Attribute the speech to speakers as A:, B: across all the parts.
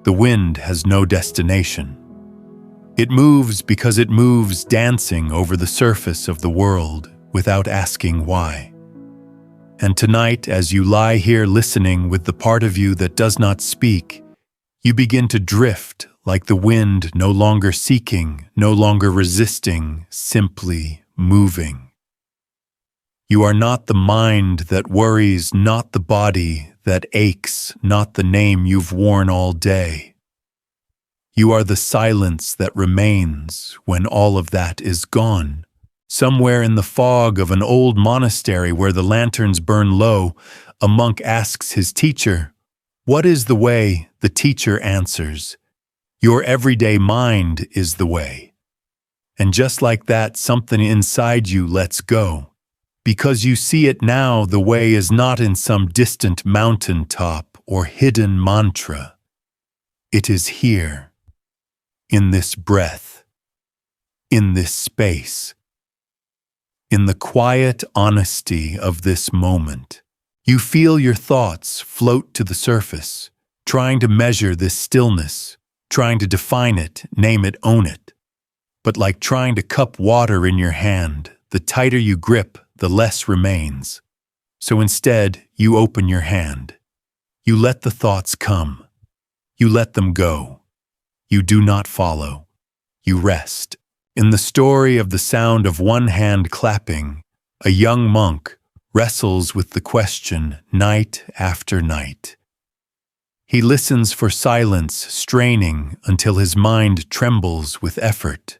A: The wind has no destination. It moves because it moves, dancing over the surface of the world without asking why. And tonight, as you lie here listening with the part of you that does not speak, you begin to drift like the wind, no longer seeking, no longer resisting, simply moving. You are not the mind that worries, not the body that aches, not the name you've worn all day. You are the silence that remains when all of that is gone. Somewhere in the fog of an old monastery where the lanterns burn low, a monk asks his teacher, "What is the way?" The teacher answers, "Your everyday mind is the way." And just like that, something inside you lets go. Because you see it now, the way is not in some distant mountaintop or hidden mantra. It is here, in this breath, in this space. In the quiet honesty of this moment, you feel your thoughts float to the surface, trying to measure this stillness, trying to define it, name it, own it. But like trying to cup water in your hand, the tighter you grip, the less remains. So instead, you open your hand. You let the thoughts come. You let them go. You do not follow. You rest. In the story of the sound of one hand clapping, a young monk wrestles with the question night after night. He listens for silence, straining until his mind trembles with effort.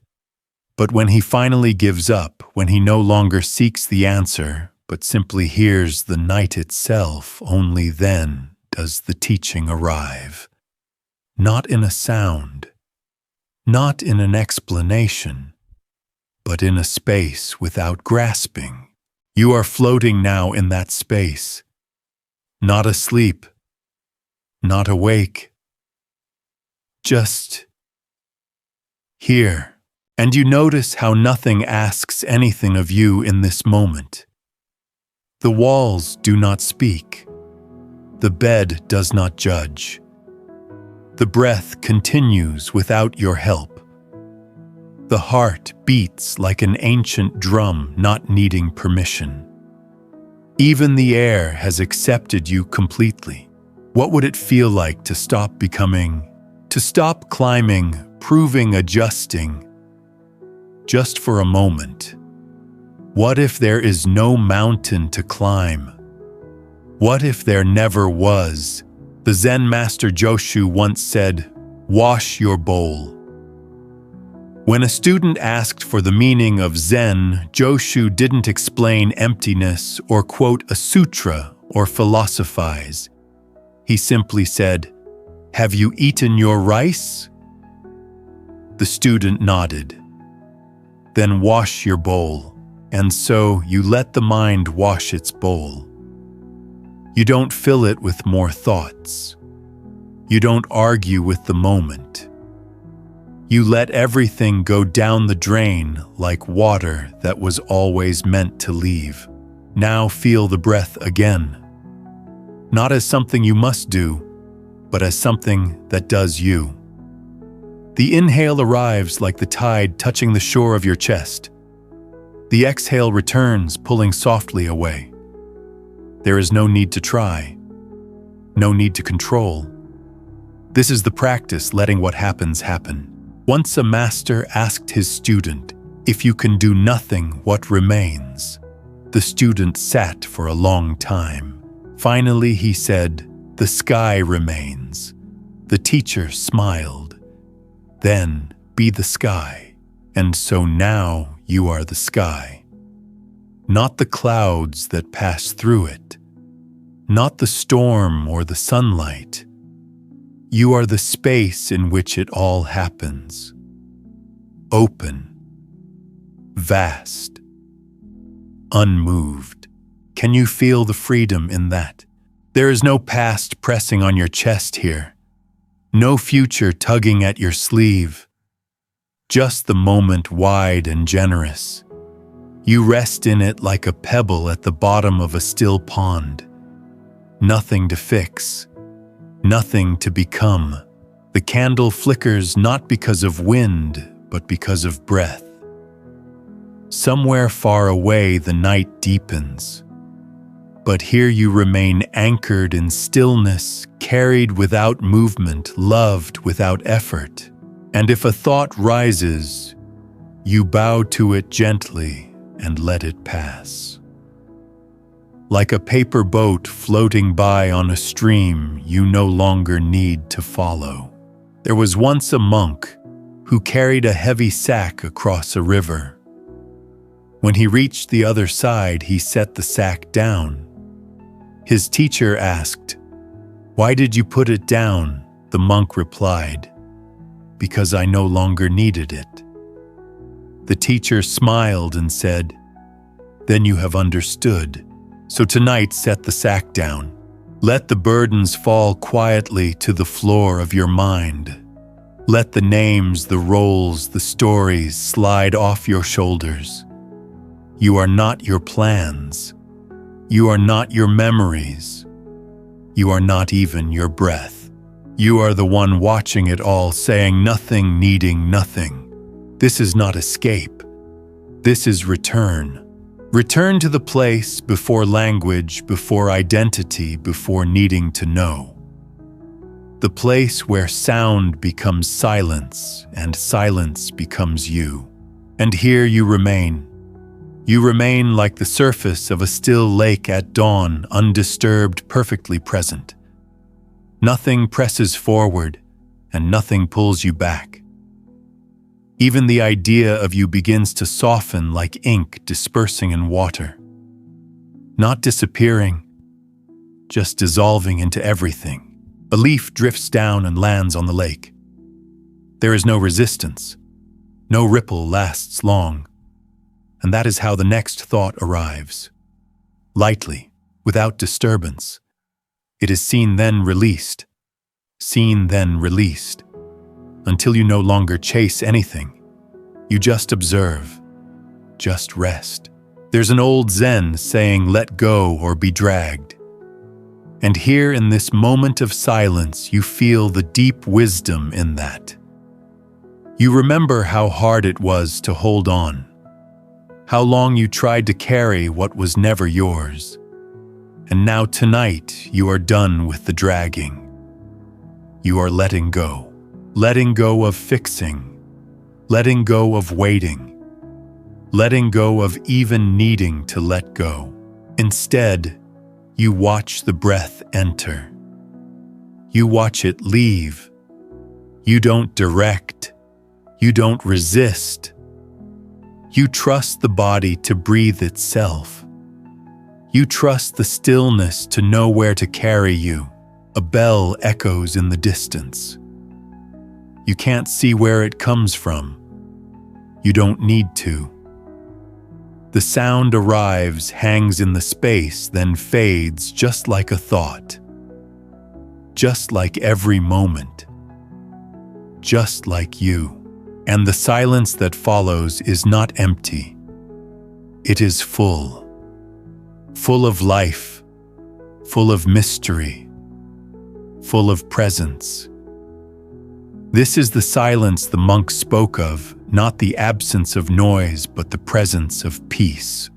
A: But when he finally gives up, when he no longer seeks the answer, but simply hears the night itself, only then does the teaching arrive. Not in a sound, not in an explanation, but in a space without grasping. You are floating now in that space, not asleep, not awake, just here. And you notice how nothing asks anything of you in this moment. The walls do not speak. The bed does not judge. The breath continues without your help. The heart beats like an ancient drum not needing permission. Even the air has accepted you completely. What would it feel like to stop becoming, to stop climbing, proving, adjusting, just for a moment? What if there is no mountain to climb? What if there never was? The Zen master Joshu once said, "Wash your bowl." When a student asked for the meaning of Zen, Joshu didn't explain emptiness or quote a sutra or philosophize. He simply said, "Have you eaten your rice?" The student nodded. Then wash your bowl. And so you let the mind wash its bowl. You don't fill it with more thoughts. You don't argue with the moment. You let everything go down the drain like water that was always meant to leave. Now feel the breath again. Not as something you must do, but as something that does you. The inhale arrives like the tide touching the shore of your chest. The exhale returns, pulling softly away. There is no need to try, no need to control. This is the practice, letting what happens happen. Once a master asked his student, "If you can do nothing, what remains?" The student sat for a long time. Finally, he said, "The sky remains." The teacher smiled. Then, be the sky. And so now you are the sky. Not the clouds that pass through it. Not the storm or the sunlight. You are the space in which it all happens. Open. Vast. Unmoved. Can you feel the freedom in that? There is no past pressing on your chest here. No future tugging at your sleeve. Just the moment, wide and generous. You rest in it like a pebble at the bottom of a still pond. Nothing to fix. Nothing to become. The candle flickers not because of wind, but because of breath. Somewhere far away the night deepens, but here you remain anchored in stillness, carried without movement, loved without effort. And if a thought rises, you bow to it gently and let it pass. Like a paper boat floating by on a stream you no longer need to follow. There was once a monk who carried a heavy sack across a river. When he reached the other side, he set the sack down. His teacher asked, "Why did you put it down?" The monk replied, "Because I no longer needed it." The teacher smiled and said, "Then you have understood. So tonight set the sack down. Let the burdens fall quietly to the floor of your mind. Let the names, the roles, the stories slide off your shoulders. You are not your plans. You are not your memories. You are not even your breath. You are the one watching it all, saying nothing, needing nothing. This is not escape. This is return. Return to the place before language, before identity, before needing to know. The place where sound becomes silence and silence becomes you. And here you remain. You remain like the surface of a still lake at dawn, undisturbed, perfectly present. Nothing presses forward and nothing pulls you back. Even the idea of you begins to soften like ink dispersing in water. Not disappearing, just dissolving into everything. A leaf drifts down and lands on the lake. There is no resistance. No ripple lasts long. And that is how the next thought arrives. Lightly, without disturbance. It is seen then released. Seen then released. Until you no longer chase anything. You just observe. Just rest. There's an old Zen saying, "Let go or be dragged." And here in this moment of silence, you feel the deep wisdom in that. You remember how hard it was to hold on. How long you tried to carry what was never yours. And now tonight, you are done with the dragging. You are letting go. Letting go of fixing. Letting go of waiting. Letting go of even needing to let go. Instead, you watch the breath enter. You watch it leave. You don't direct. You don't resist. You trust the body to breathe itself. You trust the stillness to know where to carry you. A bell echoes in the distance. You can't see where it comes from. You don't need to. The sound arrives, hangs in the space, then fades just like a thought. Just like every moment. Just like you. And the silence that follows is not empty. It is full. Full of life. Full of mystery. Full of presence. This is the silence the monk spoke of, not the absence of noise, but the presence of peace.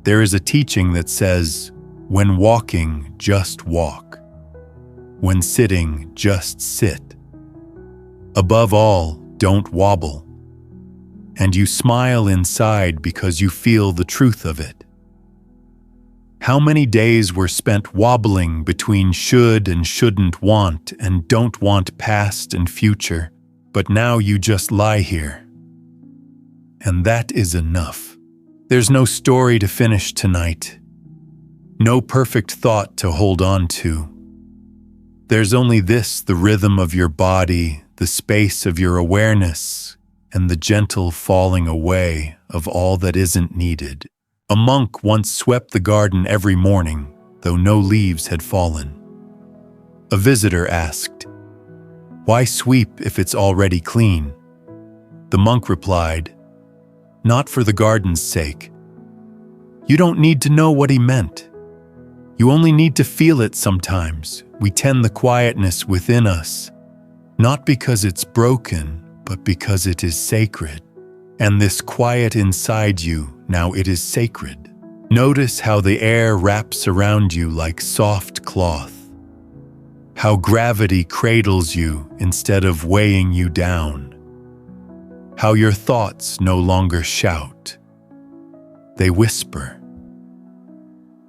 A: There is a teaching that says, when walking, just walk. When sitting, just sit. Above all, don't wobble. And you smile inside because you feel the truth of it. How many days were spent wobbling between should and shouldn't want and don't want past and future, but now you just lie here. And that is enough. There's no story to finish tonight. No perfect thought to hold on to. There's only this, the rhythm of your body, the space of your awareness, and the gentle falling away of all that isn't needed. A monk once swept the garden every morning, though no leaves had fallen. A visitor asked, "Why sweep if it's already clean?" The monk replied, "Not for the garden's sake." You don't need to know what he meant. You only need to feel it sometimes. We tend the quietness within us, not because it's broken, but because it is sacred. And this quiet inside you, now it is sacred. Notice how the air wraps around you like soft cloth, how gravity cradles you instead of weighing you down, how your thoughts no longer shout. They whisper.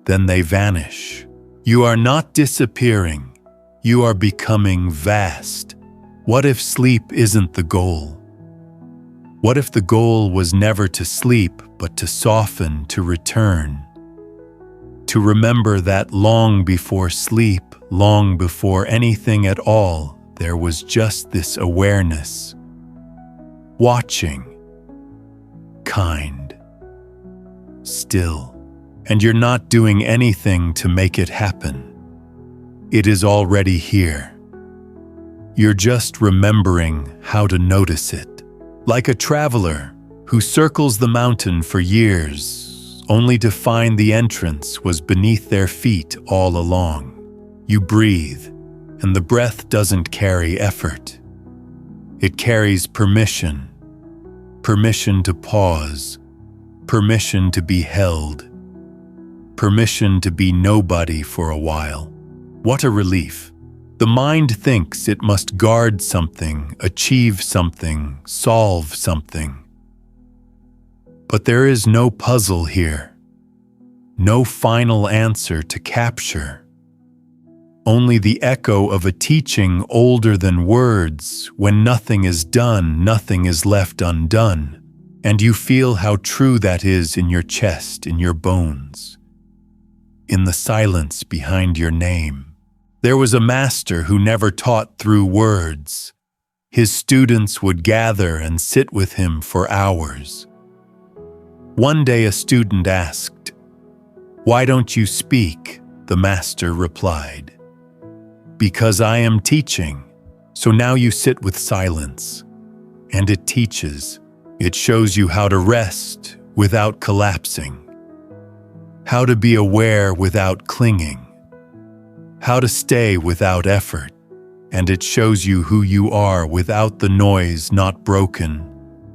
A: Then they vanish. You are not disappearing. You are becoming vast. What if sleep isn't the goal? What if the goal was never to sleep, but to soften, to return? To remember that long before sleep, long before anything at all, there was just this awareness. Watching. Kind. Still. And you're not doing anything to make it happen. It is already here. You're just remembering how to notice it. Like a traveler who circles the mountain for years, only to find the entrance was beneath their feet all along. You breathe, and the breath doesn't carry effort. It carries permission. Permission to pause. Permission to be held. Permission to be nobody for a while. What a relief. The mind thinks it must guard something, achieve something, solve something. But there is no puzzle here. No final answer to capture. Only the echo of a teaching older than words. When nothing is done, nothing is left undone. And you feel how true that is in your chest, in your bones. In the silence behind your name. There was a master who never taught through words. His students would gather and sit with him for hours. One day a student asked, "Why don't you speak?" The master replied, "Because I am teaching, so now you sit with silence." And it teaches. It shows you how to rest without collapsing. How to be aware without clinging. How to stay without effort. And it shows you who you are without the noise, not broken,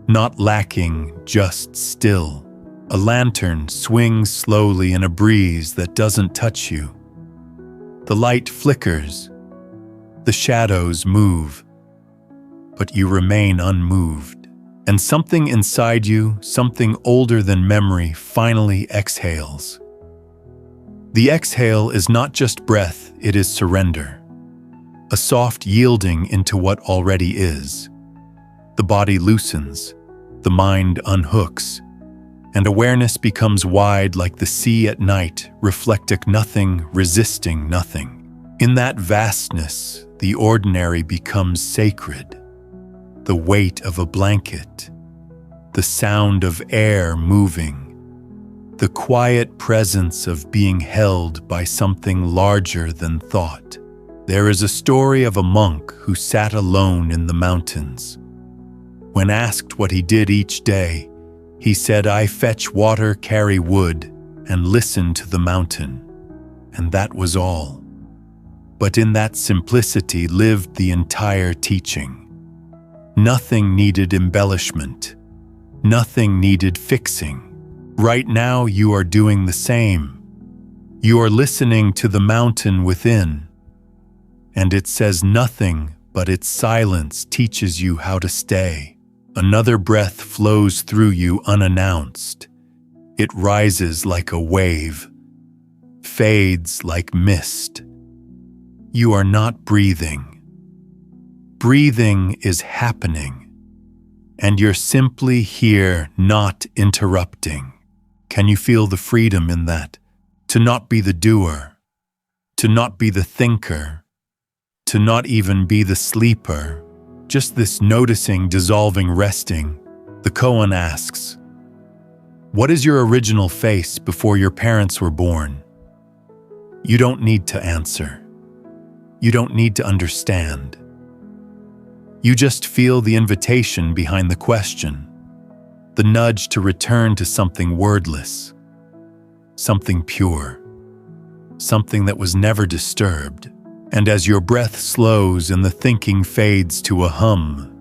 A: not lacking, just still. A lantern swings slowly in a breeze that doesn't touch you. The light flickers. The shadows move. But you remain unmoved. And something inside you, something older than memory, finally exhales. The exhale is not just breath, it is surrender. A soft yielding into what already is. The body loosens, the mind unhooks, and awareness becomes wide like the sea at night, reflecting nothing, resisting nothing. In that vastness, the ordinary becomes sacred. The weight of a blanket, the sound of air moving, the quiet presence of being held by something larger than thought. There is a story of a monk who sat alone in the mountains. When asked what he did each day, he said, "I fetch water, carry wood, and listen to the mountain." And that was all. But in that simplicity lived the entire teaching. Nothing needed embellishment. Nothing needed fixing. Right now you are doing the same. You are listening to the mountain within. And it says nothing, but its silence teaches you how to stay. Another breath flows through you unannounced. It rises like a wave, fades like mist. You are not breathing. Breathing is happening. And you're simply here, not interrupting. Can you feel the freedom in that? To not be the doer, to not be the thinker, to not even be the sleeper, just this noticing, dissolving, resting. The koan asks, "What is your original face before your parents were born?" You don't need to answer. You don't need to understand. You just feel the invitation behind the question. The nudge to return to something wordless, something pure, something that was never disturbed. And as your breath slows and the thinking fades to a hum,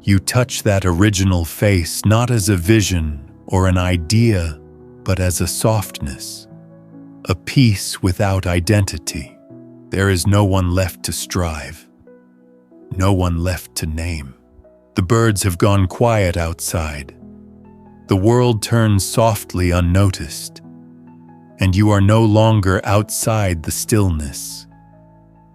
A: you touch that original face not as a vision or an idea, but as a softness, a peace without identity. There is no one left to strive, no one left to name. The birds have gone quiet outside. The world turns softly unnoticed, and you are no longer outside the stillness.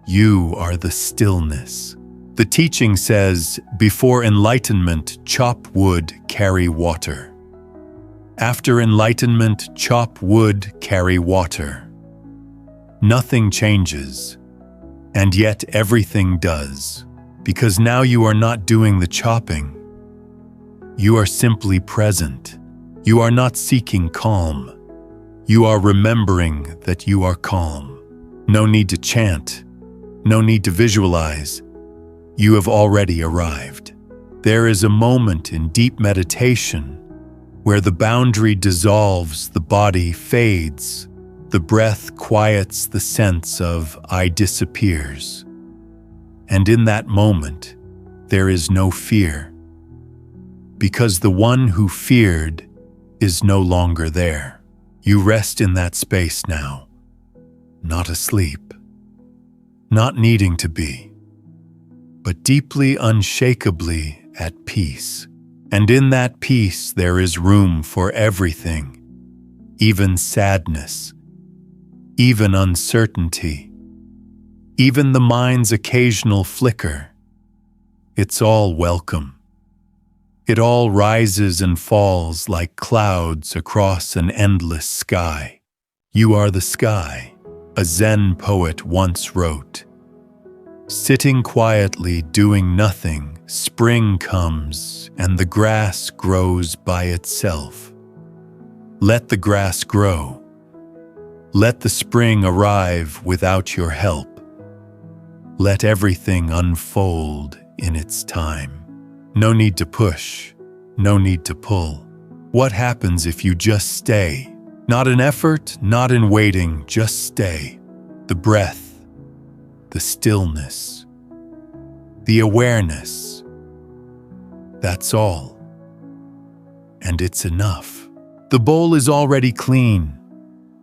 A: You are the stillness. The teaching says, before enlightenment, chop wood, carry water. After enlightenment, chop wood, carry water. Nothing changes, and yet everything does, because now you are not doing the chopping. You are simply present. You are not seeking calm. You are remembering that you are calm. No need to chant. No need to visualize. You have already arrived. There is a moment in deep meditation where the boundary dissolves, the body fades, the breath quiets the sense of I disappears. And in that moment, there is no fear, because the one who feared is no longer there. You rest in that space now, not asleep, not needing to be, but deeply, unshakably at peace. And in that peace there is room for everything, even sadness, even uncertainty, even the mind's occasional flicker. It's all welcome. It all rises and falls like clouds across an endless sky. You are the sky, a Zen poet once wrote. Sitting quietly, doing nothing, spring comes and the grass grows by itself. Let the grass grow. Let the spring arrive without your help. Let everything unfold in its time. No need to push, no need to pull. What happens if you just stay? Not in effort, not in waiting, just stay. The breath, the stillness, the awareness. That's all. And it's enough. The bowl is already clean.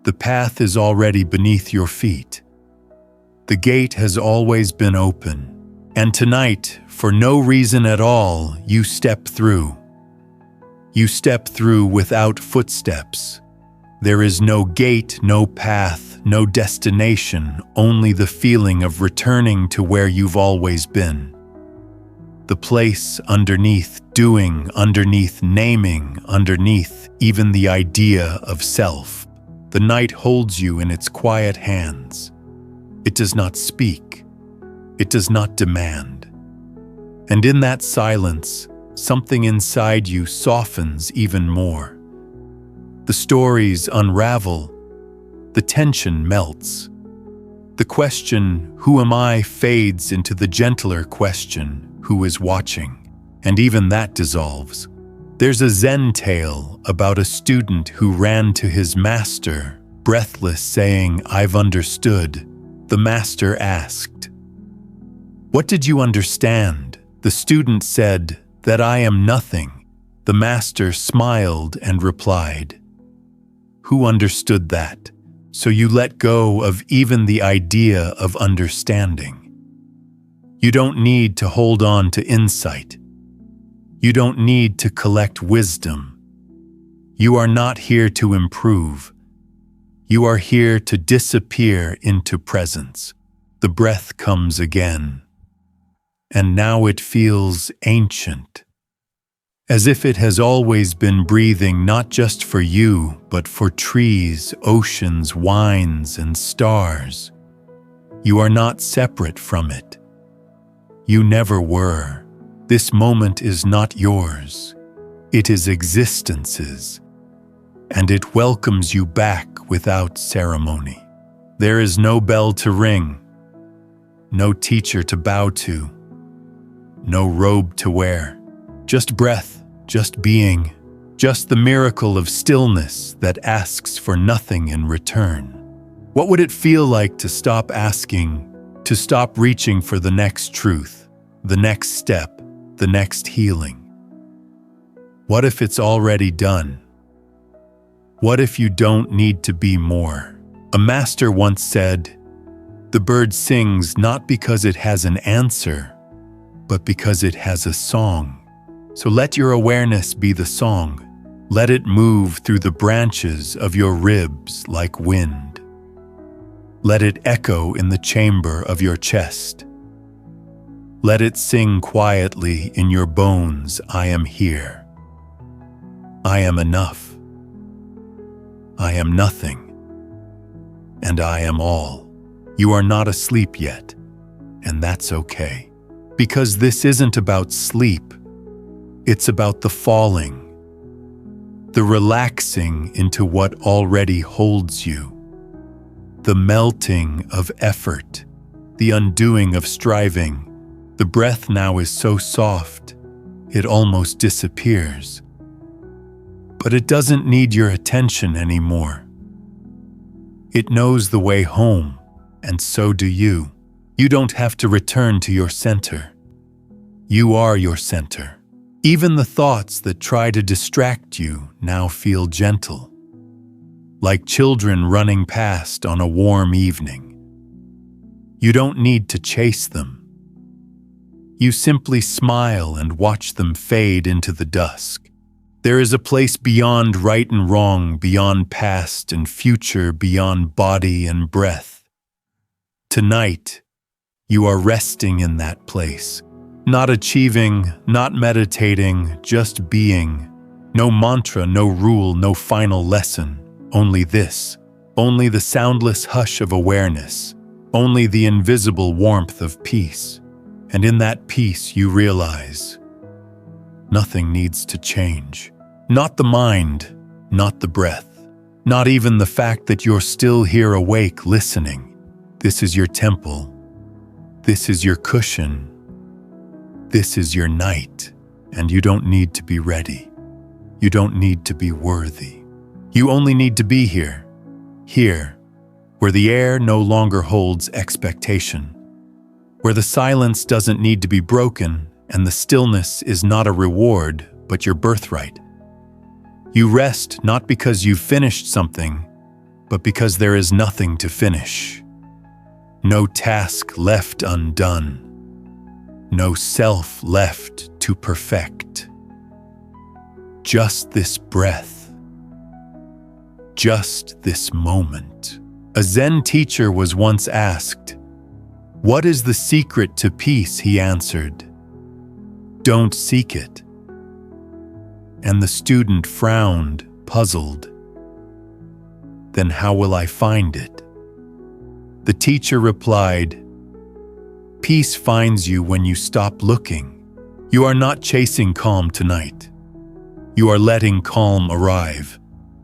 A: The path is already beneath your feet. The gate has always been open. And tonight, for no reason at all, you step through. You step through without footsteps. There is no gate, no path, no destination, only the feeling of returning to where you've always been. The place underneath doing, underneath naming, underneath even the idea of self. The night holds you in its quiet hands. It does not speak. It does not demand. And in that silence, something inside you softens even more. The stories unravel. The tension melts. The question, who am I, fades into the gentler question, who is watching? And even that dissolves. There's a Zen tale about a student who ran to his master, breathless, saying, "I've understood." The master asked, "What did you understand?" The student said, "That I am nothing." The master smiled and replied, "Who understood that? So you let go of even the idea of understanding. You don't need to hold on to insight. You don't need to collect wisdom. You are not here to improve. You are here to disappear into presence." The breath comes again, and now it feels ancient, as if it has always been breathing not just for you, but for trees, oceans, wines, and stars. You are not separate from it. You never were. This moment is not yours. It is existence's, and it welcomes you back without ceremony. There is no bell to ring, no teacher to bow to, no robe to wear, just breath, just being, just the miracle of stillness that asks for nothing in return. What would it feel like to stop asking, to stop reaching for the next truth, the next step, the next healing. What if it's already done? What if you don't need to be more? A master once said, "The bird sings not because it has an answer, but because it has a song." So let your awareness be the song. Let it move through the branches of your ribs like wind. Let it echo in the chamber of your chest. Let it sing quietly in your bones, "I am here. I am enough. I am nothing. And I am all." You are not asleep yet, and that's okay. Because this isn't about sleep. It's about the falling, the relaxing into what already holds you, the melting of effort, the undoing of striving. The breath now is so soft, it almost disappears. But it doesn't need your attention anymore. It knows the way home, and so do you. You don't have to return to your center. You are your center. Even the thoughts that try to distract you now feel gentle, like children running past on a warm evening. You don't need to chase them. You simply smile and watch them fade into the dusk. There is a place beyond right and wrong, beyond past and future, beyond body and breath. Tonight, you are resting in that place. Not achieving, not meditating, just being. No mantra, no rule, no final lesson. Only this. Only the soundless hush of awareness. Only the invisible warmth of peace. And in that peace you realize nothing needs to change. Not the mind, not the breath. Not even the fact that you're still here awake, listening. This is your temple. This is your cushion. This is your night, and you don't need to be ready. You don't need to be worthy. You only need to be here. Here, where the air no longer holds expectation. Where the silence doesn't need to be broken, and the stillness is not a reward, but your birthright. You rest not because you've finished something, but because there is nothing to finish. No task left undone. No self left to perfect. Just this breath. Just this moment. A Zen teacher was once asked, "What is the secret to peace?" He answered, "Don't seek it." And the student frowned, puzzled. "Then how will I find it?" The teacher replied, "Peace finds you when you stop looking. You are not chasing calm tonight. You are letting calm arrive.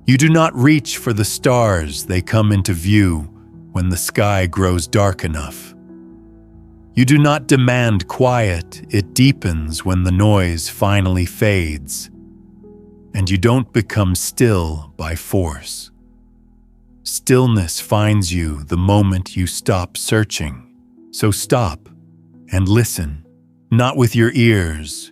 A: You do not reach for the stars, they come into view when the sky grows dark enough. You do not demand quiet, it deepens when the noise finally fades. And you don't become still by force. Stillness finds you the moment you stop searching. So stop and listen, not with your ears,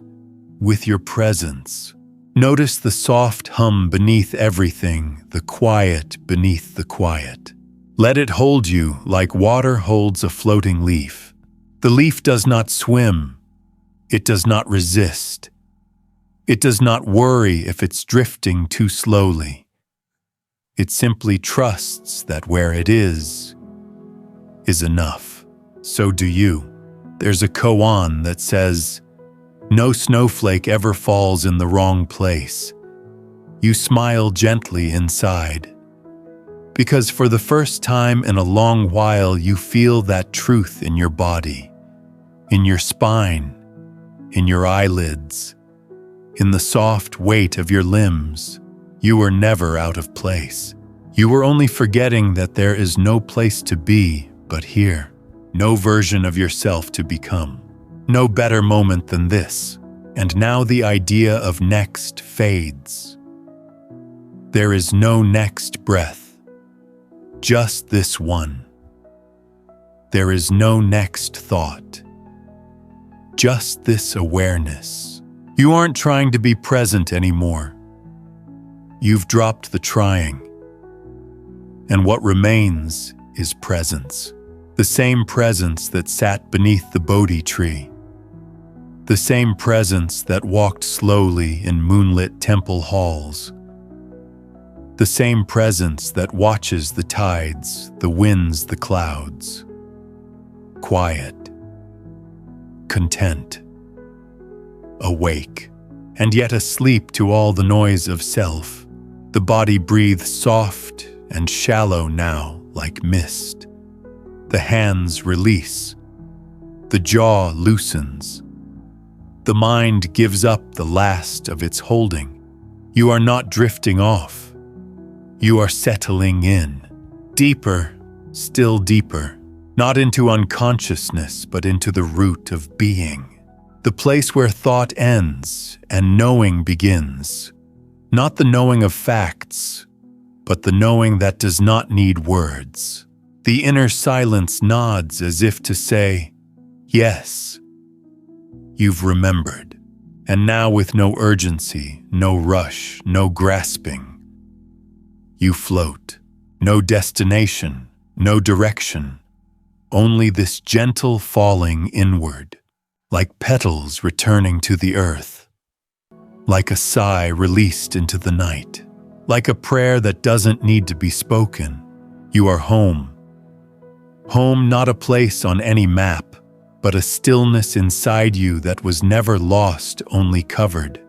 A: with your presence. Notice the soft hum beneath everything, the quiet beneath the quiet. Let it hold you like water holds a floating leaf. The leaf does not swim. It does not resist. It does not worry if it's drifting too slowly. It simply trusts that where it is enough. So do you. There's a koan that says, "No snowflake ever falls in the wrong place." You smile gently inside. Because for the first time in a long while, you feel that truth in your body, in your spine, in your eyelids, in the soft weight of your limbs. You were never out of place. You were only forgetting that there is no place to be but here. No version of yourself to become. No better moment than this. And now the idea of next fades. There is no next breath. Just this one. There is no next thought. Just this awareness. You aren't trying to be present anymore. You've dropped the trying. And what remains is presence. The same presence that sat beneath the Bodhi tree. The same presence that walked slowly in moonlit temple halls. The same presence that watches the tides, the winds, the clouds. Quiet. Content. Awake. And yet asleep to all the noise of self. The body breathes soft and shallow now like mist. The hands release. The jaw loosens. The mind gives up the last of its holding. You are not drifting off. You are settling in. Deeper, still deeper. Not into unconsciousness, but into the root of being. The place where thought ends and knowing begins. Not the knowing of facts, but the knowing that does not need words. The inner silence nods as if to say, yes, you've remembered. And now with no urgency, no rush, no grasping, you float. No destination, no direction, only this gentle falling inward. Like petals returning to the earth, like a sigh released into the night, like a prayer that doesn't need to be spoken. You are home. Home, not a place on any map, but a stillness inside you that was never lost, only covered.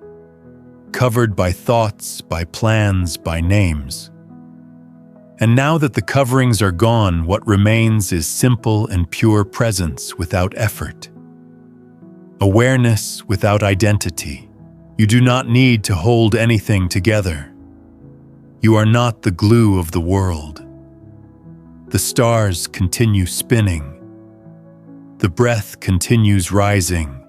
A: Covered by thoughts, by plans, by names. And now that the coverings are gone, what remains is simple and pure presence without effort. Awareness without identity. You do not need to hold anything together. You are not the glue of the world. The stars continue spinning. The breath continues rising.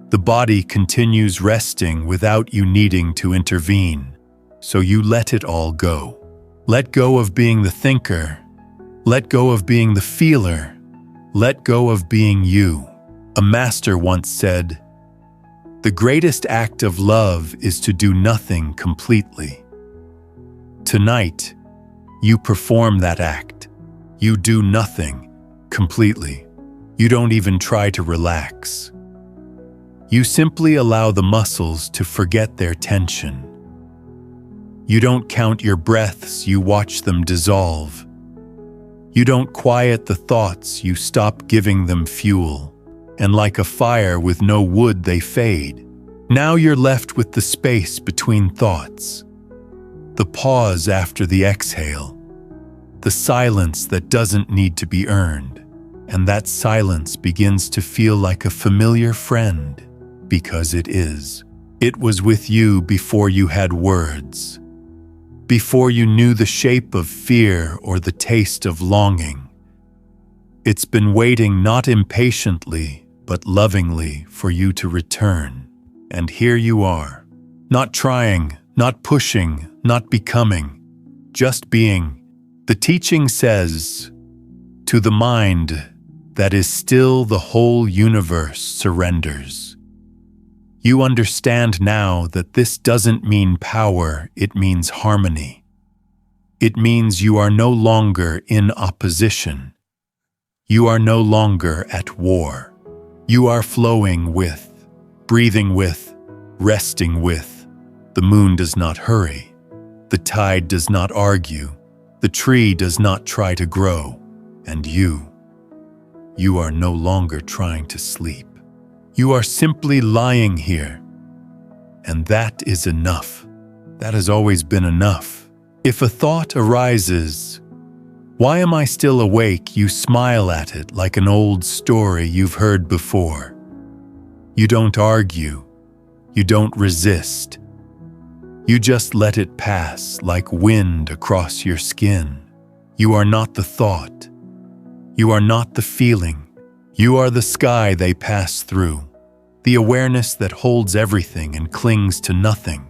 A: The body continues resting without you needing to intervene. So you let it all go. Let go of being the thinker. Let go of being the feeler. Let go of being you. A master once said, "The greatest act of love is to do nothing completely." Tonight, you perform that act. You do nothing completely. You don't even try to relax. You simply allow the muscles to forget their tension. You don't count your breaths, you watch them dissolve. You don't quiet the thoughts, you stop giving them fuel. And like a fire with no wood, they fade. Now you're left with the space between thoughts. The pause after the exhale. The silence that doesn't need to be earned. And that silence begins to feel like a familiar friend, because it is. It was with you before you had words. Before you knew the shape of fear or the taste of longing. It's been waiting not impatiently, but lovingly for you to return. And here you are. Not trying, not pushing, not becoming, just being. The teaching says, to the mind that is still, the whole universe surrenders. You understand now that this doesn't mean power, it means harmony. It means you are no longer in opposition. You are no longer at war. You are flowing with, breathing with, resting with. The moon does not hurry. The tide does not argue. The tree does not try to grow. And you are no longer trying to sleep. You are simply lying here. And that is enough. That has always been enough. If a thought arises, why am I still awake? You smile at it like an old story you've heard before. You don't argue. You don't resist. You just let it pass like wind across your skin. You are not the thought. You are not the feeling. You are the sky they pass through. The awareness that holds everything and clings to nothing.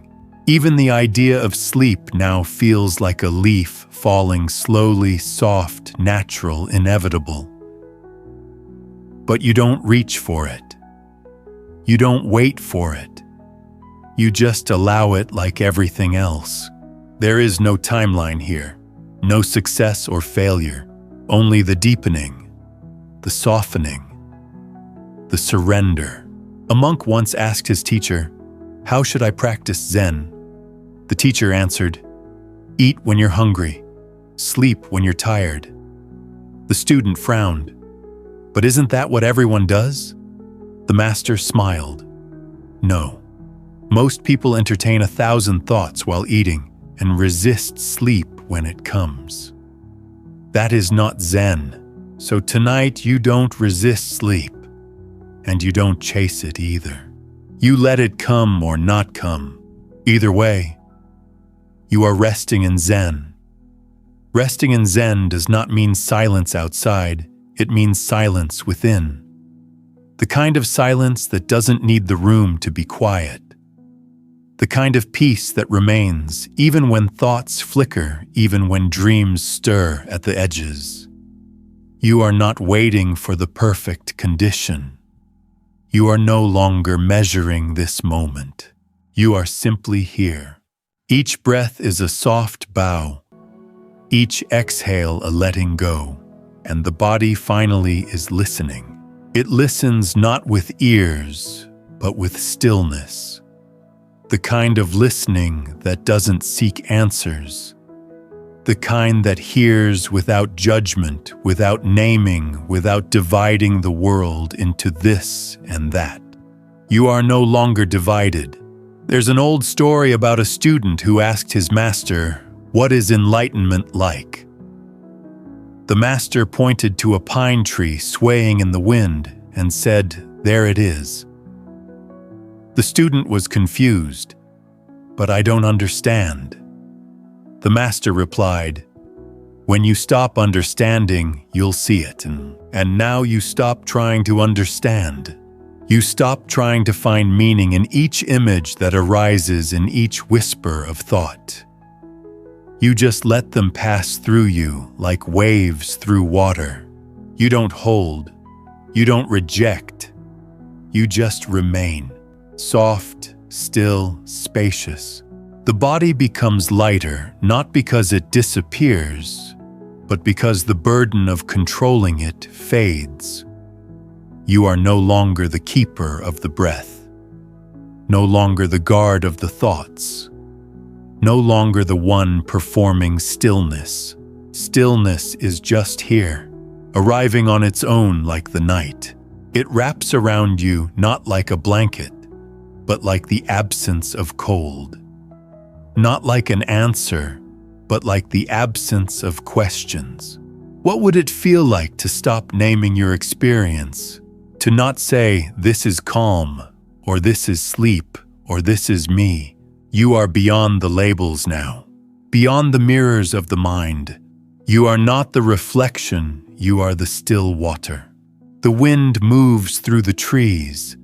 A: Even the idea of sleep now feels like a leaf falling slowly, soft, natural, inevitable. But you don't reach for it. You don't wait for it. You just allow it like everything else. There is no timeline here, no success or failure, only the deepening, the softening, the surrender. A monk once asked his teacher, "How should I practice Zen?" The teacher answered, "Eat when you're hungry, sleep when you're tired." The student frowned. "But isn't that what everyone does?" The master smiled. "No. Most people entertain 1,000 thoughts while eating and resist sleep when it comes. That is not Zen. So tonight you don't resist sleep, and you don't chase it either. You let it come or not come. Either way, you are resting in Zen. Resting in Zen does not mean silence outside, it means silence within. The kind of silence that doesn't need the room to be quiet. The kind of peace that remains even when thoughts flicker, even when dreams stir at the edges. You are not waiting for the perfect condition. You are no longer measuring this moment. You are simply here. Each breath is a soft bow, each exhale a letting go, and the body finally is listening. It listens not with ears, but with stillness. The kind of listening that doesn't seek answers. The kind that hears without judgment, without naming, without dividing the world into this and that. You are no longer divided. There's an old story about a student who asked his master, "What is enlightenment like?" The master pointed to a pine tree swaying in the wind and said, "There it is." The student was confused. "But I don't understand." The master replied, "When you stop understanding, you'll see it. And now you stop trying to understand. You stop trying to find meaning in each image that arises in each whisper of thought. You just let them pass through you like waves through water. You don't hold. You don't reject. You just remain, soft, still, spacious. The body becomes lighter, not because it disappears, but because the burden of controlling it fades. You are no longer the keeper of the breath, no longer the guard of the thoughts, no longer the one performing stillness. Stillness is just here, arriving on its own like the night. It wraps around you not like a blanket, but like the absence of cold. Not like an answer, but like the absence of questions. What would it feel like to stop naming your experience? To not say, "This is calm," or "This is sleep," or "This is me." You are beyond the labels now, beyond the mirrors of the mind. You are not the reflection, you are the still water. The wind moves through the trees.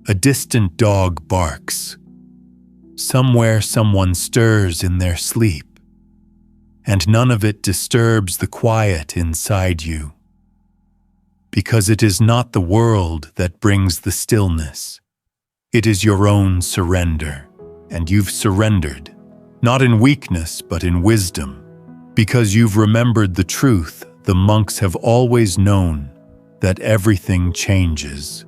A: A distant dog barks. Somewhere someone stirs in their sleep, and none of it disturbs the quiet inside you. Because it is not the world that brings the stillness. It is your own surrender, and you've surrendered, not in weakness but in wisdom. Because you've remembered the truth the monks have always known, that everything changes,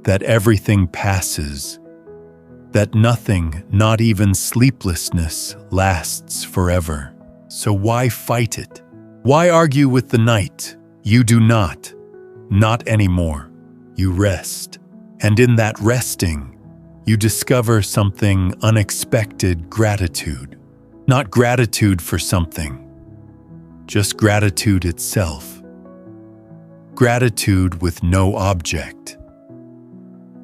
A: that everything passes, that nothing, not even sleeplessness, lasts forever. So why fight it? Why argue with the night? You do not anymore. You rest. And in that resting, you discover something unexpected: gratitude. Not gratitude for something, just gratitude itself. Gratitude with no object.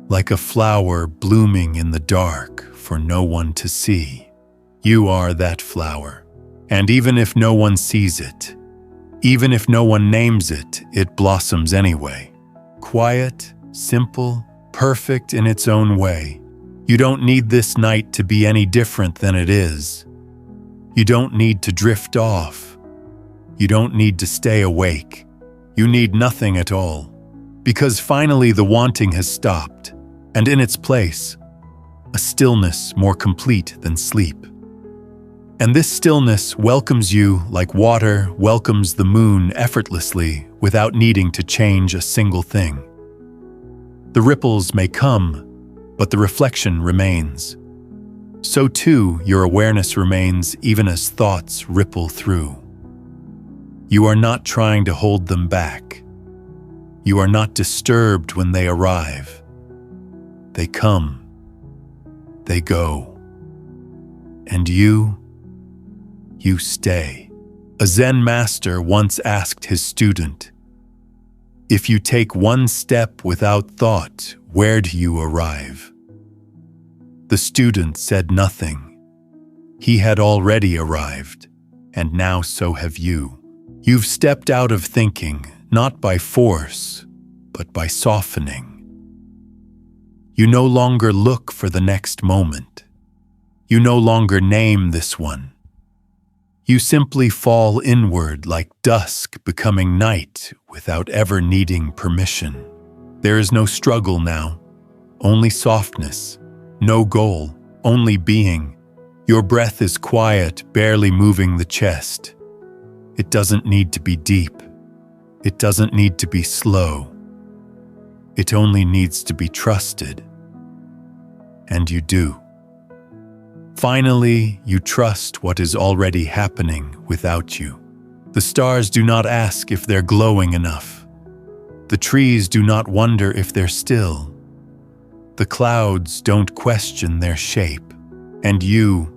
A: Like a flower blooming in the dark for no one to see. You are that flower. And even if no one sees it, even if no one names it, it blossoms anyway. Quiet, simple, perfect in its own way. You don't need this night to be any different than it is. You don't need to drift off. You don't need to stay awake. You need nothing at all. Because finally the wanting has stopped, and in its place, a stillness more complete than sleep. And this stillness welcomes you like water welcomes the moon effortlessly without needing to change a single thing. The ripples may come, but the reflection remains. So too, your awareness remains even as thoughts ripple through. You are not trying to hold them back. You are not disturbed when they arrive. They come. They go. And you stay. A Zen master once asked his student, "If you take one step without thought, where do you arrive?" The student said nothing. He had already arrived, and now so have you. You've stepped out of thinking, not by force, but by softening. You no longer look for the next moment. You no longer name this one. You simply fall inward like dusk becoming night without ever needing permission. There is no struggle now, only softness, no goal, only being. Your breath is quiet, barely moving the chest. It doesn't need to be deep. It doesn't need to be slow. It only needs to be trusted. And you do. Finally, you trust what is already happening without you. The stars do not ask if they're glowing enough. The trees do not wonder if they're still. The clouds don't question their shape. And you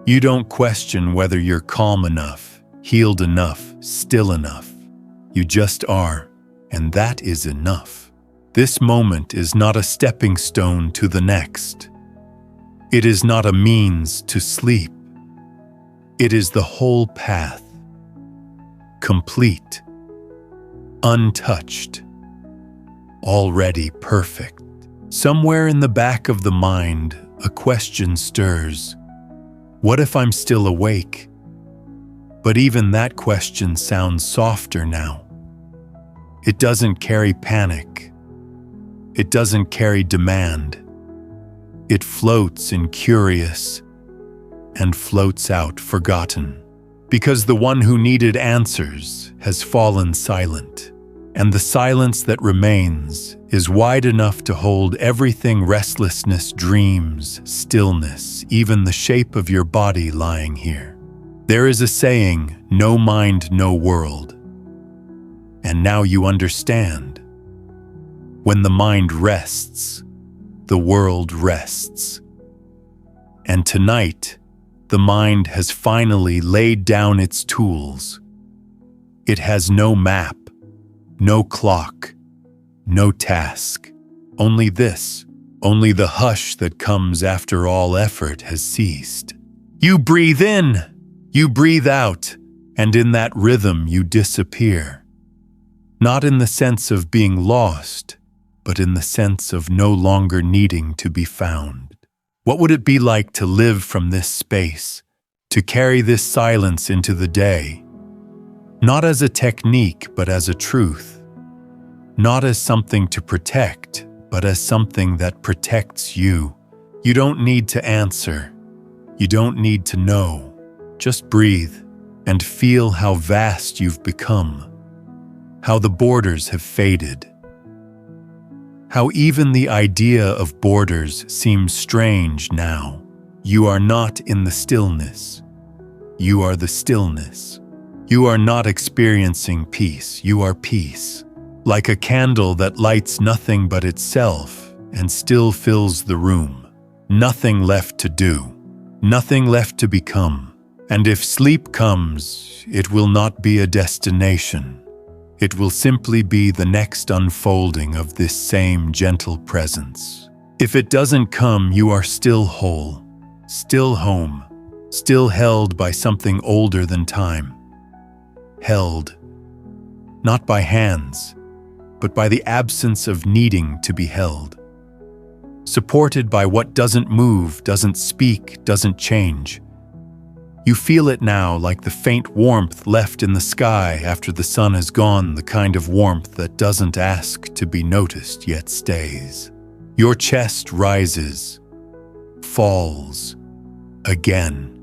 A: don't question whether you're calm enough, healed enough, still enough. You just are, and that is enough. This moment is not a stepping stone to the next. It is not a means to sleep. It is the whole path. Complete. Untouched. Already perfect. Somewhere in the back of the mind, a question stirs. What if I'm still awake? But even that question sounds softer now. It doesn't carry panic. It doesn't carry demand. It floats in curious and floats out forgotten. Because the one who needed answers has fallen silent, and the silence that remains is wide enough to hold everything: restlessness, dreams, stillness, even the shape of your body lying here. There is a saying, no mind, no world. And now you understand. When the mind rests, the world rests. And tonight, the mind has finally laid down its tools. It has no map, no clock, no task. Only this, only the hush that comes after all effort has ceased. You breathe in, you breathe out, and in that rhythm you disappear. Not in the sense of being lost, but in the sense of no longer needing to be found. What would it be like to live from this space, to carry this silence into the day? Not as a technique, but as a truth. Not as something to protect, but as something that protects you. You don't need to answer. You don't need to know. Just breathe and feel how vast you've become, how the borders have faded, how even the idea of borders seems strange now. You are not in the stillness. You are the stillness. You are not experiencing peace. You are peace. Like a candle that lights nothing but itself and still fills the room. Nothing left to do. Nothing left to become. And if sleep comes, it will not be a destination. It will simply be the next unfolding of this same gentle presence. If it doesn't come, you are still whole, still home, still held by something older than time. Held, not by hands, but by the absence of needing to be held. Supported by what doesn't move, doesn't speak, doesn't change. You feel it now like the faint warmth left in the sky after the sun has gone, the kind of warmth that doesn't ask to be noticed yet stays. Your chest rises, falls, again.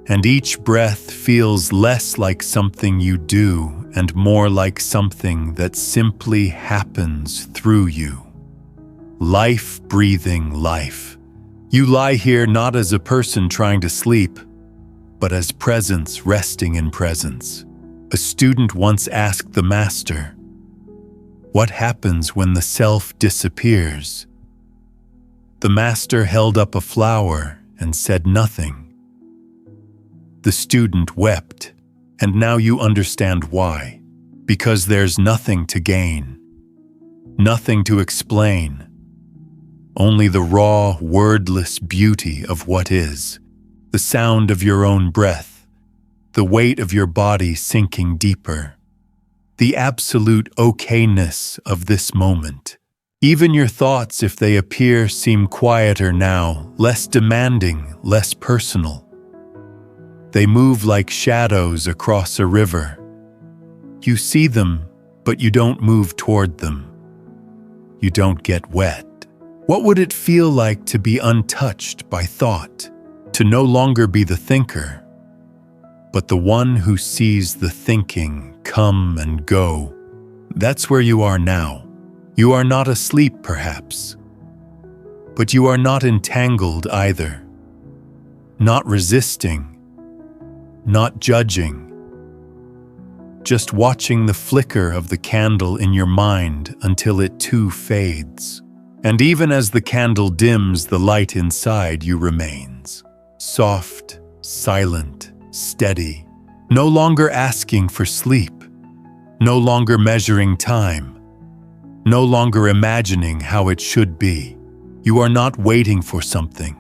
A: And each breath feels less like something you do and more like something that simply happens through you. Life breathing life. You lie here not as a person trying to sleep, but as presence resting in presence. A student once asked the master, "What happens when the self disappears?" The master held up a flower and said nothing. The student wept, and now you understand why. Because there's nothing to gain, nothing to explain, only the raw, wordless beauty of what is, the sound of your own breath, the weight of your body sinking deeper, the absolute okayness of this moment. Even your thoughts, if they appear, seem quieter now, less demanding, less personal. They move like shadows across a river. You see them, but you don't move toward them. You don't get wet. What would it feel like to be untouched by thought, to no longer be the thinker, but the one who sees the thinking come and go? That's where you are now. You are not asleep, perhaps, but you are not entangled either, not resisting, not judging, just watching the flicker of the candle in your mind until it too fades. And even as the candle dims, the light inside you remains, soft, silent, steady, no longer asking for sleep, no longer measuring time, no longer imagining how it should be. You are not waiting for something.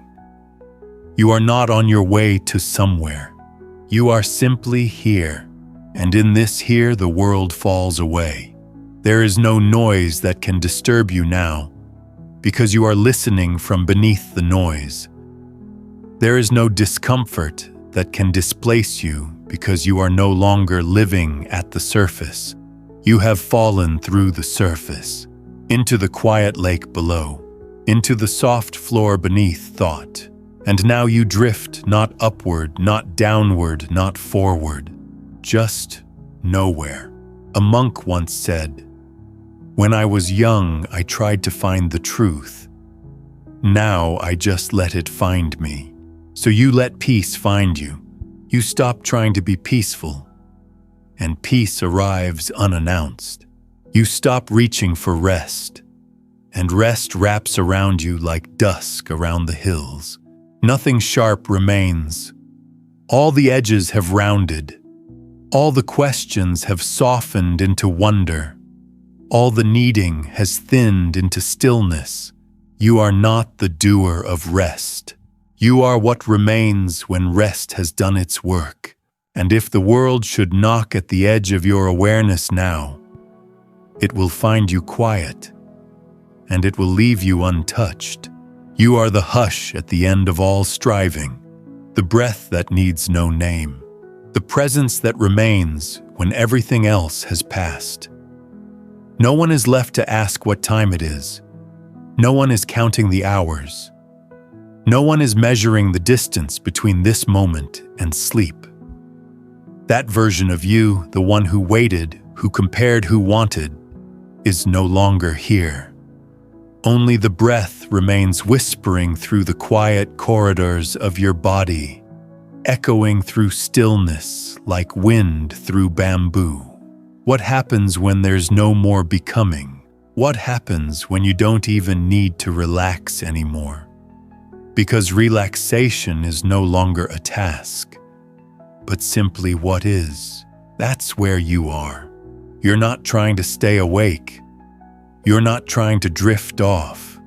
A: You are not on your way to somewhere. You are simply here, and in this here the world falls away. There is no noise that can disturb you now, because you are listening from beneath the noise. There is no discomfort that can displace you, because you are no longer living at the surface. You have fallen through the surface, into the quiet lake below, into the soft floor beneath thought. And now you drift, not upward, not downward, not forward, just nowhere. A monk once said, "When I was young, I tried to find the truth. Now I just let it find me." So you let peace find you. You stop trying to be peaceful, and peace arrives unannounced. You stop reaching for rest, and rest wraps around you like dusk around the hills. Nothing sharp remains. All the edges have rounded. All the questions have softened into wonder. All the needing has thinned into stillness. You are not the doer of rest. You are what remains when rest has done its work. And if the world should knock at the edge of your awareness now, it will find you quiet, and it will leave you untouched. You are the hush at the end of all striving, the breath that needs no name, the presence that remains when everything else has passed. No one is left to ask what time it is. No one is counting the hours. No one is measuring the distance between this moment and sleep. That version of you, the one who waited, who compared, who wanted, is no longer here. Only the breath remains whispering through the quiet corridors of your body, echoing through stillness like wind through bamboo. What happens when there's no more becoming? What happens when you don't even need to relax anymore? Because relaxation is no longer a task, but simply what is. That's where you are. You're not trying to stay awake. You're not trying to drift off.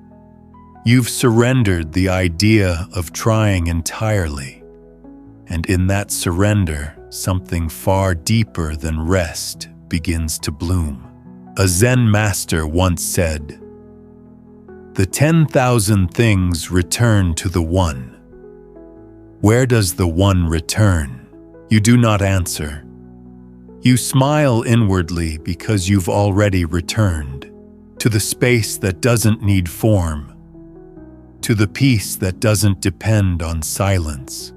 A: You've surrendered the idea of trying entirely. And in that surrender, something far deeper than rest begins to bloom. A Zen master once said, "The 10,000 things return to the one. Where does the One return? You do not answer. You smile inwardly because you've already returned to the space that doesn't need form, to the peace that doesn't depend on silence,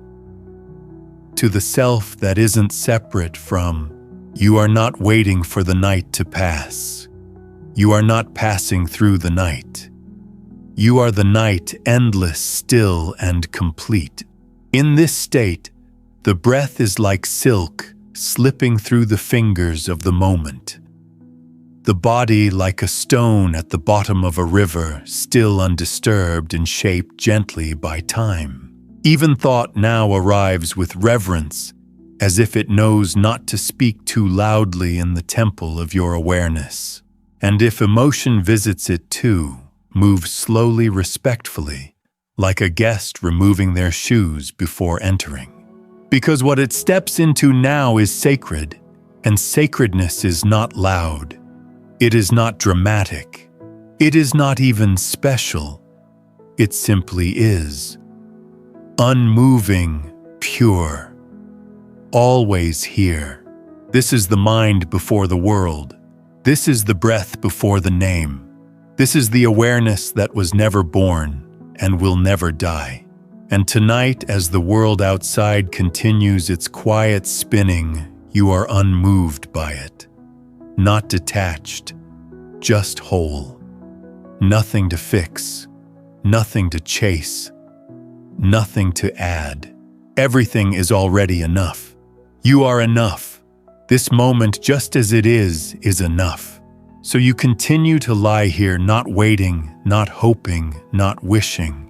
A: to the self that isn't separate from. You are not waiting for the night to pass. You are not passing through the night. You are the night, endless, still, and complete. In this state, the breath is like silk slipping through the fingers of the moment. The body like a stone at the bottom of a river, still undisturbed and shaped gently by time. Even thought now arrives with reverence, as if it knows not to speak too loudly in the temple of your awareness. And if emotion visits it too, move slowly, respectfully, like a guest removing their shoes before entering. Because what it steps into now is sacred, and sacredness is not loud. It is not dramatic. It is not even special. It simply is. Unmoving, pure. Always here. This is the mind before the world. This is the breath before the name. This is the awareness that was never born and will never die. And tonight, as the world outside continues its quiet spinning, you are unmoved by it. Not detached, just whole. Nothing to fix, nothing to chase, nothing to add. Everything is already enough. You are enough. This moment, just as it is enough. So you continue to lie here, not waiting, not hoping, not wishing.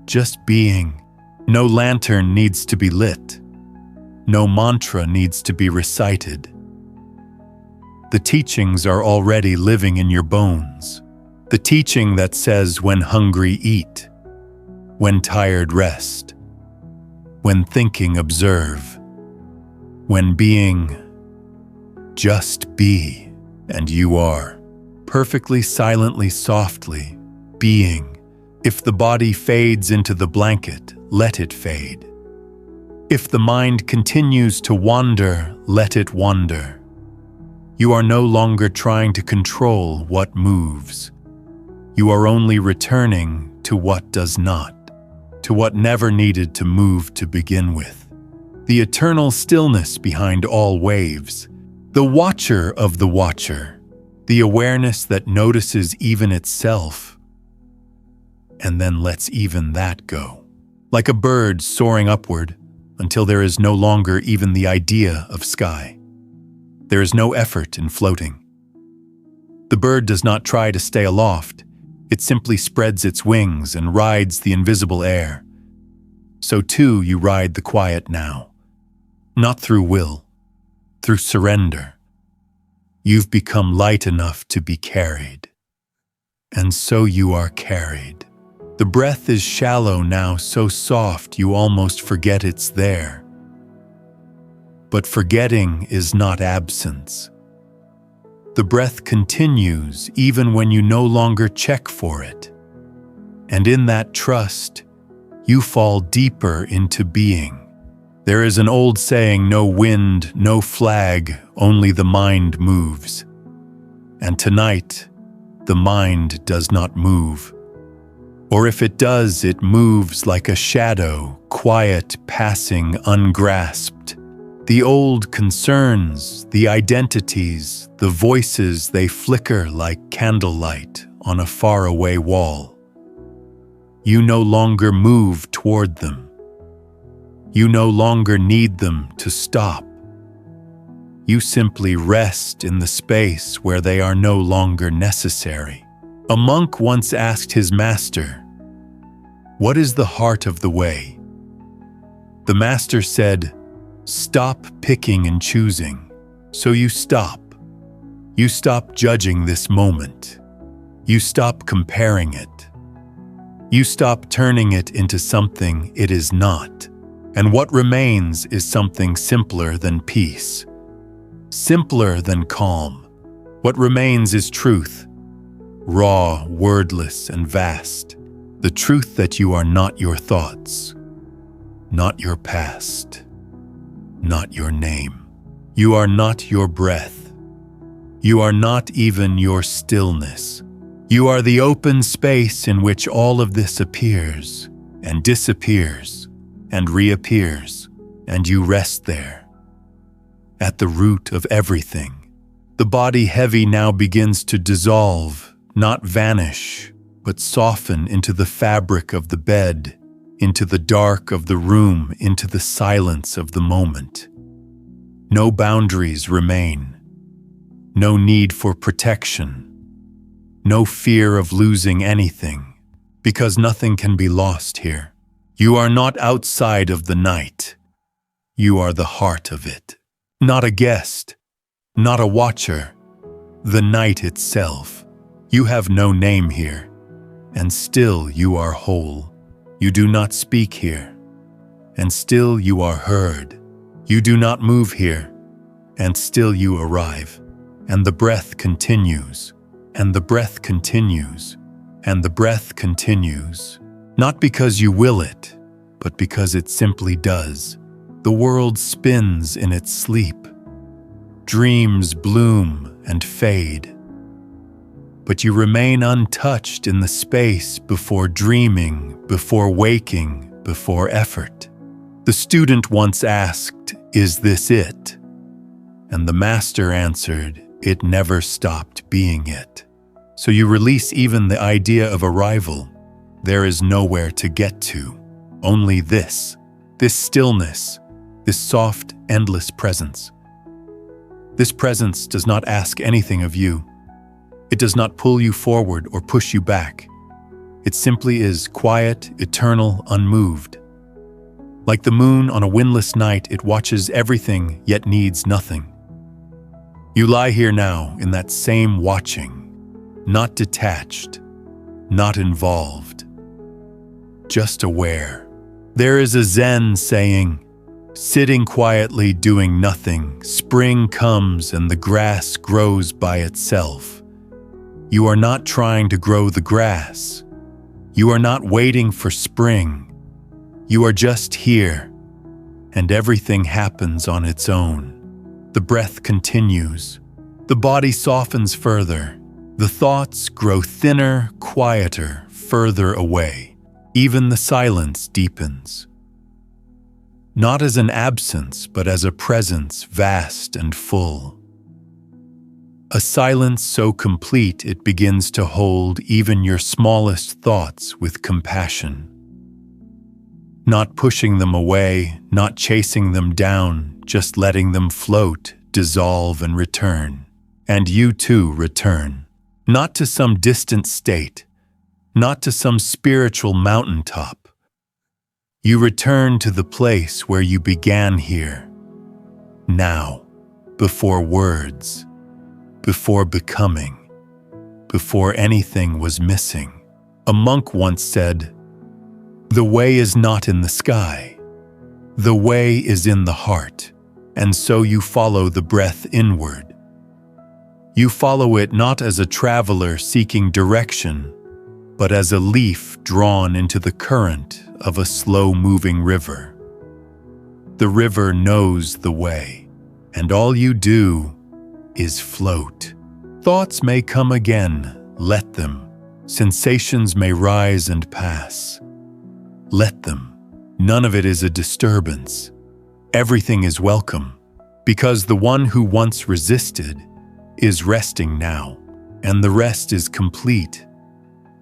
A: Just being. No lantern needs to be lit. No mantra needs to be recited. The teachings are already living in your bones. The teaching that says, when hungry, eat. When tired, rest. When thinking, observe. When being, just be, and you are. Perfectly, silently, softly, being. If the body fades into the blanket, let it fade. If the mind continues to wander, let it wander. You are no longer trying to control what moves. You are only returning to what does not, to what never needed to move to begin with. The eternal stillness behind all waves, the watcher of the watcher, the awareness that notices even itself, and then lets even that go. Like a bird soaring upward until there is no longer even the idea of sky. There is no effort in floating. The bird does not try to stay aloft. It simply spreads its wings and rides the invisible air. So too you ride the quiet now. Not through will, through surrender. You've become light enough to be carried. And so you are carried. The breath is shallow now, so soft you almost forget it's there. But forgetting is not absence. The breath continues even when you no longer check for it. And in that trust, you fall deeper into being. There is an old saying, no wind, no flag, only the mind moves. And tonight, the mind does not move. Or if it does, it moves like a shadow, quiet, passing, ungrasped. The old concerns, the identities, the voices, they flicker like candlelight on a faraway wall. You no longer move toward them. You no longer need them to stop. You simply rest in the space where they are no longer necessary. A monk once asked his master, "What is the heart of the way?" The master said, "Stop picking and choosing." So you stop. You stop judging this moment. You stop comparing it. You stop turning it into something it is not. And what remains is something simpler than peace, simpler than calm. What remains is truth, raw, wordless, and vast. The truth that you are not your thoughts. not your past, not your name. You are not your breath. You are not even your stillness. You are the open space in which all of this appears and disappears and reappears, and you rest there. At the root of everything, the body heavy now begins to dissolve, not vanish, but soften into the fabric of the bed, into the dark of the room, into the silence of the moment. No boundaries remain, no need for protection, no fear of losing anything, because nothing can be lost here. You are not outside of the night. You are the heart of it. Not a guest, not a watcher, the night itself. You have no name here, and still you are whole. You do not speak here, and still you are heard. You do not move here, and still you arrive. And the breath continues, and the breath continues, and the breath continues. Not because you will it, but because it simply does. The world spins in its sleep. Dreams bloom and fade. But you remain untouched in the space before dreaming, before waking, before effort. The student once asked, "Is this it?" And the master answered, "It never stopped being it." So you release even the idea of arrival. There is nowhere to get to. Only this stillness, this soft, endless presence. This presence does not ask anything of you. It does not pull you forward or push you back. It simply is quiet, eternal, unmoved. Like the moon on a windless night, it watches everything yet needs nothing. You lie here now in that same watching, not detached, not involved, just aware. There is a Zen saying, "Sitting quietly doing nothing, spring comes and the grass grows by itself." You are not trying to grow the grass. You are not waiting for spring. You are just here, and everything happens on its own. The breath continues. The body softens further. The thoughts grow thinner, quieter, further away. Even the silence deepens. Not as an absence, but as a presence vast and full. A silence so complete it begins to hold even your smallest thoughts with compassion. Not pushing them away, not chasing them down, just letting them float, dissolve, and return. And you too return. Not to some distant state, not to some spiritual mountaintop. You return to the place where you began here. Now, before words, before becoming, before anything was missing. A monk once said, "The way is not in the sky. The way is in the heart." And so you follow the breath inward. You follow it not as a traveler seeking direction, but as a leaf drawn into the current of a slow-moving river. The river knows the way, and all you do is float. Thoughts may come again, let them. Sensations may rise and pass. Let them. None of it is a disturbance. Everything is welcome, because the one who once resisted is resting now, and the rest is complete.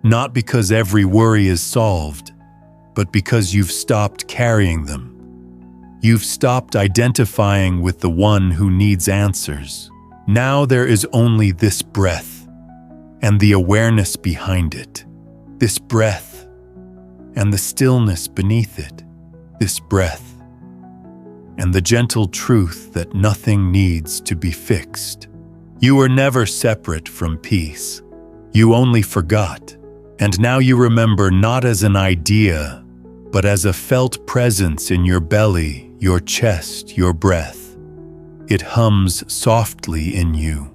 A: Not because every worry is solved, but because you've stopped carrying them. You've stopped identifying with the one who needs answers. Now there is only this breath, and the awareness behind it. This breath, and the stillness beneath it. This breath, and the gentle truth that nothing needs to be fixed. You were never separate from peace. You only forgot. And now you remember not as an idea, but as a felt presence in your belly, your chest, your breath. It hums softly in you.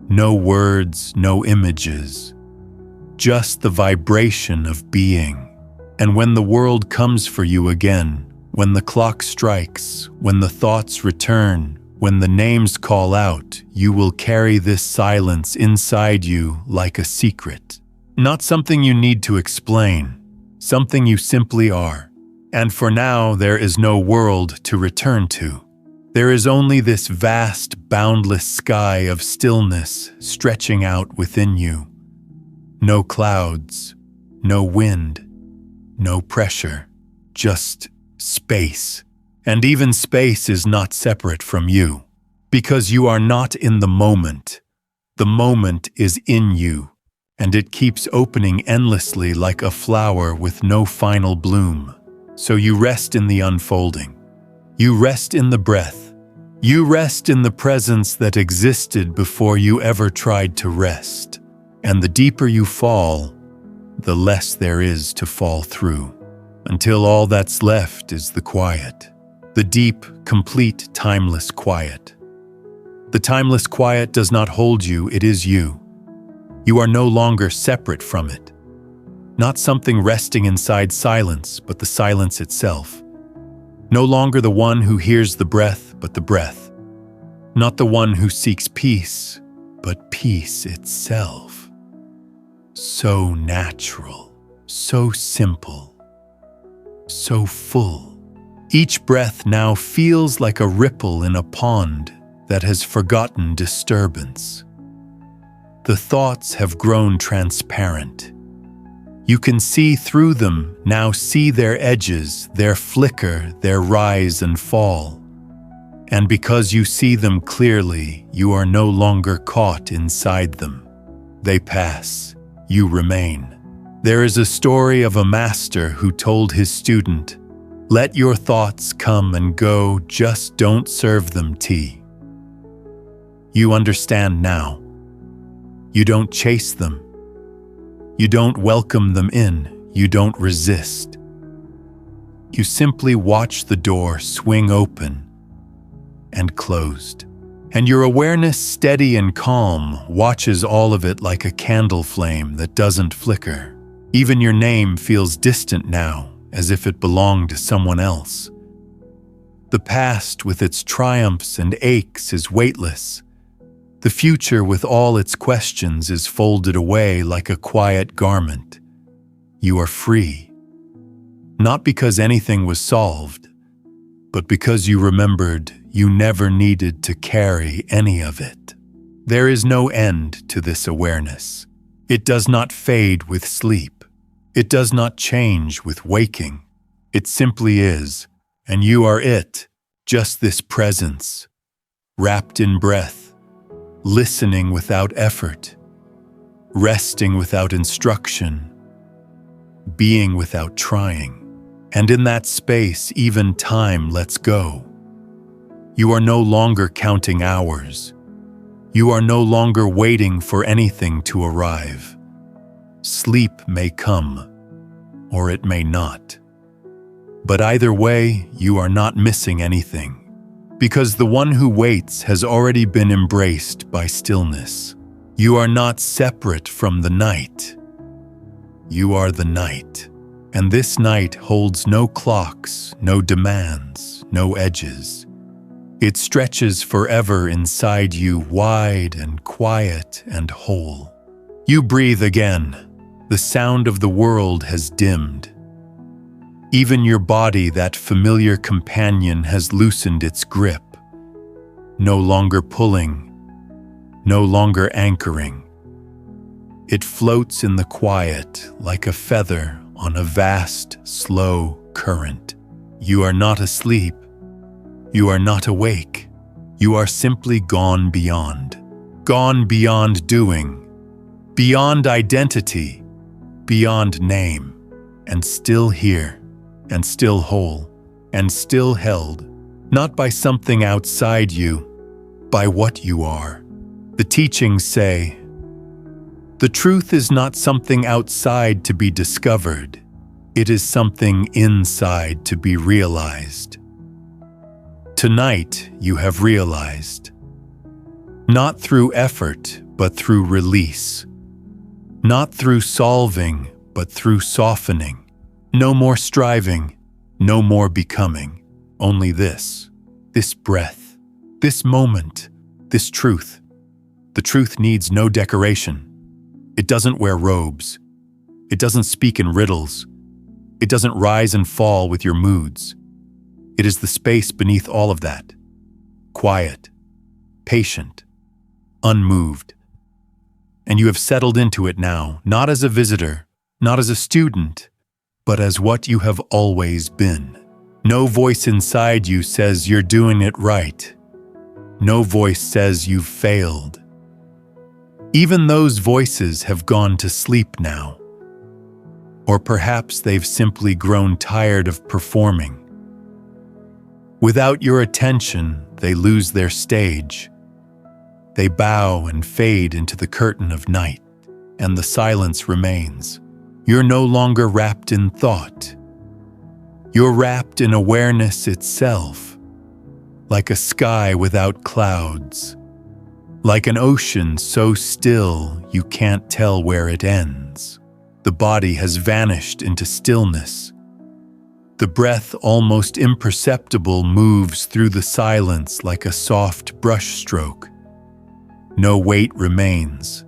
A: No words, no images, just the vibration of being. And when the world comes for you again, when the clock strikes, when the thoughts return, when the names call out, you will carry this silence inside you like a secret. Not something you need to explain, something you simply are. And for now, there is no world to return to. There is only this vast, boundless sky of stillness stretching out within you. No clouds, no wind, no pressure, just space. And even space is not separate from you, because you are not in the moment. The moment is in you, and it keeps opening endlessly like a flower with no final bloom. So you rest in the unfolding. You rest in the breath. You rest in the presence that existed before you ever tried to rest. And the deeper you fall, the less there is to fall through, until all that's left is the quiet. The deep, complete, timeless quiet. The timeless quiet does not hold you, it is you. You are no longer separate from it. Not something resting inside silence, but the silence itself. No longer the one who hears the breath, but the breath. Not the one who seeks peace, but peace itself. So natural, so simple, so full. Each breath now feels like a ripple in a pond that has forgotten disturbance. The thoughts have grown transparent. You can see through them, now see their edges, their flicker, their rise and fall. And because you see them clearly, you are no longer caught inside them. They pass, you remain. There is a story of a master who told his student, "Let your thoughts come and go, just don't serve them tea." You understand now. You don't chase them. You don't welcome them in. You don't resist. You simply watch the door swing open and closed. And your awareness, steady and calm, watches all of it like a candle flame that doesn't flicker. Even your name feels distant now, as if it belonged to someone else. The past with its triumphs and aches is weightless. The future with all its questions is folded away like a quiet garment. You are free. Not because anything was solved, but because you remembered you never needed to carry any of it. There is no end to this awareness. It does not fade with sleep. It does not change with waking. It simply is, and you are it, just this presence, wrapped in breath, listening without effort, resting without instruction, being without trying. And in that space, even time lets go. You are no longer counting hours. You are no longer waiting for anything to arrive. Sleep may come, or it may not. But either way, you are not missing anything, because the one who waits has already been embraced by stillness. You are not separate from the night. You are the night, and this night holds no clocks, no demands, no edges. It stretches forever inside you, wide and quiet and whole. You breathe again. The sound of the world has dimmed. Even your body, that familiar companion, has loosened its grip. No longer pulling, no longer anchoring. It floats in the quiet like a feather on a vast, slow current. You are not asleep. You are not awake. You are simply gone beyond doing, beyond identity, beyond name, and still here, and still whole, and still held, not by something outside you, by what you are. The teachings say, the truth is not something outside to be discovered, it is something inside to be realized. Tonight you have realized, not through effort, but through release, not through solving, but through softening. No more striving, No more becoming, only this breath, this moment, this truth. The truth needs no decoration. It doesn't wear robes. It doesn't speak in riddles. It doesn't rise and fall with your moods. It is the space beneath all of that. Quiet, patient, unmoved. And you have settled into it now, not as a visitor, not as a student, but as what you have always been. No voice inside you says you're doing it right. No voice says you've failed. Even those voices have gone to sleep now. Or perhaps they've simply grown tired of performing. Without your attention, they lose their stage. They bow and fade into the curtain of night, and the silence remains. You're no longer wrapped in thought. You're wrapped in awareness itself, like a sky without clouds, like an ocean so still you can't tell where it ends. The body has vanished into stillness. The breath, almost imperceptible, moves through the silence like a soft brushstroke. No weight remains.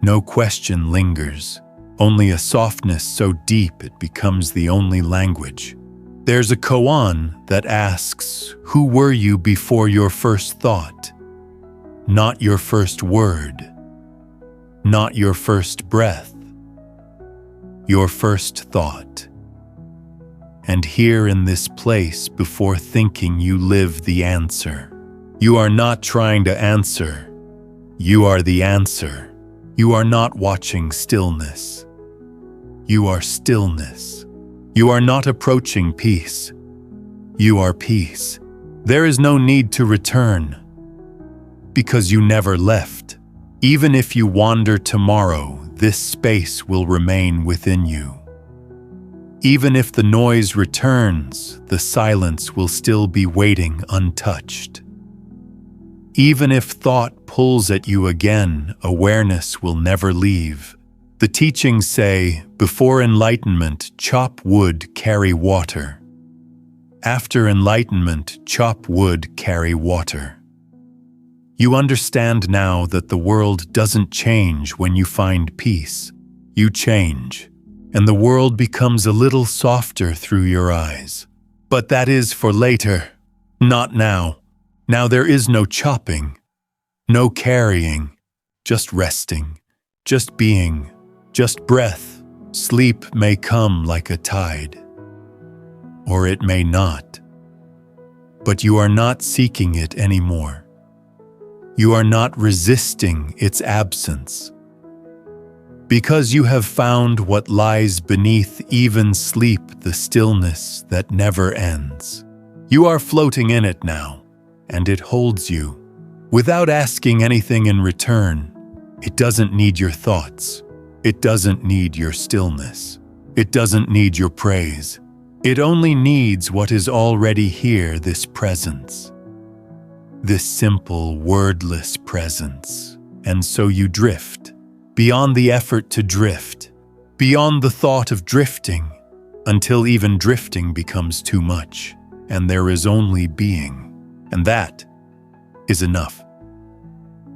A: No question lingers. Only a softness so deep it becomes the only language. There's a koan that asks, who were you before your first thought? Not your first word. Not your first breath. Your first thought. And here in this place, before thinking, you live the answer. You are not trying to answer. You are the answer. You are not watching stillness. You are stillness. You are not approaching peace. You are peace. There is no need to return, because you never left. Even if you wander tomorrow, this space will remain within you. Even if the noise returns, the silence will still be waiting untouched. Even if thought pulls at you again, awareness will never leave. The teachings say, before enlightenment, chop wood, carry water. After enlightenment, chop wood, carry water. You understand now that the world doesn't change when you find peace. You change, and the world becomes a little softer through your eyes. But that is for later, not now. Now there is no chopping, no carrying, just resting, just being, just breath. Sleep may come like a tide, or it may not. But you are not seeking it anymore. You are not resisting its absence. Because you have found what lies beneath even sleep, the stillness that never ends. You are floating in it now, and it holds you. Without asking anything in return, it doesn't need your thoughts. It doesn't need your stillness. It doesn't need your praise. It only needs what is already here, this presence. This simple, wordless presence. And so you drift, beyond the effort to drift, beyond the thought of drifting, until even drifting becomes too much, and there is only being. And that is enough.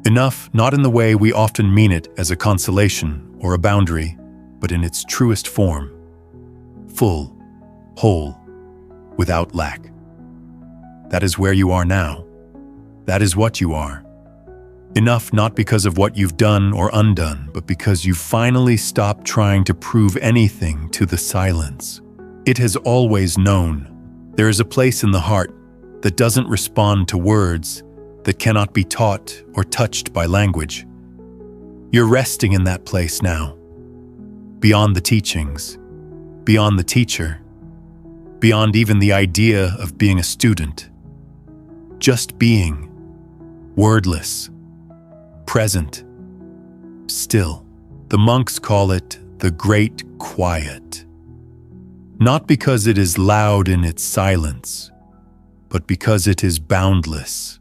A: Enough not in the way we often mean it as a consolation or a boundary, but in its truest form. Full, whole, without lack. That is where you are now. That is what you are. Enough not because of what you've done or undone, but because you finally stopped trying to prove anything to the silence. It has always known. There is a place in the heart that doesn't respond to words, that cannot be taught or touched by language. You're resting in that place now, beyond the teachings, beyond the teacher, beyond even the idea of being a student. Just being, wordless, present, still. The monks call it the Great Quiet. Not because it is loud in its silence, but because it is boundless.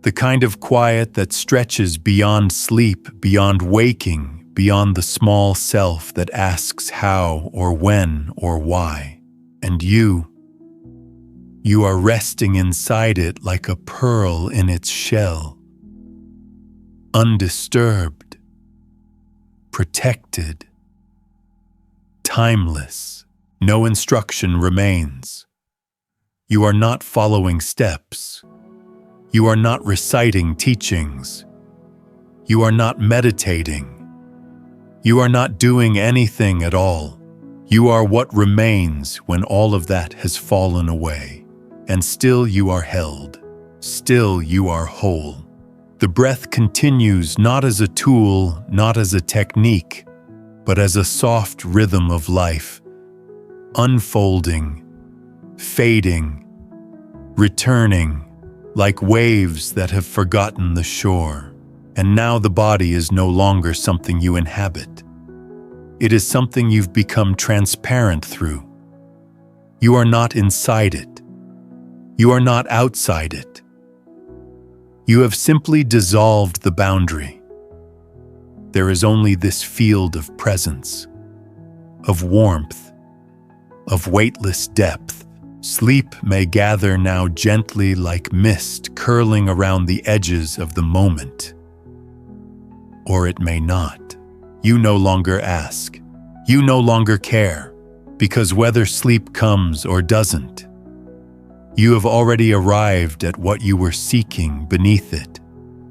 A: The kind of quiet that stretches beyond sleep, beyond waking, beyond the small self that asks how or when or why. And you are resting inside it like a pearl in its shell, undisturbed, protected, timeless. No instruction remains. You are not following steps. You are not reciting teachings. You are not meditating. You are not doing anything at all. You are what remains when all of that has fallen away. And still you are held. Still you are whole. The breath continues not as a tool, not as a technique, but as a soft rhythm of life, unfolding, fading, returning, like waves that have forgotten the shore. And now the body is no longer something you inhabit. It is something you've become transparent through. You are not inside it. You are not outside it. You have simply dissolved the boundary. There is only this field of presence, of warmth, of weightless depth. Sleep may gather now gently like mist curling around the edges of the moment. Or it may not. You no longer ask. You no longer care, because whether sleep comes or doesn't, you have already arrived at what you were seeking beneath it.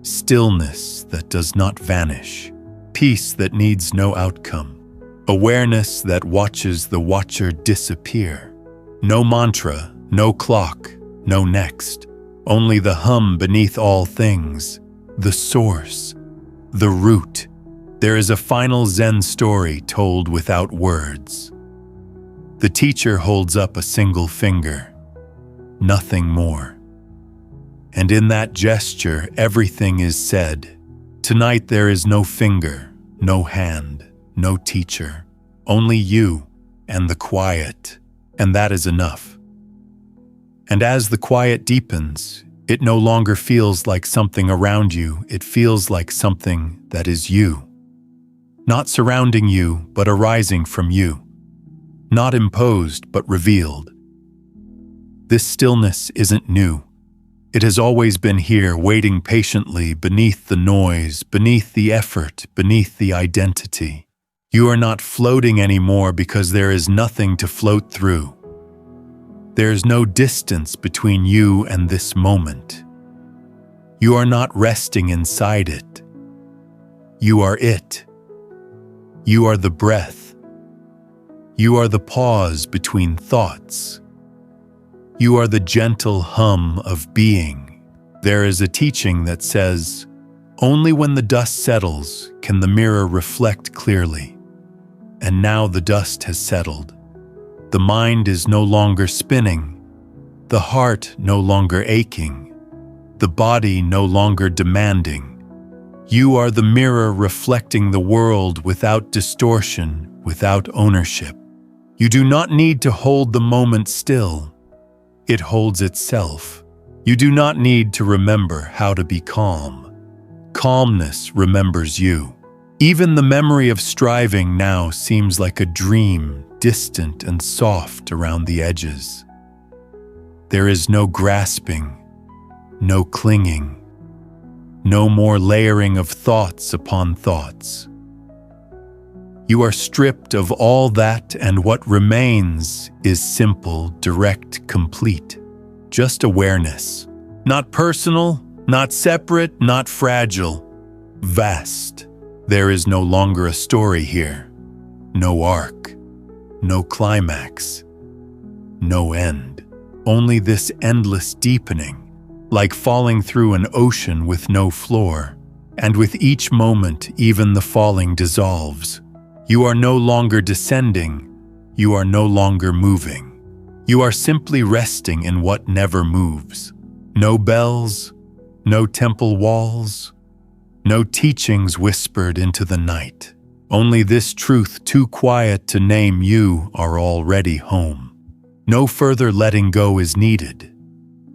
A: Stillness that does not vanish. Peace that needs no outcome. Awareness that watches the watcher disappear. No mantra, no clock, no next. Only the hum beneath all things. The source. The root. There is a final Zen story told without words. The teacher holds up a single finger. Nothing more. And in that gesture, everything is said. Tonight there is no finger, no hand, no teacher. Only you and the quiet, and that is enough. And as the quiet deepens, it no longer feels like something around you, it feels like something that is you. Not surrounding you, but arising from you. Not imposed, but revealed. This stillness isn't new. It has always been here, waiting patiently beneath the noise, beneath the effort, beneath the identity. You are not floating anymore because there is nothing to float through. There is no distance between you and this moment. You are not resting inside it. You are it. You are the breath. You are the pause between thoughts. You are the gentle hum of being. There is a teaching that says, only when the dust settles can the mirror reflect clearly. And now the dust has settled. The mind is no longer spinning, the heart no longer aching, the body no longer demanding. You are the mirror reflecting the world without distortion, without ownership. You do not need to hold the moment still. It holds itself. You do not need to remember how to be calm. Calmness remembers you. Even the memory of striving now seems like a dream, distant and soft around the edges. There is no grasping, no clinging, no more layering of thoughts upon thoughts. You are stripped of all that, and what remains is simple, direct, complete. Just awareness. Not personal, not separate, not fragile. Vast. There is no longer a story here. No arc. No climax. No end. Only this endless deepening, like falling through an ocean with no floor. And with each moment, even the falling dissolves. You are no longer descending, you are no longer moving. You are simply resting in what never moves. No bells, no temple walls, no teachings whispered into the night. Only this truth too quiet to name you are already home. No further letting go is needed.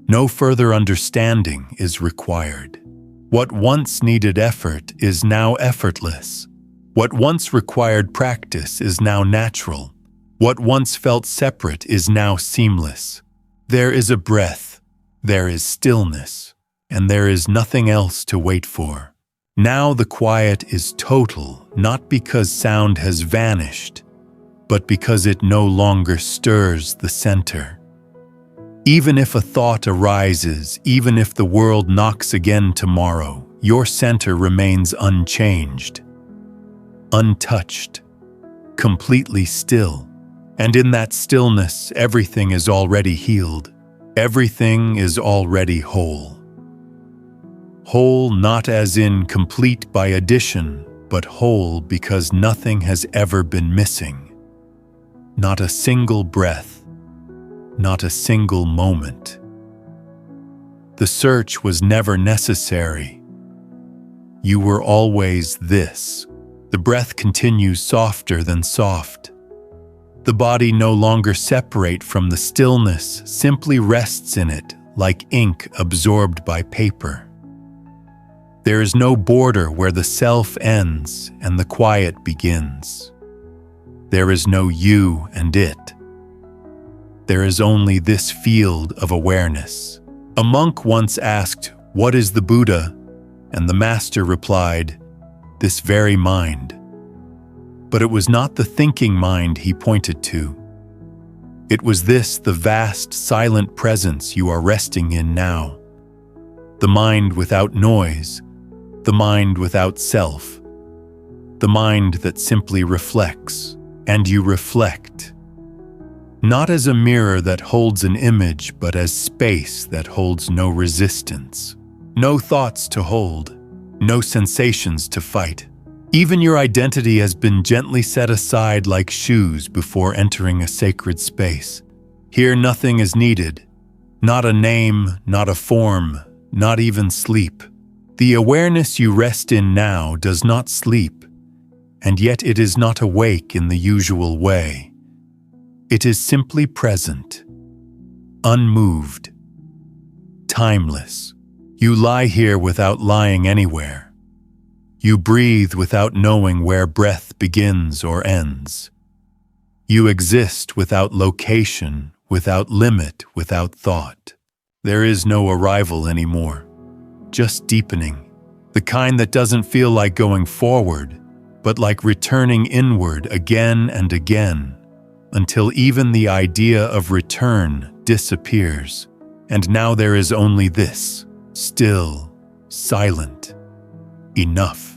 A: No further understanding is required. What once needed effort is now effortless. What once required practice is now natural. What once felt separate is now seamless. There is a breath, there is stillness, and there is nothing else to wait for. Now the quiet is total, not because sound has vanished, but because it no longer stirs the center. Even if a thought arises, even if the world knocks again tomorrow, your center remains unchanged, untouched, completely still. And in that stillness, everything is already healed. Everything is already whole. Whole not as in complete by addition, but whole because nothing has ever been missing. Not a single breath, not a single moment. The search was never necessary. You were always this. The breath continues softer than soft. The body no longer separates from the stillness, simply rests in it like ink absorbed by paper. There is no border where the self ends and the quiet begins. There is no you and it. There is only this field of awareness. A monk once asked, "What is the Buddha?" And the master replied, "This very mind." But it was not the thinking mind he pointed to. It was this, the vast, silent presence you are resting in now. The mind without noise, the mind without self, the mind that simply reflects, and you reflect. Not as a mirror that holds an image, but as space that holds no resistance. No thoughts to hold, no sensations to fight. Even your identity has been gently set aside like shoes before entering a sacred space. Here nothing is needed. Not a name, not a form, not even sleep. The awareness you rest in now does not sleep, and yet it is not awake in the usual way. It is simply present, unmoved, timeless. You lie here without lying anywhere. You breathe without knowing where breath begins or ends. You exist without location, without limit, without thought. There is no arrival anymore, just deepening. The kind that doesn't feel like going forward, but like returning inward again and again, until even the idea of return disappears. And now there is only this, still, silent, enough.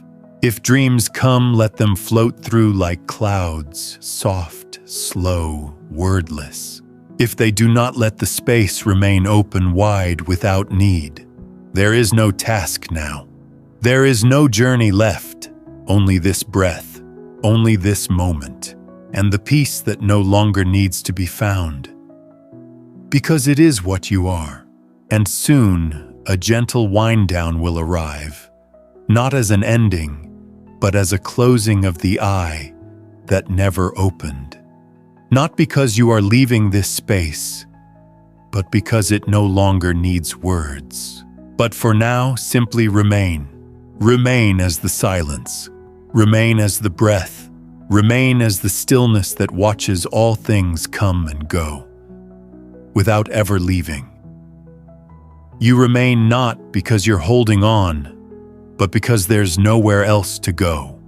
A: If dreams come, let them float through like clouds, soft, slow, wordless. If they do not, let the space remain open wide without need. There is no task now. There is no journey left, only this breath, only this moment, and the peace that no longer needs to be found. Because it is what you are, and soon a gentle wind down will arrive, not as an ending, but as a closing of the eye that never opened. Not because you are leaving this space, but because it no longer needs words. But for now, simply remain. Remain as the silence. Remain as the breath. Remain as the stillness that watches all things come and go, without ever leaving. You remain not because you're holding on, but because there's nowhere else to go.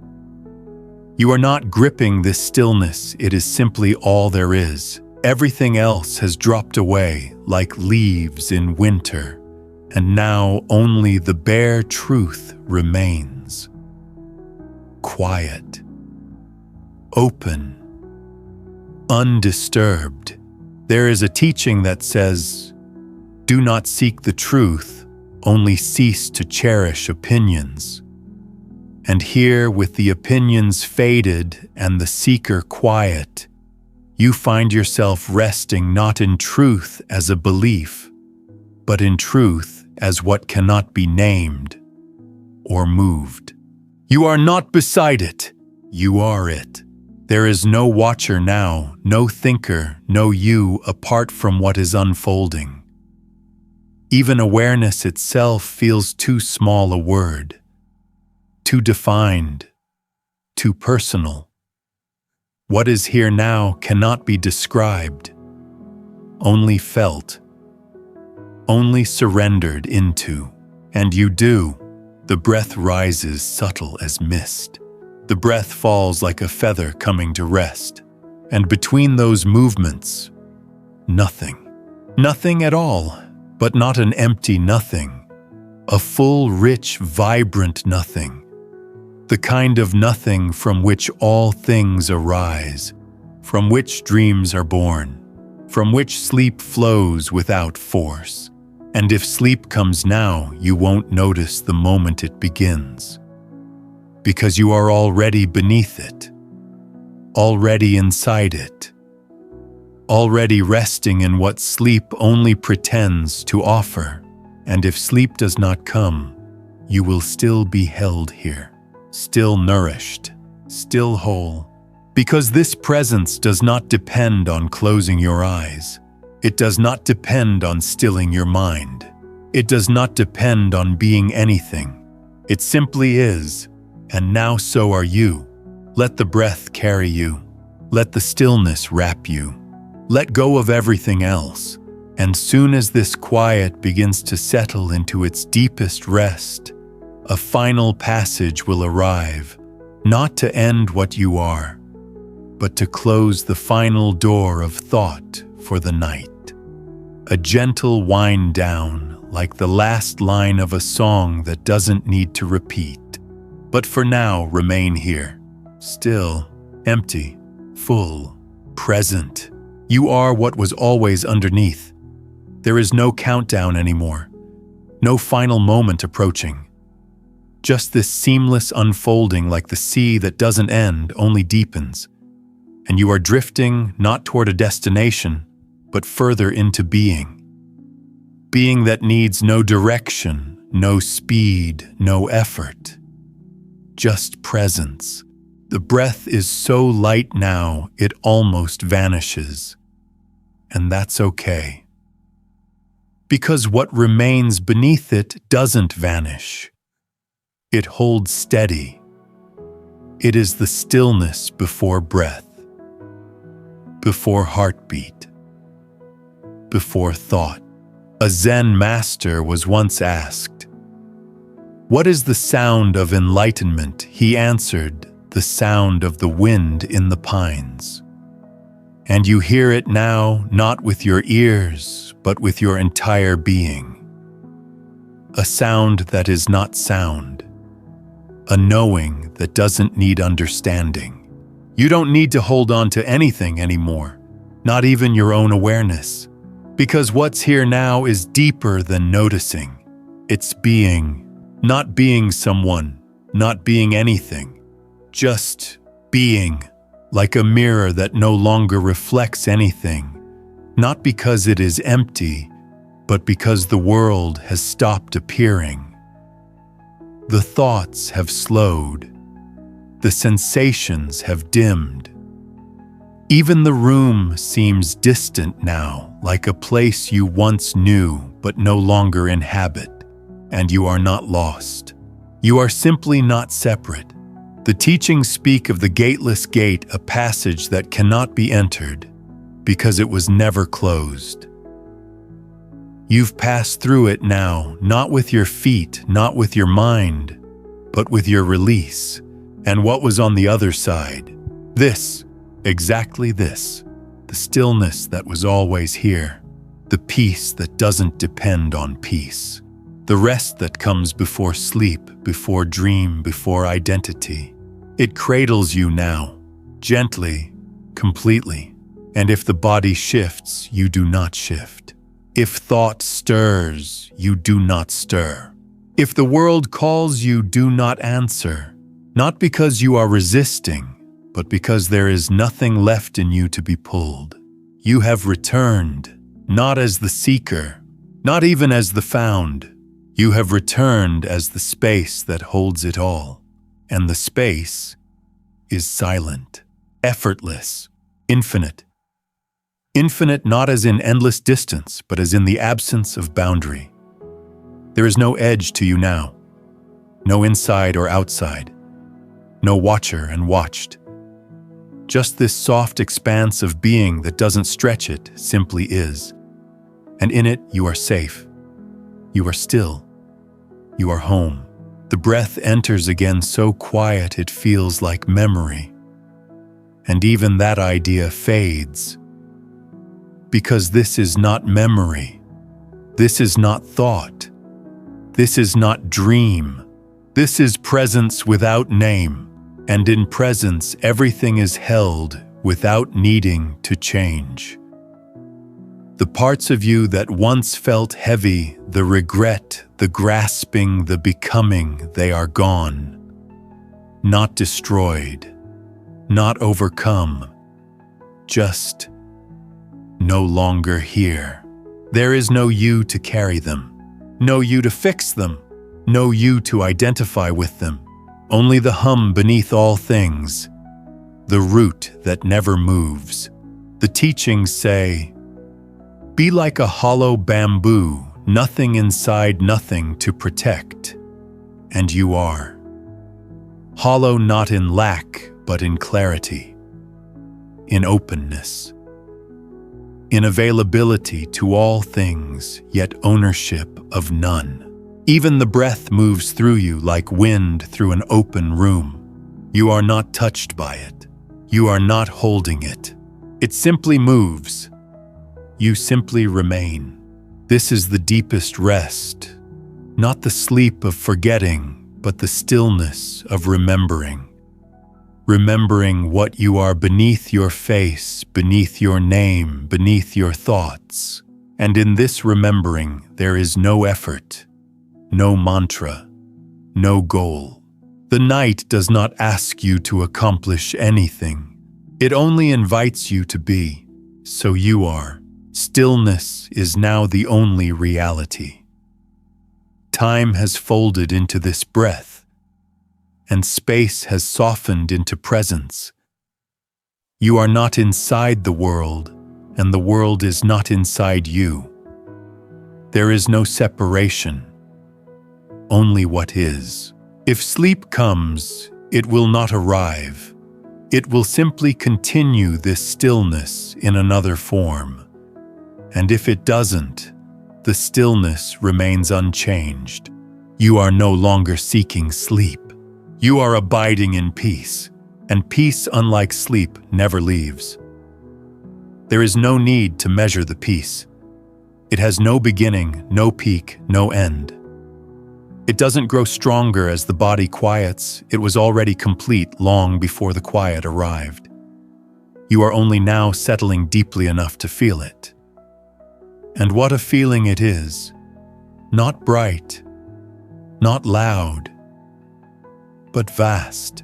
A: You are not gripping this stillness, it is simply all there is. Everything else has dropped away like leaves in winter, and now only the bare truth remains. Quiet, open, undisturbed. There is a teaching that says, "Do not seek the truth, only cease to cherish opinions." And here, with the opinions faded and the seeker quiet, you find yourself resting not in truth as a belief, but in truth as what cannot be named or moved. You are not beside it, you are it. There is no watcher now, no thinker, no you apart from what is unfolding. Even awareness itself feels too small a word, too defined, too personal. What is here now cannot be described, only felt, only surrendered into. And you do. The breath rises subtle as mist. The breath falls like a feather coming to rest. And between those movements, nothing. Nothing at all, but not an empty nothing. A full, rich, vibrant nothing. The kind of nothing from which all things arise, from which dreams are born, from which sleep flows without force. And if sleep comes now, you won't notice the moment it begins, because you are already beneath it, already inside it, already resting in what sleep only pretends to offer. And if sleep does not come, you will still be held here, still nourished, still whole, because this presence does not depend on closing your eyes. It does not depend on stilling your mind. It does not depend on being anything. It simply is, and now so are you. Let the breath carry you. Let the stillness wrap you. Let go of everything else. And soon as this quiet begins to settle into its deepest rest, a final passage will arrive, not to end what you are, but to close the final door of thought for the night. A gentle wind down, like the last line of a song that doesn't need to repeat. But for now, remain here, still, empty, full, present. You are what was always underneath. There is no countdown anymore, no final moment approaching. Just this seamless unfolding like the sea that doesn't end, only deepens. And you are drifting not toward a destination, but further into being. Being that needs no direction, no speed, no effort. Just presence. The breath is so light now, it almost vanishes. And that's okay. Because what remains beneath it doesn't vanish. It holds steady. It is the stillness before breath, before heartbeat, before thought. A Zen master was once asked, "What is the sound of enlightenment?" He answered, "The sound of the wind in the pines." And you hear it now, not with your ears, but with your entire being. A sound that is not sound. A knowing that doesn't need understanding. You don't need to hold on to anything anymore, not even your own awareness. Because what's here now is deeper than noticing. It's being, not being someone, not being anything. Just being, like a mirror that no longer reflects anything, not because it is empty, but because the world has stopped appearing. The thoughts have slowed. The sensations have dimmed. Even the room seems distant now, like a place you once knew but no longer inhabit. And you are not lost. You are simply not separate. The teachings speak of the gateless gate, a passage that cannot be entered, because it was never closed. You've passed through it now, not with your feet, not with your mind, but with your release. And what was on the other side? This. Exactly this, the stillness that was always here, the peace that doesn't depend on peace, the rest that comes before sleep, before dream, before identity. It cradles you now, gently, completely, and if the body shifts, you do not shift. If thought stirs, you do not stir. If the world calls you, do not answer, not because you are resisting, but because there is nothing left in you to be pulled. You have returned, not as the seeker, not even as the found. You have returned as the space that holds it all. And the space is silent, effortless, infinite. Infinite not as in endless distance, but as in the absence of boundary. There is no edge to you now, no inside or outside, no watcher and watched. Just this soft expanse of being that doesn't stretch, it simply is. And in it, you are safe. You are still. You are home. The breath enters again so quiet it feels like memory. And even that idea fades. Because this is not memory. This is not thought. This is not dream. This is presence without name. And in presence, everything is held without needing to change. The parts of you that once felt heavy, the regret, the grasping, the becoming, they are gone. Not destroyed, not overcome, just no longer here. There is no you to carry them, no you to fix them, no you to identify with them. Only the hum beneath all things, the root that never moves. The teachings say, be like a hollow bamboo, nothing inside, nothing to protect. And you are. Hollow not in lack, but in clarity, in openness, in availability to all things, yet ownership of none. Even the breath moves through you like wind through an open room. You are not touched by it. You are not holding it. It simply moves. You simply remain. This is the deepest rest, not the sleep of forgetting, but the stillness of remembering. Remembering what you are beneath your face, beneath your name, beneath your thoughts. And in this remembering, there is no effort, no mantra, no goal. The night does not ask you to accomplish anything. It only invites you to be, so you are. Stillness is now the only reality. Time has folded into this breath, and space has softened into presence. You are not inside the world, and the world is not inside you. There is no separation, only what is. If sleep comes, it will not arrive. It will simply continue this stillness in another form. And if it doesn't, the stillness remains unchanged. You are no longer seeking sleep. You are abiding in peace, and peace, unlike sleep, never leaves. There is no need to measure the peace. It has no beginning, no peak, no end. It doesn't grow stronger as the body quiets. It was already complete long before the quiet arrived. You are only now settling deeply enough to feel it. And what a feeling it is. Not bright, not loud, but vast.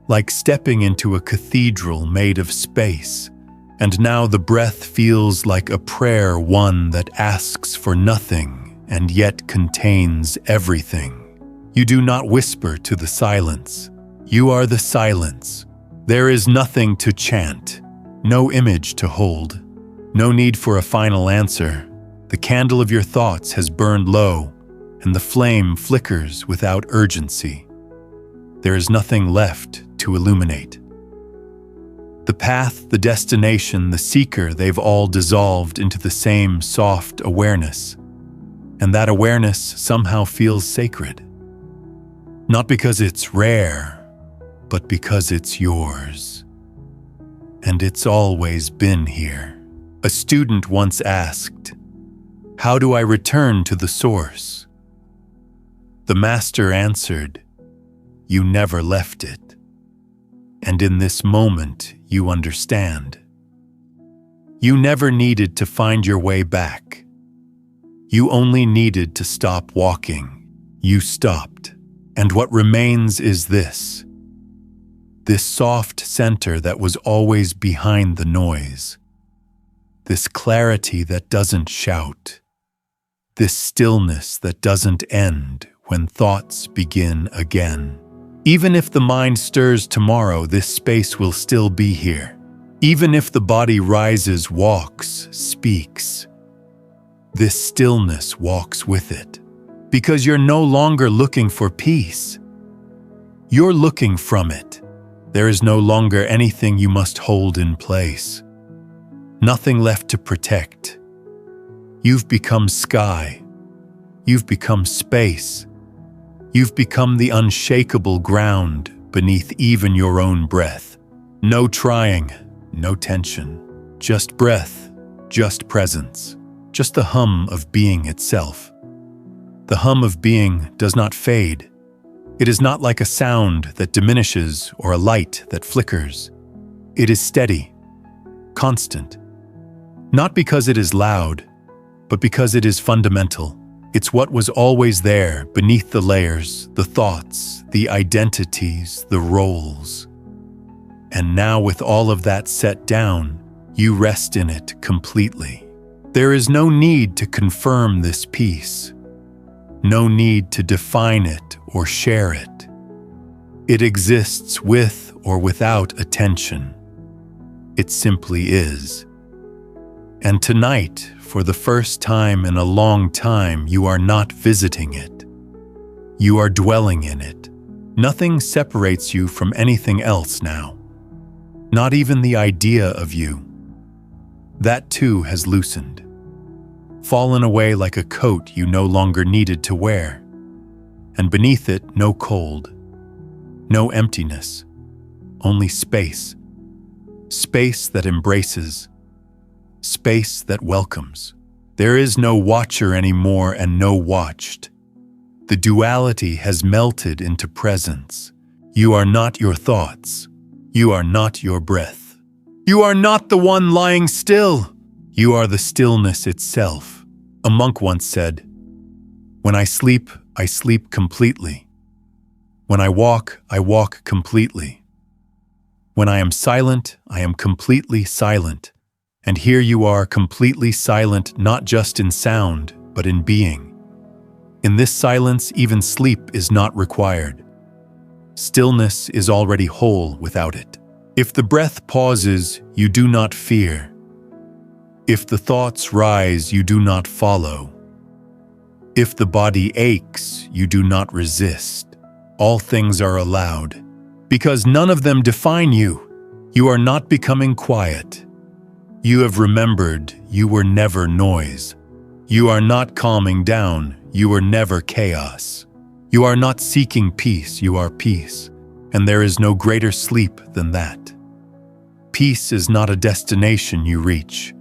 A: Like stepping into a cathedral made of space, and now the breath feels like a prayer, one that asks for nothing and yet contains everything. You do not whisper to the silence. You are the silence. There is nothing to chant, no image to hold. No need for a final answer. The candle of your thoughts has burned low, and the flame flickers without urgency. There is nothing left to illuminate. The path, the destination, the seeker, they've all dissolved into the same soft awareness. And that awareness somehow feels sacred. Not because it's rare, but because it's yours. And it's always been here. A student once asked, "How do I return to the source?" The master answered, "You never left it. And in this moment, you understand. You never needed to find your way back. You only needed to stop walking. You stopped. And what remains is this soft center that was always behind the noise. This clarity that doesn't shout. This stillness that doesn't end when thoughts begin again. Even if the mind stirs tomorrow, this space will still be here. Even if the body rises, walks, speaks, this stillness walks with it. Because you're no longer looking for peace. You're looking from it. There is no longer anything you must hold in place. Nothing left to protect. You've become sky. You've become space. You've become the unshakable ground beneath even your own breath. No trying, no tension. Just breath, just presence, just the hum of being itself. The hum of being does not fade. It is not like a sound that diminishes or a light that flickers. It is steady, constant. Not because it is loud, but because it is fundamental. It's what was always there beneath the layers, the thoughts, the identities, the roles. And now with all of that set down, you rest in it completely. There is no need to confirm this peace. No need to define it or share it. It exists with or without attention. It simply is. And tonight, for the first time in a long time, you are not visiting it. You are dwelling in it. Nothing separates you from anything else now. Not even the idea of you. That too has loosened. Fallen away like a coat you no longer needed to wear. And beneath it, no cold. No emptiness. Only space. Space that embraces. Space that welcomes. There is no watcher anymore and no watched. The duality has melted into presence. You are not your thoughts. You are not your breath. You are not the one lying still. You are the stillness itself. A monk once said, "When I sleep completely. When I walk completely. When I am completely silent. And here you are completely silent, not just in sound, but in being. In this silence, even sleep is not required. Stillness is already whole without it. If the breath pauses, you do not fear. If the thoughts rise, you do not follow. If the body aches, you do not resist. All things are allowed, because none of them define you. You are not becoming quiet. You have remembered you were never noise. You are not calming down, you were never chaos. You are not seeking peace, you are peace, and there is no greater sleep than that. Peace is not a destination you reach.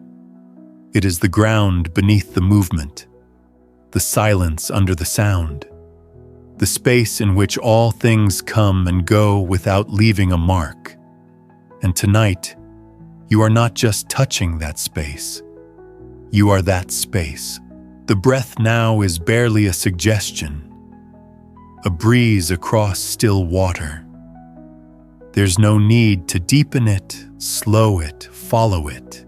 A: It is the ground beneath the movement, the silence under the sound, the space in which all things come and go without leaving a mark. And tonight, you are not just touching that space. You are that space. The breath now is barely a suggestion, a breeze across still water. There's no need to deepen it, slow it, follow it.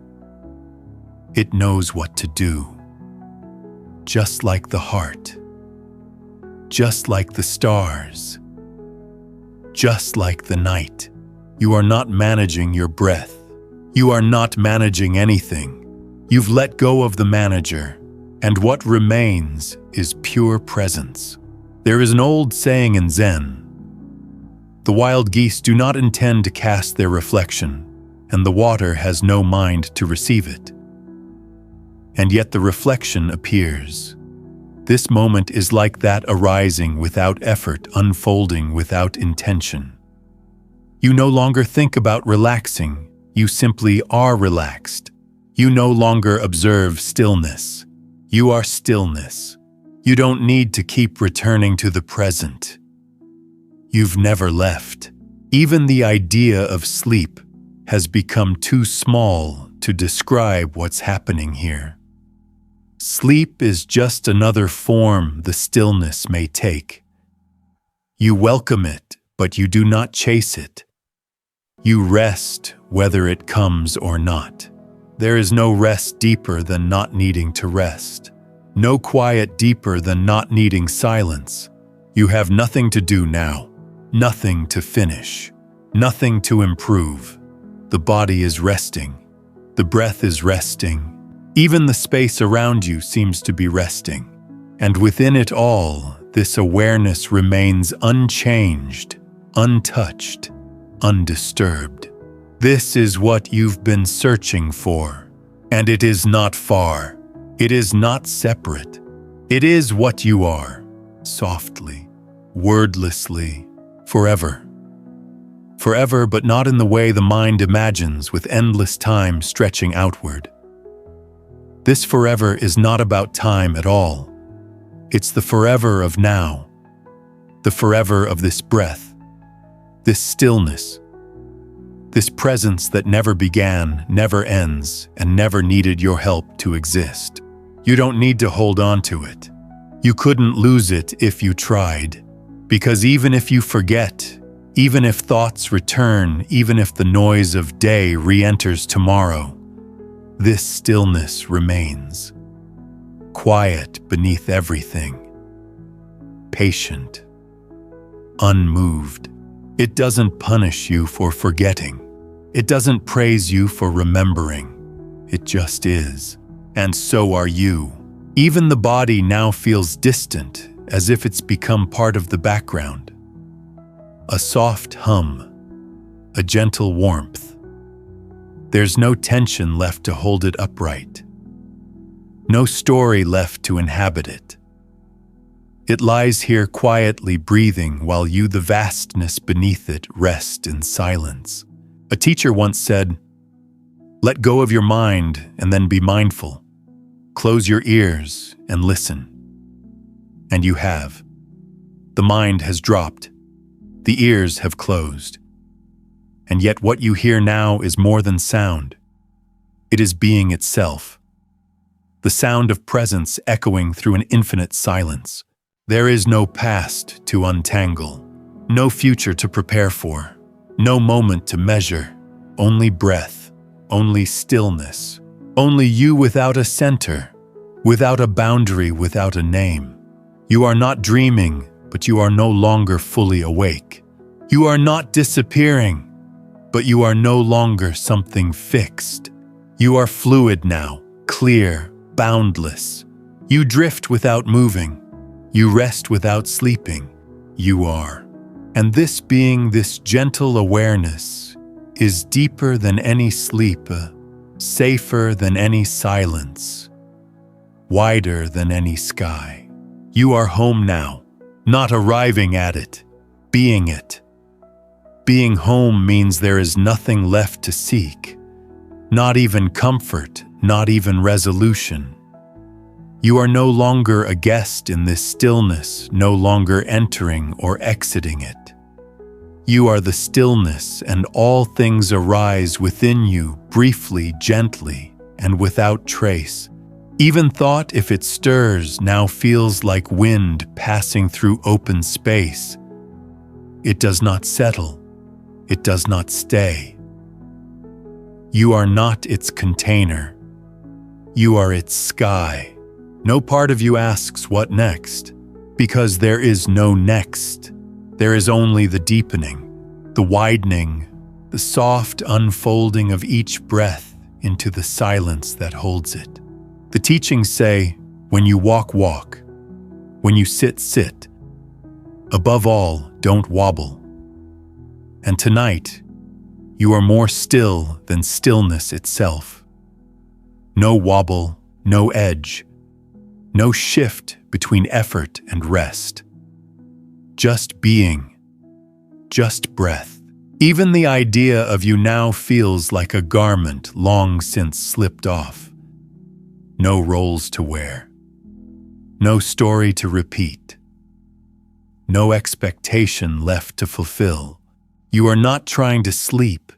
A: It knows what to do. Just like the heart. Just like the stars. Just like the night. You are not managing your breath. You are not managing anything. You've let go of the manager, and what remains is pure presence. There is an old saying in Zen: the wild geese do not intend to cast their reflection, and the water has no mind to receive it. And yet the reflection appears. This moment is like that arising without effort, unfolding without intention. You no longer think about relaxing. You simply are relaxed. You no longer observe stillness. You are stillness. You don't need to keep returning to the present. You've never left. Even the idea of sleep has become too small to describe what's happening here. Sleep is just another form the stillness may take. You welcome it, but you do not chase it. You rest whether it comes or not. There is no rest deeper than not needing to rest. No quiet deeper than not needing silence. You have nothing to do now, nothing to finish, nothing to improve. The body is resting. The breath is resting. Even the space around you seems to be resting. And within it all, this awareness remains unchanged, untouched. undisturbed. This is what you've been searching for, and it is not far. It is not separate. It is what you are, softly, wordlessly, forever. Forever, but not in the way the mind imagines, with endless time stretching outward. This forever is not about time at all. It's the forever of now, the forever of this breath, this stillness, this presence that never began, never ends, and never needed your help to exist. You don't need to hold on to it. You couldn't lose it if you tried, because even if you forget, even if thoughts return, even if the noise of day re-enters tomorrow, this stillness remains, quiet beneath everything, patient, unmoved. It doesn't punish you for forgetting. It doesn't praise you for remembering. It just is. And so are you. Even the body now feels distant, as if it's become part of the background. A soft hum, a gentle warmth. There's no tension left to hold it upright. No story left to inhabit it. It lies here quietly breathing while you, the vastness beneath it, rest in silence. A teacher once said, "Let go of your mind and then be mindful. Close your ears and listen." And you have. The mind has dropped. The ears have closed. And yet what you hear now is more than sound. It is being itself. The sound of presence echoing through an infinite silence. There is no past to untangle, no future to prepare for, no moment to measure, only breath, only stillness, only you without a center, without a boundary, without a name. You are not dreaming, but you are no longer fully awake. You are not disappearing, but you are no longer something fixed. You are fluid now, clear, boundless. You drift without moving. You rest without sleeping. You are. And this being, this gentle awareness, is deeper than any sleep, safer than any silence, wider than any sky. You are home now, not arriving at it, being it. Being home means there is nothing left to seek, not even comfort, not even resolution. You are no longer a guest in this stillness, no longer entering or exiting it. You are the stillness, and all things arise within you briefly, gently, and without trace. Even thought, if it stirs, now feels like wind passing through open space. It does not settle. It does not stay. You are not its container. You are its sky. No part of you asks what next, because there is no next. There is only the deepening, the widening, the soft unfolding of each breath into the silence that holds it. The teachings say, when you walk, walk. When you sit, sit. Above all, don't wobble. And tonight, you are more still than stillness itself. No wobble, no edge, no shift between effort and rest. Just being, just breath. Even the idea of you now feels like a garment long since slipped off. No roles to wear, no story to repeat, no expectation left to fulfill. You are not trying to sleep.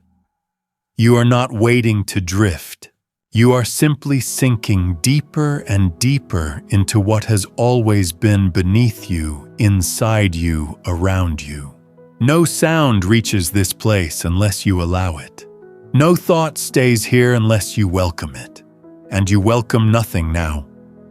A: You are not waiting to drift. You are simply sinking deeper and deeper into what has always been beneath you, inside you, around you. No sound reaches this place unless you allow it. No thought stays here unless you welcome it. And you welcome nothing now,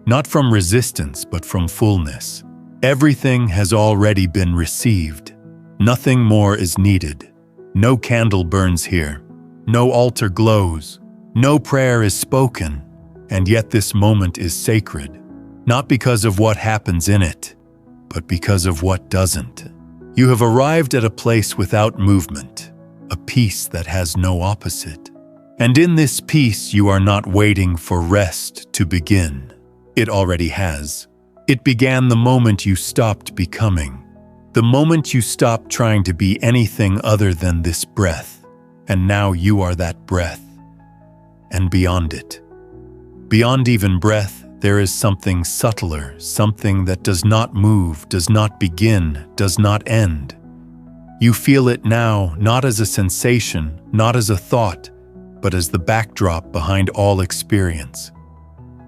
A: not from resistance, but from fullness. Everything has already been received. Nothing more is needed. No candle burns here. No altar glows. No prayer is spoken. And yet this moment is sacred, not because of what happens in it, but because of what doesn't. You have arrived at a place without movement, a peace that has no opposite. And in this peace, you are not waiting for rest to begin. It already has. It began the moment you stopped becoming, the moment you stopped trying to be anything other than this breath. And now you are that breath. And beyond it, beyond even breath, there is something subtler, something that does not move, does not begin, does not end. You feel it now, not as a sensation, not as a thought, but as the backdrop behind all experience.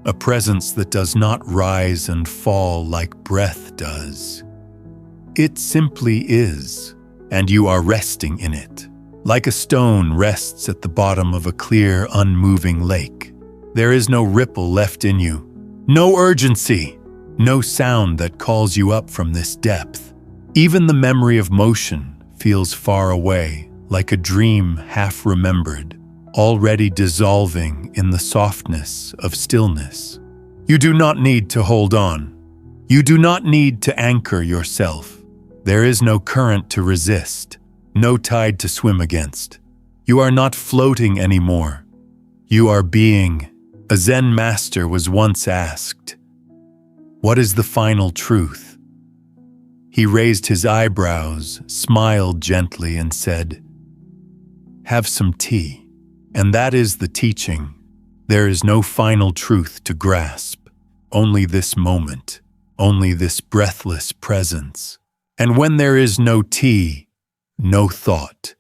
A: A presence that does not rise and fall like breath does. It simply is, and you are resting in it. Like a stone rests at the bottom of a clear, unmoving lake. There is no ripple left in you, no urgency, no sound that calls you up from this depth. Even the memory of motion feels far away, like a dream half remembered, already dissolving in the softness of stillness. You do not need to hold on. You do not need to anchor yourself. There is no current to resist, no tide to swim against. You are not floating anymore. You are being. A Zen master was once asked, "What is the final truth?" He raised his eyebrows, smiled gently, and said, "Have some tea." And that is the teaching. There is no final truth to grasp, only this moment, only this breathless presence. And when there is no tea, no thought,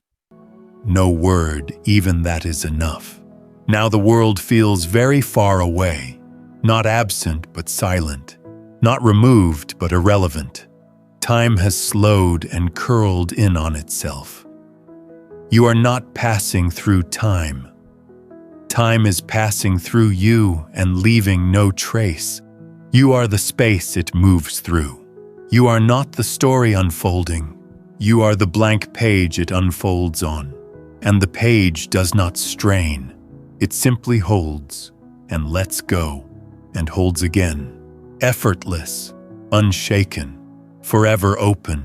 A: no word, even that is enough. Now the world feels very far away, not absent but silent, not removed but irrelevant. Time has slowed and curled in on itself. You are not passing through time. Time is passing through you and leaving no trace. You are the space it moves through. You are not the story unfolding. You are the blank page it unfolds on. And the page does not strain. It simply holds and lets go and holds again. Effortless, unshaken, forever open.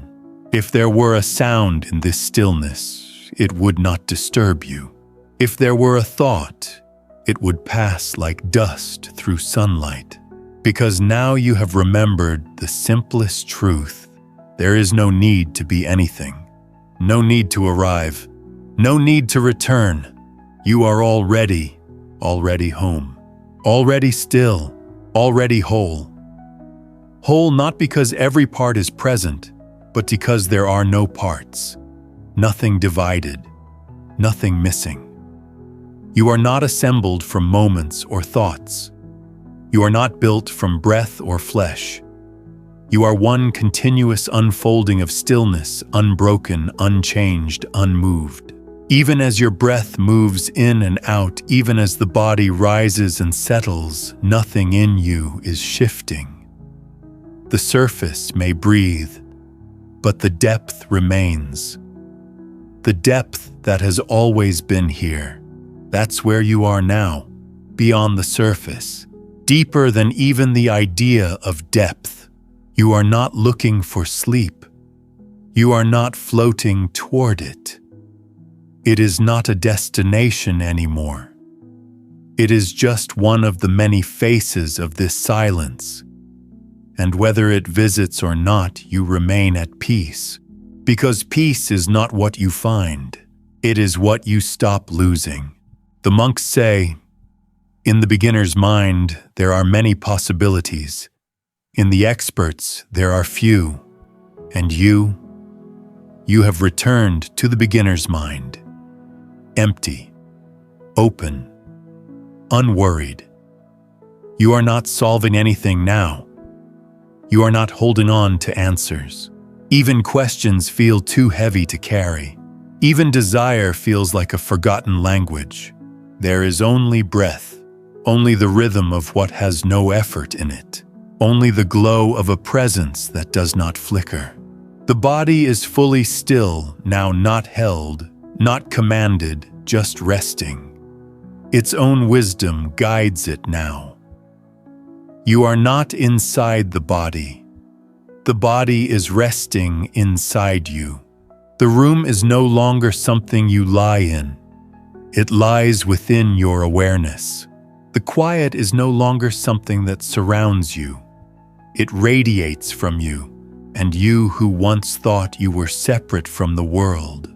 A: If there were a sound in this stillness, it would not disturb you. If there were a thought, it would pass like dust through sunlight. Because now you have remembered the simplest truth. There is no need to be anything. No need to arrive. No need to return. You are already home. Already still. Already whole. Whole not because every part is present, but because there are no parts. Nothing divided. Nothing missing. You are not assembled from moments or thoughts. You are not built from breath or flesh. You are one continuous unfolding of stillness, unbroken, unchanged, unmoved. Even as your breath moves in and out, even as the body rises and settles, nothing in you is shifting. The surface may breathe, but the depth remains. The depth that has always been here. That's where you are now, beyond the surface. Deeper than even the idea of depth. You are not looking for sleep. You are not floating toward it. It is not a destination anymore. It is just one of the many faces of this silence. And whether it visits or not, you remain at peace. Because peace is not what you find. It is what you stop losing. The monks say, in the beginner's mind, there are many possibilities. In the expert's, there are few. And you have returned to the beginner's mind. Empty, open, unworried. You are not solving anything now. You are not holding on to answers. Even questions feel too heavy to carry. Even desire feels like a forgotten language. There is only breath. Only the rhythm of what has no effort in it. Only the glow of a presence that does not flicker. The body is fully still, now not held, not commanded, just resting. Its own wisdom guides it now. You are not inside the body. The body is resting inside you. The room is no longer something you lie in. It lies within your awareness. The quiet is no longer something that surrounds you. It radiates from you, and you who once thought you were separate from the world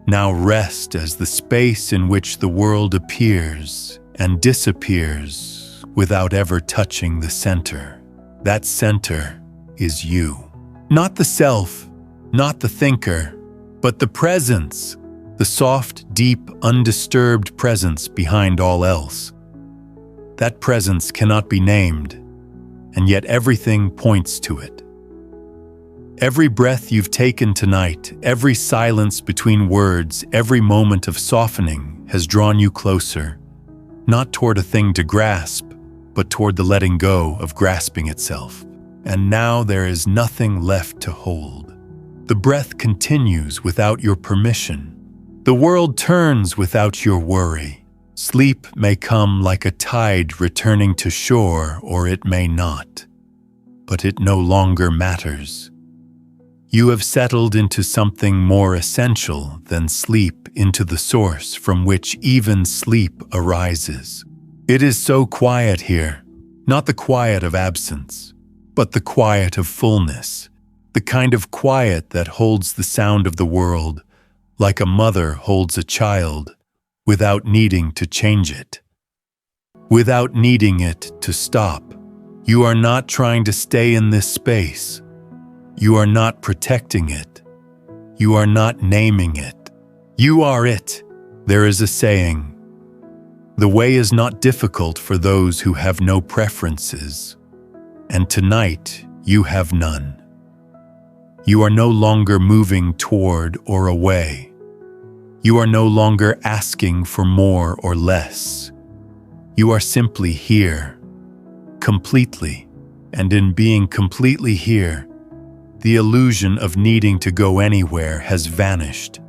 A: now rest as the space in which the world appears and disappears without ever touching the center. That center is you. Not the self, not the thinker, but the presence, the soft, deep, undisturbed presence behind all else. That presence cannot be named, and yet everything points to it. Every breath you've taken tonight, every silence between words, every moment of softening has drawn you closer, not toward a thing to grasp, but toward the letting go of grasping itself. And now there is nothing left to hold. The breath continues without your permission. The world turns without your worry. Sleep may come like a tide returning to shore, or it may not. But it no longer matters. You have settled into something more essential than sleep, into the source from which even sleep arises. It is so quiet here, not the quiet of absence, but the quiet of fullness, the kind of quiet that holds the sound of the world, like a mother holds a child, without needing to change it, without needing it to stop. You are not trying to stay in this space. You are not protecting it. You are not naming it. You are it. There is a saying, "The way is not difficult for those who have no preferences." And tonight, you have none. You are no longer moving toward or away. You are no longer asking for more or less. You are simply here, completely, and in being completely here, the illusion of needing to go anywhere has vanished.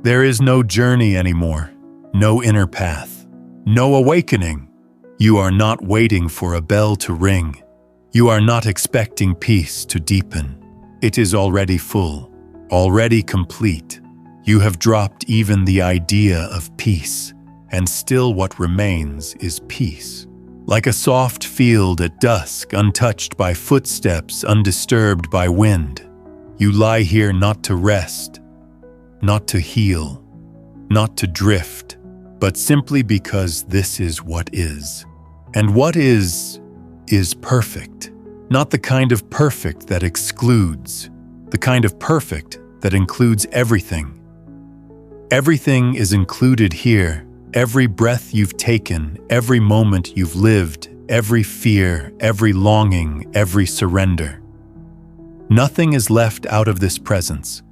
A: There is no journey anymore, no inner path, no awakening. You are not waiting for a bell to ring. You are not expecting peace to deepen. It is already full, already complete. You have dropped even the idea of peace, and still what remains is peace. Like a soft field at dusk, untouched by footsteps, undisturbed by wind. You lie here not to rest, not to heal, not to drift, but simply because this is what is. And what is perfect. Not the kind of perfect that excludes, the kind of perfect that includes everything. Everything is included here. Every breath you've taken, every moment you've lived, every fear, every longing, every surrender. Nothing is left out of this presence.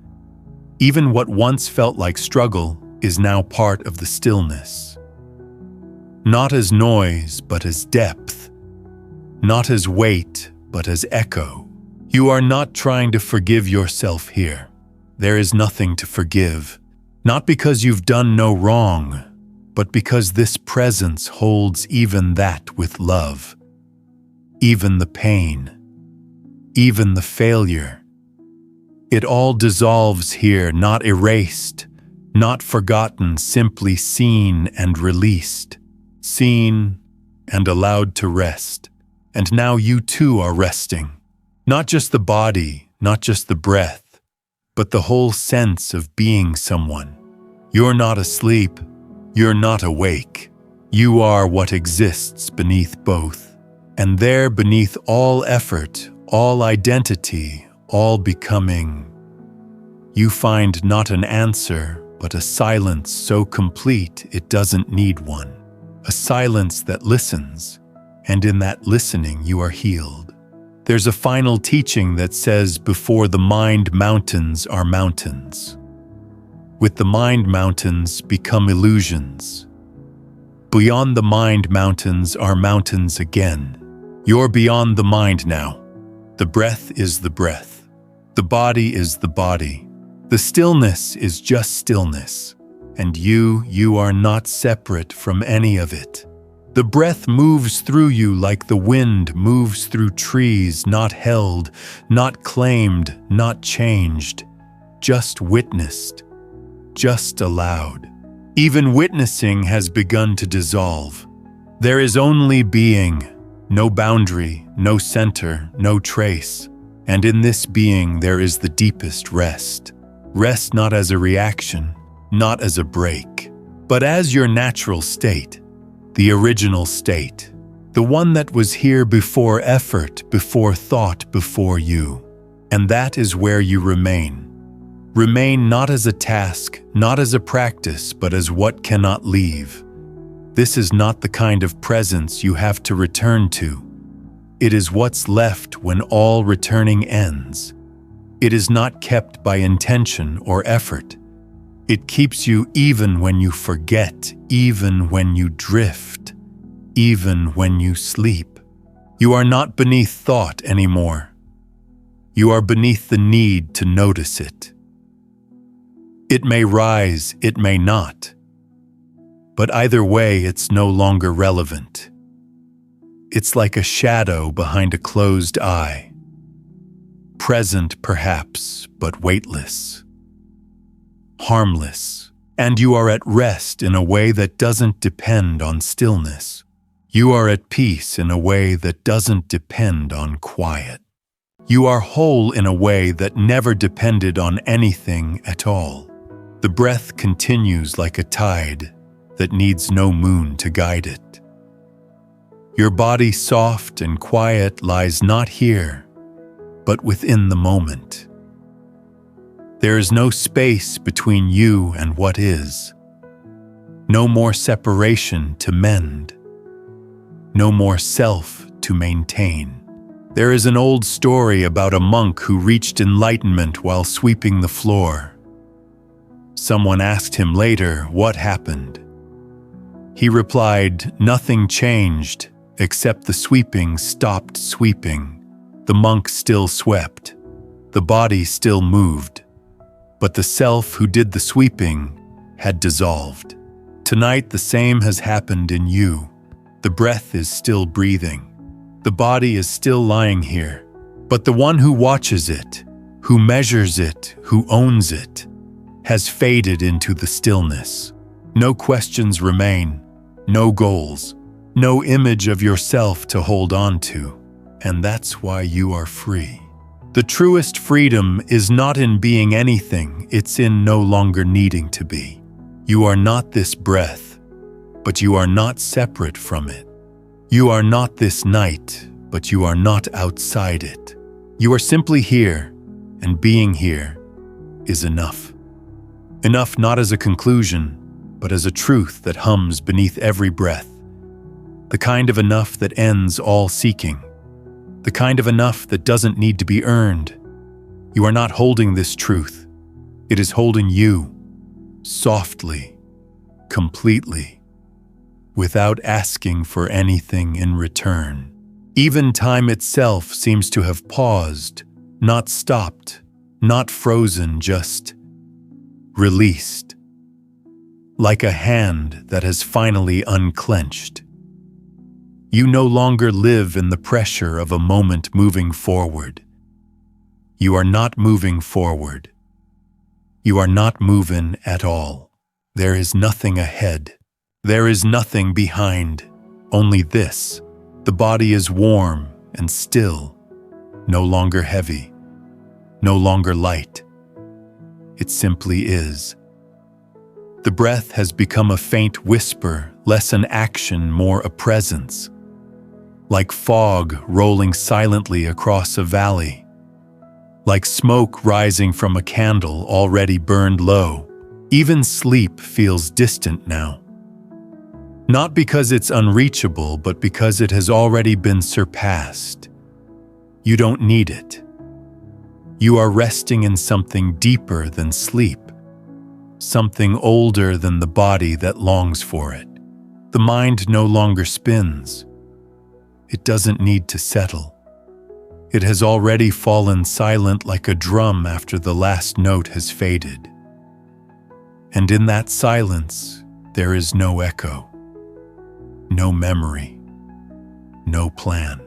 A: Even what once felt like struggle is now part of the stillness. Not as noise, but as depth. Not as weight, but as echo. You are not trying to forgive yourself here. There is nothing to forgive. Not because you've done no wrong, but because this presence holds even that with love, even the pain, even the failure. It all dissolves here, not erased, not forgotten, simply seen and released, seen and allowed to rest. And now you too are resting. Not just the body, not just the breath, but the whole sense of being someone. You're not asleep. You're not awake. You are what exists beneath both. And there, beneath all effort, all identity, all becoming, you find not an answer, but a silence so complete it doesn't need one. A silence that listens, and in that listening you are healed. There's a final teaching that says, before the mind, mountains are mountains. With the mind, mountains become illusions. Beyond the mind, mountains are mountains again. You're beyond the mind now. The breath is the breath. The body is the body. The stillness is just stillness. And you are not separate from any of it. The breath moves through you like the wind moves through trees, not held, not claimed, not changed. just witnessed, just allowed. Even witnessing has begun to dissolve. There is only being, no boundary, no center, no trace. And in this being there is the deepest rest. Rest not as a reaction, not as a break, but as your natural state, the original state, the one that was here before effort, before thought, before you. And that is where you remain. Remain not as a task, not as a practice, but as what cannot leave. This is not the kind of presence you have to return to. It is what's left when all returning ends. It is not kept by intention or effort. It keeps you even when you forget, even when you drift, even when you sleep. You are not beneath thought anymore. You are beneath the need to notice it. It may rise, it may not. But either way, it's no longer relevant. It's like a shadow behind a closed eye. Present, perhaps, but weightless. Harmless. And you are at rest in a way that doesn't depend on stillness. You are at peace in a way that doesn't depend on quiet. You are whole in a way that never depended on anything at all. The breath continues like a tide that needs no moon to guide it. Your body, soft and quiet, lies not here, but within the moment. There is no space between you and what is. No more separation to mend. No more self to maintain. There is an old story about a monk who reached enlightenment while sweeping the floor. Someone asked him later what happened. He replied, "Nothing changed, except the sweeping stopped sweeping. The monk still swept. The body still moved. But the self who did the sweeping had dissolved." Tonight the same has happened in you. The breath is still breathing. The body is still lying here. But the one who watches it, who measures it, who owns it, has faded into the stillness. No questions remain, no goals, no image of yourself to hold on to. And that's why you are free. The truest freedom is not in being anything, it's in no longer needing to be. You are not this breath, but you are not separate from it. You are not this night, but you are not outside it. You are simply here, and being here is enough. Enough not as a conclusion, but as a truth that hums beneath every breath. The kind of enough that ends all seeking. The kind of enough that doesn't need to be earned. You are not holding this truth. It is holding you, softly, completely, without asking for anything in return. Even time itself seems to have paused, not stopped, not frozen, just released. Like a hand that has finally unclenched. You no longer live in the pressure of a moment moving forward. You are not moving forward. You are not moving at all. There is nothing ahead. There is nothing behind. Only this. The body is warm and still, no longer heavy, no longer light. It simply is. The breath has become a faint whisper, less an action, more a presence. Like fog rolling silently across a valley. Like smoke rising from a candle already burned low. Even sleep feels distant now. Not because it's unreachable, but because it has already been surpassed. You don't need it. You are resting in something deeper than sleep. Something older than the body that longs for it. The mind no longer spins. It doesn't need to settle. It has already fallen silent like a drum after the last note has faded. And in that silence, there is no echo, no memory, no plan,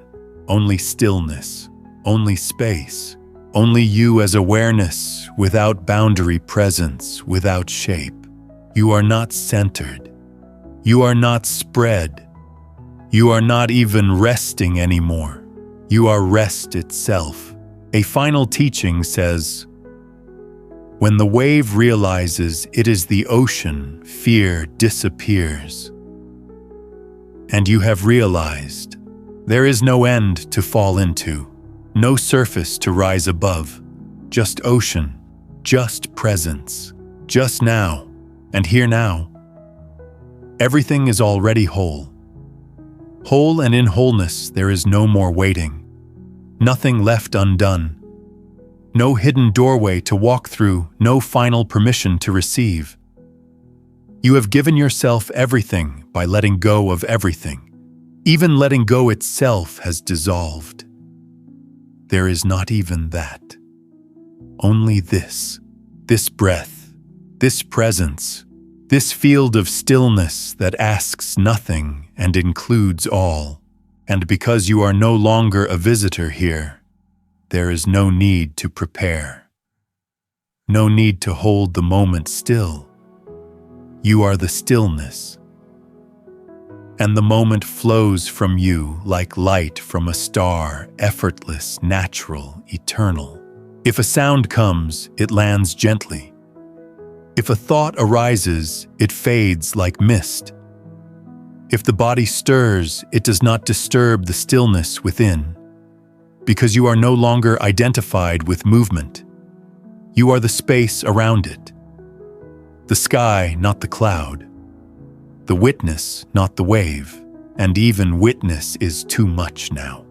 A: only stillness, only space, Only you as awareness, without boundary, presence, without shape. You are not centered. You are not spread. You are not even resting anymore. You are rest itself. A final teaching says, when the wave realizes it is the ocean, fear disappears. And you have realized there is no end to fall into, no surface to rise above, just ocean, just presence, just now, and here now. Everything is already whole. Whole, and in wholeness there is no more waiting, nothing left undone, no hidden doorway to walk through, no final permission to receive. You have given yourself everything by letting go of everything. Even letting go itself has dissolved. There is not even that. Only this breath, this presence, this field of stillness that asks nothing and includes all. And because you are no longer a visitor here, there is no need to prepare. No need to hold the moment still. You are the stillness. And the moment flows from you like light from a star, effortless, natural, eternal. If a sound comes, it lands gently. If a thought arises, it fades like mist. If the body stirs, it does not disturb the stillness within, because you are no longer identified with movement. You are the space around it. The sky, not the cloud. The witness, not the wave. And even witness is too much now,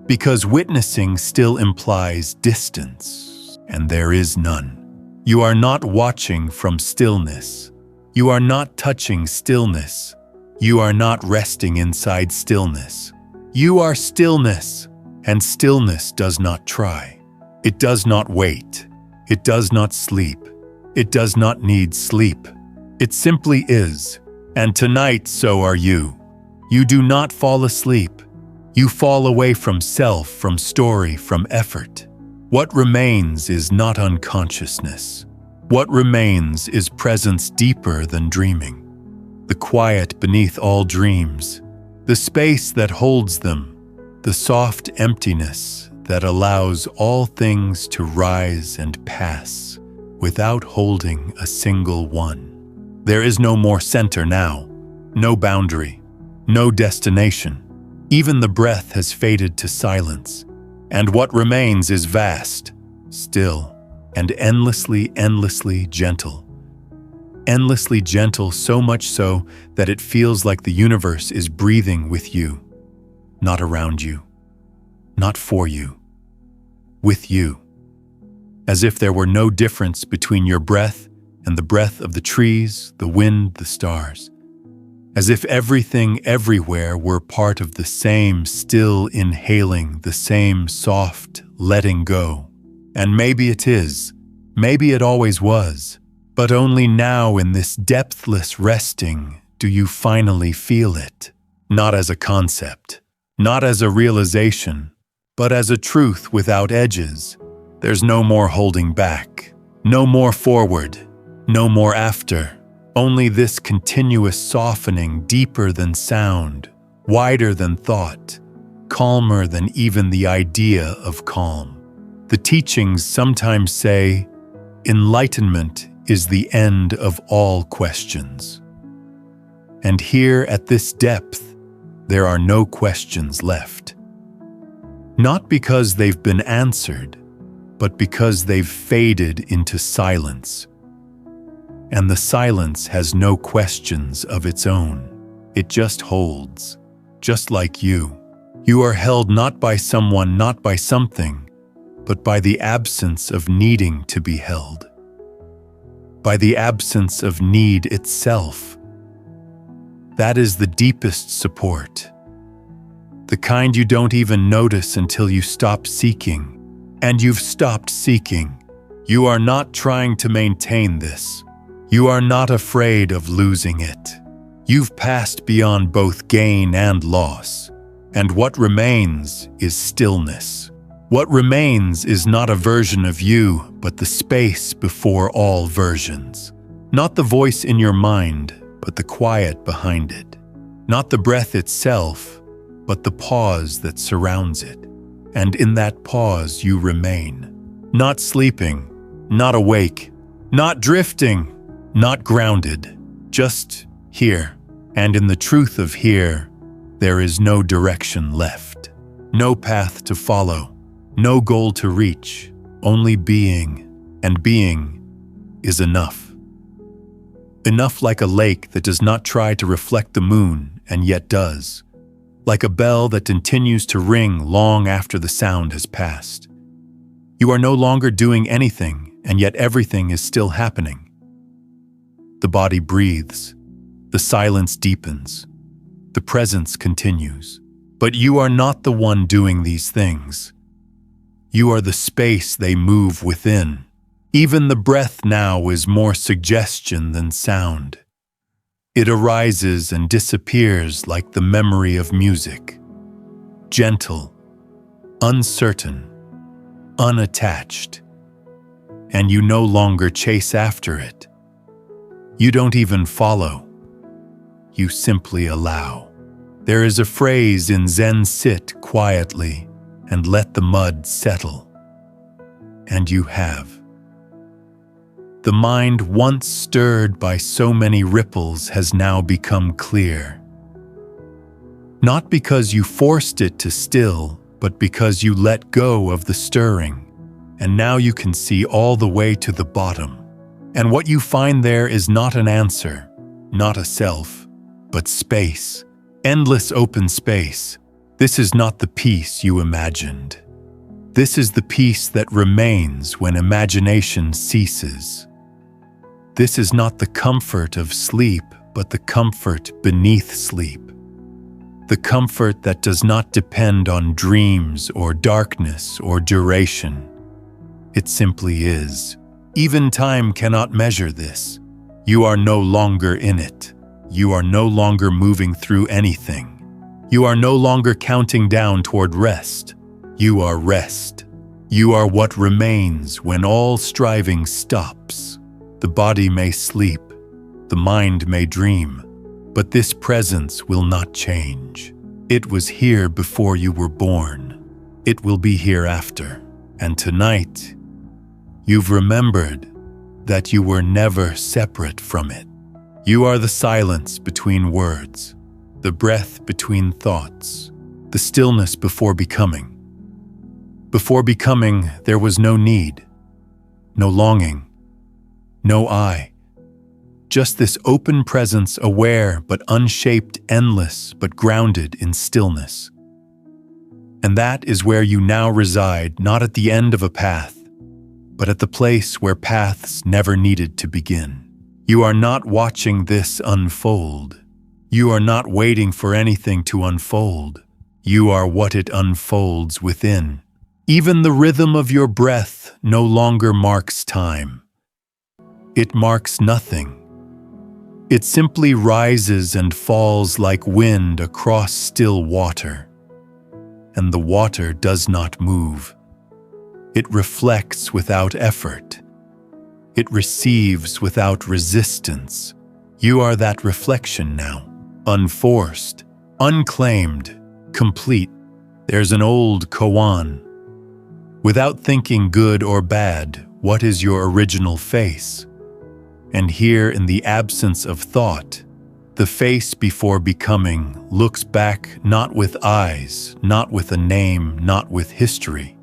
A: because witnessing still implies distance, and there is none. You are not watching from stillness. You are not touching stillness. You are not resting inside stillness. You are stillness, and stillness does not try. It does not wait. It does not sleep. It does not need sleep. It simply is, and tonight so are you. You do not fall asleep. You fall away from self, from story, from effort. What remains is not unconsciousness. What remains is presence deeper than dreaming. The quiet beneath all dreams, the space that holds them, the soft emptiness that allows all things to rise and pass without holding a single one. There is no more center now, no boundary, no destination. Even the breath has faded to silence, and what remains is vast, still, and endlessly, endlessly gentle. Endlessly gentle, so much so that it feels like the universe is breathing with you, not around you, not for you, with you. As if there were no difference between your breath and the breath of the trees, the wind, the stars. As if everything everywhere were part of the same still inhaling, the same soft letting go. And maybe it is, maybe it always was, but only now in this depthless resting do you finally feel it, not as a concept, not as a realization, but as a truth without edges. There's no more holding back, no more forward, no more after. Only this continuous softening, deeper than sound, wider than thought, calmer than even the idea of calm. The teachings sometimes say, enlightenment is the end of all questions. And here at this depth, there are no questions left. Not because they've been answered, but because they've faded into silence. And the silence has no questions of its own. It just holds, just like you. You are held not by someone, not by something, but by the absence of needing to be held. By the absence of need itself. That is the deepest support. The kind you don't even notice until you stop seeking. And you've stopped seeking. You are not trying to maintain this. You are not afraid of losing it. You've passed beyond both gain and loss, and what remains is stillness. What remains is not a version of you, but the space before all versions. Not the voice in your mind, but the quiet behind it. Not the breath itself, but the pause that surrounds it. And in that pause you remain. Not sleeping, not awake, not drifting, not grounded, just here. And in the truth of here, there is no direction left, no path to follow, no goal to reach, only being, and being is enough. Enough like a lake that does not try to reflect the moon and yet does, like a bell that continues to ring long after the sound has passed. You are no longer doing anything, and yet everything is still happening. The body breathes, the silence deepens, the presence continues. But you are not the one doing these things. You are the space they move within. Even the breath now is more suggestion than sound. It arises and disappears like the memory of music. Gentle, uncertain, unattached. And you no longer chase after it. You don't even follow. You simply allow. There is a phrase in Zen: sit quietly and let the mud settle. And you have. The mind once stirred by so many ripples has now become clear. Not because you forced it to still, but because you let go of the stirring. And now you can see all the way to the bottom. And what you find there is not an answer, not a self, but space. Endless open space. This is not the peace you imagined. This is the peace that remains when imagination ceases. This is not the comfort of sleep, but the comfort beneath sleep. The comfort that does not depend on dreams or darkness or duration. It simply is. Even time cannot measure this. You are no longer in it. You are no longer moving through anything. You are no longer counting down toward rest. You are rest. You are what remains when all striving stops. The body may sleep, the mind may dream, but this presence will not change. It was here before you were born. It will be here after. And tonight, you've remembered that you were never separate from it. You are the silence between words, the breath between thoughts, the stillness before becoming. Before becoming, there was no need, no longing, no I. Just this open presence, aware but unshaped, endless but grounded in stillness. And that is where you now reside, not at the end of a path, but at the place where paths never needed to begin. You are not watching this unfold. You are not waiting for anything to unfold. You are what it unfolds within. Even the rhythm of your breath no longer marks time. It marks nothing. It simply rises and falls like wind across still water. And the water does not move. It reflects without effort. It receives without resistance. You are that reflection now, unforced, unclaimed, complete. There's an old koan. Without thinking good or bad, what is your original face? And here in the absence of thought, the face before becoming looks back not with eyes, not with a name, not with history,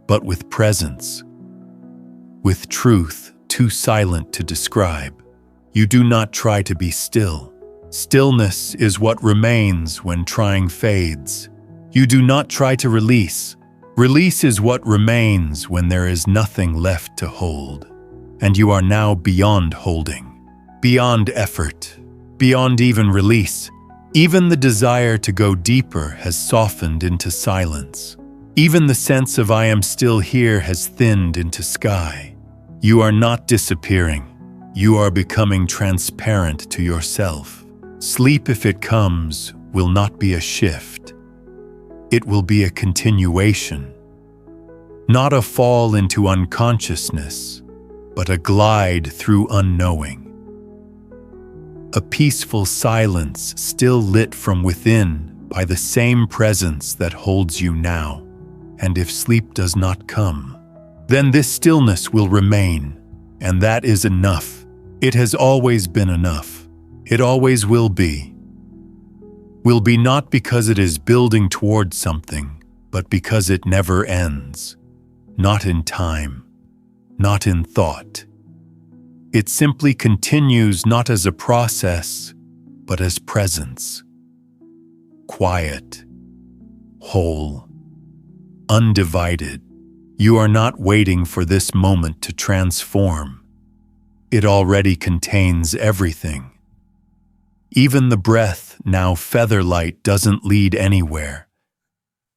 A: but with presence. With truth too silent to describe. You do not try to be still. Stillness is what remains when trying fades. You do not try to release. Release is what remains when there is nothing left to hold. And you are now beyond holding, beyond effort, beyond even release. Even the desire to go deeper has softened into silence. Even the sense of I am still here has thinned into sky. You are not disappearing. You are becoming transparent to yourself. Sleep, if it comes, will not be a shift. It will be a continuation. Not a fall into unconsciousness, but a glide through unknowing. A peaceful silence still lit from within by the same presence that holds you now. And if sleep does not come, then this stillness will remain, and that is enough. It has always been enough. It always will be. Will be not because it is building towards something, but because it never ends. Not in time, not in thought. It simply continues not as a process, but as presence. Quiet, whole, undivided. You are not waiting for this moment to transform. It already contains everything. Even the breath, now featherlight, doesn't lead anywhere.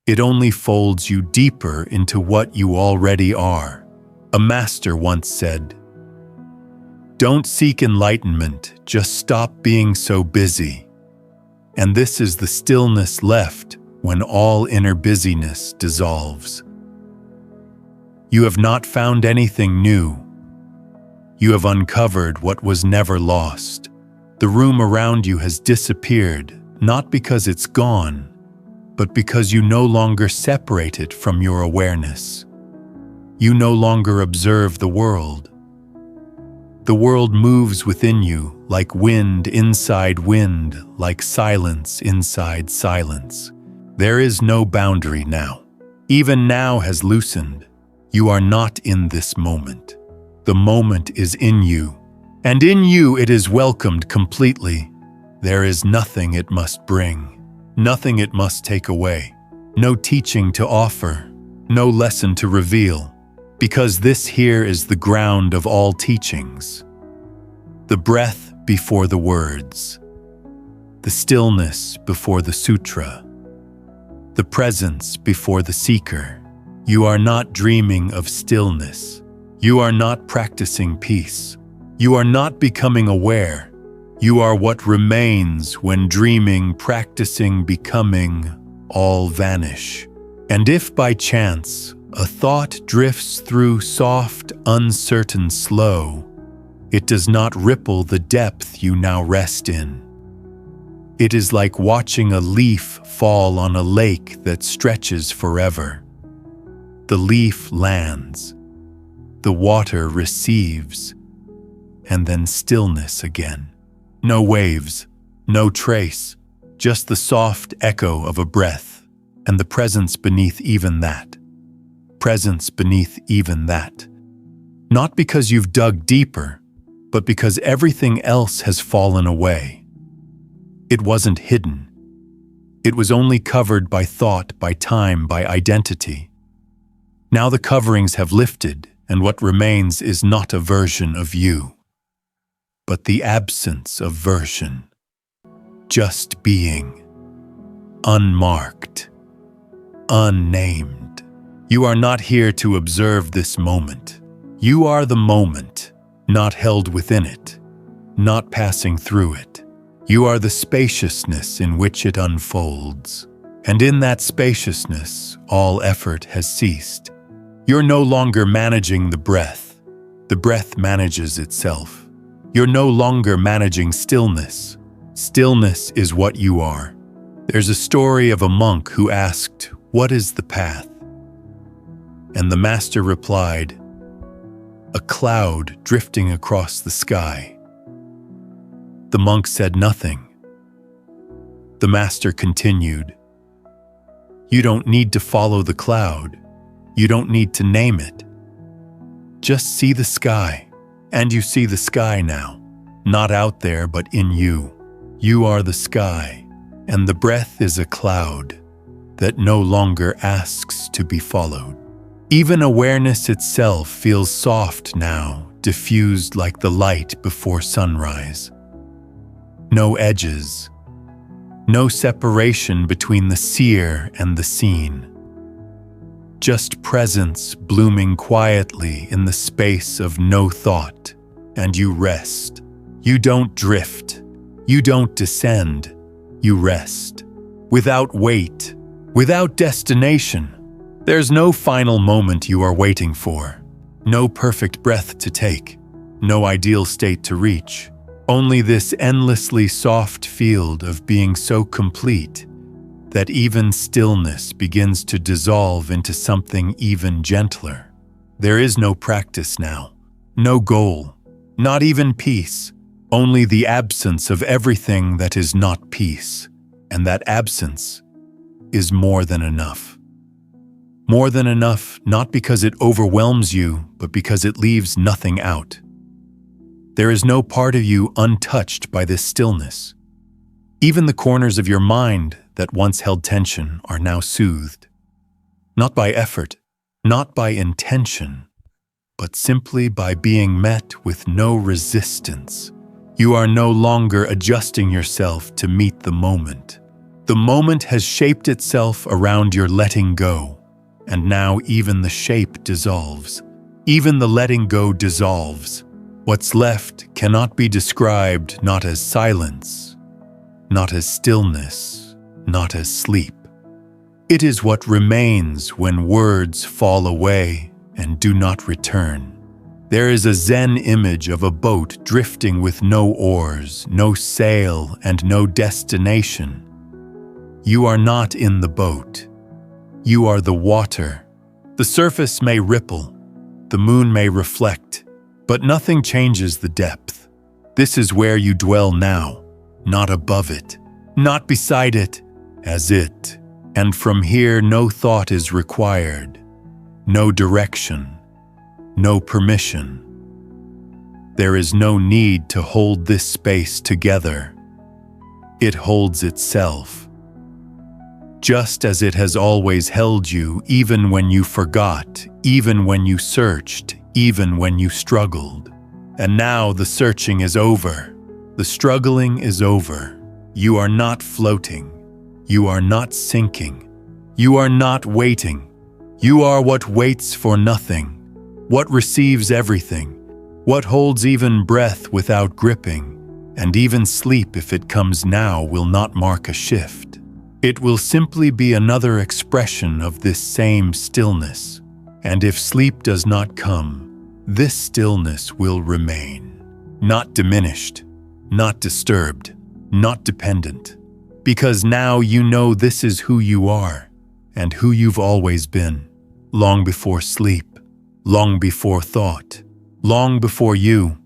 A: It only folds you deeper into what you already are. A master once said, "Don't seek enlightenment, just stop being so busy." And this is the stillness left when all inner busyness dissolves. You have not found anything new. You have uncovered what was never lost. The room around you has disappeared, not because it's gone, but because you no longer separate it from your awareness. You no longer observe the world. The world moves within you like wind inside wind, like silence inside silence. There is no boundary now. Even now has loosened. You are not in this moment. The moment is in you, and in you it is welcomed completely. There is nothing it must bring, nothing it must take away, no teaching to offer, no lesson to reveal, because this here is the ground of all teachings. The breath before the words, the stillness before the sutra, the presence before the seeker. You are not dreaming of stillness. You are not practicing peace. You are not becoming aware. You are what remains when dreaming, practicing, becoming, all vanish. And if by chance a thought drifts through soft, uncertain, slow, it does not ripple the depth you now rest in. It is like watching a leaf fall on a lake that stretches forever. The leaf lands, the water receives, and then stillness again. No waves, no trace, just the soft echo of a breath, and the presence beneath even that. Presence beneath even that. Not because you've dug deeper, but because everything else has fallen away. It wasn't hidden. It was only covered by thought, by time, by identity. Now the coverings have lifted, and what remains is not a version of you, but the absence of version. Just being, unmarked, unnamed. You are not here to observe this moment. You are the moment, not held within it, not passing through it. You are the spaciousness in which it unfolds, and in that spaciousness, all effort has ceased. You're no longer managing the breath manages itself. You're no longer managing stillness. Stillness is what you are. There's a story of a monk who asked, "What is the path?" And the master replied, "A cloud drifting across the sky." The monk said nothing. The master continued, "You don't need to follow the cloud. You don't need to name it. Just see the sky, and you see the sky now, not out there but in you. You are the sky, and the breath is a cloud that no longer asks to be followed. Even awareness itself feels soft now, diffused like the light before sunrise. No edges, no separation between the seer and the seen. Just presence blooming quietly in the space of no thought, and you rest. You don't drift. You don't descend. You rest. Without weight, without destination, There's no final moment you are waiting for, no perfect breath to take, no ideal state to reach, only this endlessly soft field of being so complete that even stillness begins to dissolve into something even gentler. There is no practice now, no goal, not even peace, only the absence of everything that is not peace, and that absence is more than enough. More than enough, not because it overwhelms you, but because it leaves nothing out. There is no part of you untouched by this stillness. Even the corners of your mind that once held tension are now soothed. Not by effort, not by intention, but simply by being met with no resistance. You are no longer adjusting yourself to meet the moment. The moment has shaped itself around your letting go, and now even the shape dissolves. Even the letting go dissolves. What's left cannot be described not as silence, not as stillness, not as sleep. It is what remains when words fall away and do not return. There is a Zen image of a boat drifting with no oars, no sail, and no destination. You are not in the boat. You are the water. The surface may ripple, the moon may reflect, but nothing changes the depth. This is where you dwell now, not above it, not beside it, as it. And from here no thought is required, no direction, no permission. There is no need to hold this space together. It holds itself. Just as it has always held you, even when you forgot, even when you searched, even when you struggled. And now the searching is over. The struggling is over. You are not floating. You are not sinking. You are not waiting. You are what waits for nothing, what receives everything, what holds even breath without gripping, and even sleep, if it comes now, will not mark a shift. It will simply be another expression of this same stillness. And if sleep does not come, this stillness will remain, not diminished, not disturbed, not dependent. Because now you know this is who you are and who you've always been, long before sleep, long before thought, long before you.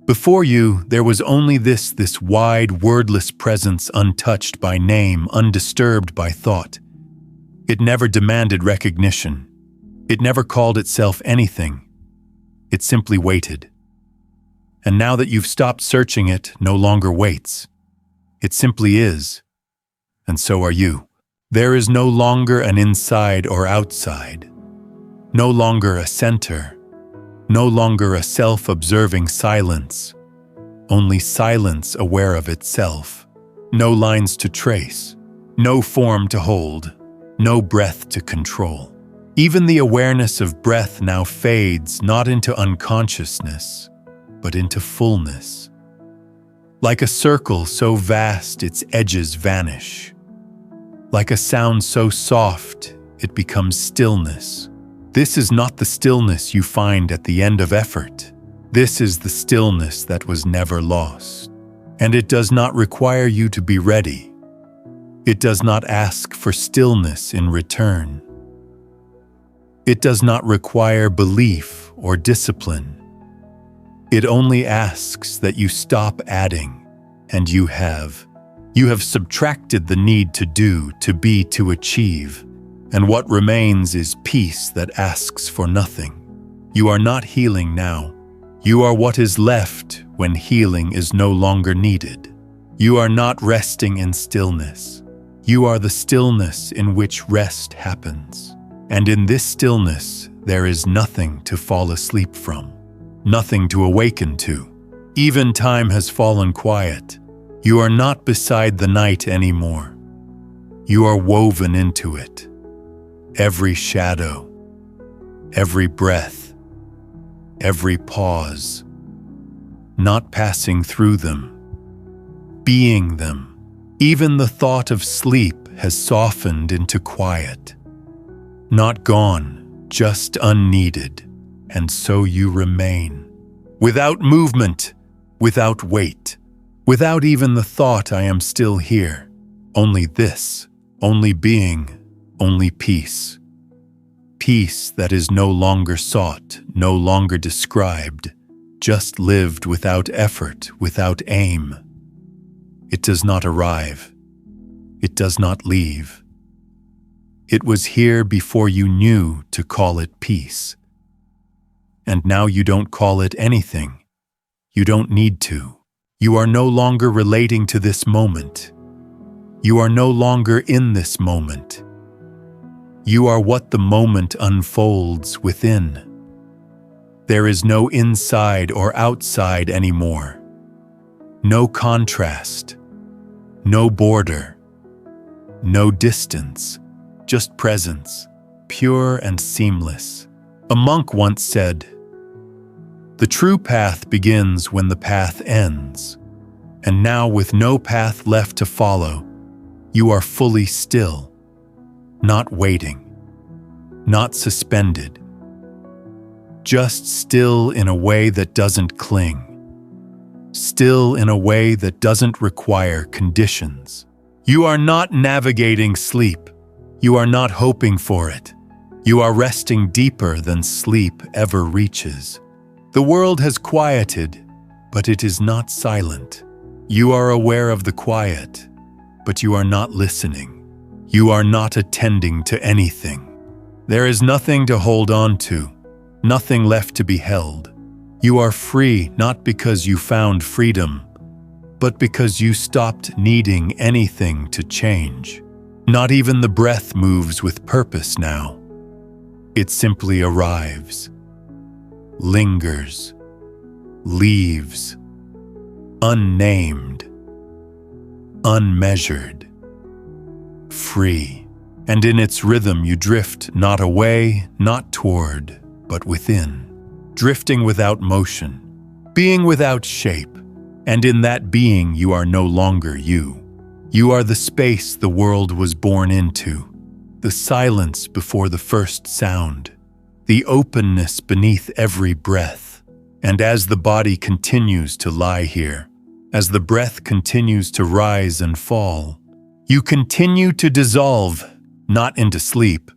A: Before you, there was only this wide, wordless presence, untouched by name, undisturbed by thought. It never demanded recognition. It never called itself anything. It simply waited. And now that you've stopped searching, it no longer waits. It simply is. And so are you. There is no longer an inside or outside. No longer a center. No longer a self-observing silence. Only silence aware of itself. No lines to trace. No form to hold. No breath to control. Even the awareness of breath now fades not into unconsciousness, but into fullness. Like a circle so vast its edges vanish. Like a sound so soft it becomes stillness. This is not the stillness you find at the end of effort. This is the stillness that was never lost. And it does not require you to be ready. It does not ask for stillness in return. It does not require belief or discipline. It only asks that you stop adding, and you have. You have subtracted the need to do, to be, to achieve, and what remains is peace that asks for nothing. You are not healing now. You are what is left when healing is no longer needed. You are not resting in stillness. You are the stillness in which rest happens. And in this stillness, there is nothing to fall asleep from, nothing to awaken to. Even time has fallen quiet. You are not beside the night anymore. You are woven into it. Every shadow, every breath, every pause, not passing through them, being them. Even the thought of sleep has softened into quiet. Not gone, just unneeded, and so you remain. Without movement, without weight, without even the thought I am still here. Only this, only being, only peace. Peace that is no longer sought, no longer described, just lived without effort, without aim. It does not arrive. It does not leave. It was here before you knew to call it peace. And now you don't call it anything. You don't need to. You are no longer relating to this moment. You are no longer in this moment. You are what the moment unfolds within. There is no inside or outside anymore. No contrast. No border. No distance. Just presence, pure and seamless. A monk once said, "The true path begins when the path ends." And now, with no path left to follow, you are fully still, not waiting, not suspended, just still in a way that doesn't cling, still in a way that doesn't require conditions. You are not navigating sleep. You are not hoping for it. You are resting deeper than sleep ever reaches. The world has quieted, but it is not silent. You are aware of the quiet, but you are not listening. You are not attending to anything. There is nothing to hold on to, nothing left to be held. You are free not because you found freedom, but because you stopped needing anything to change. Not even the breath moves with purpose now. It simply arrives, lingers, leaves, unnamed, unmeasured, free. And in its rhythm you drift not away, not toward, but within, drifting without motion, being without shape. And in that being you are no longer you. You are the space the world was born into, the silence before the first sound, the openness beneath every breath. And as the body continues to lie here, as the breath continues to rise and fall, you continue to dissolve, not into sleep,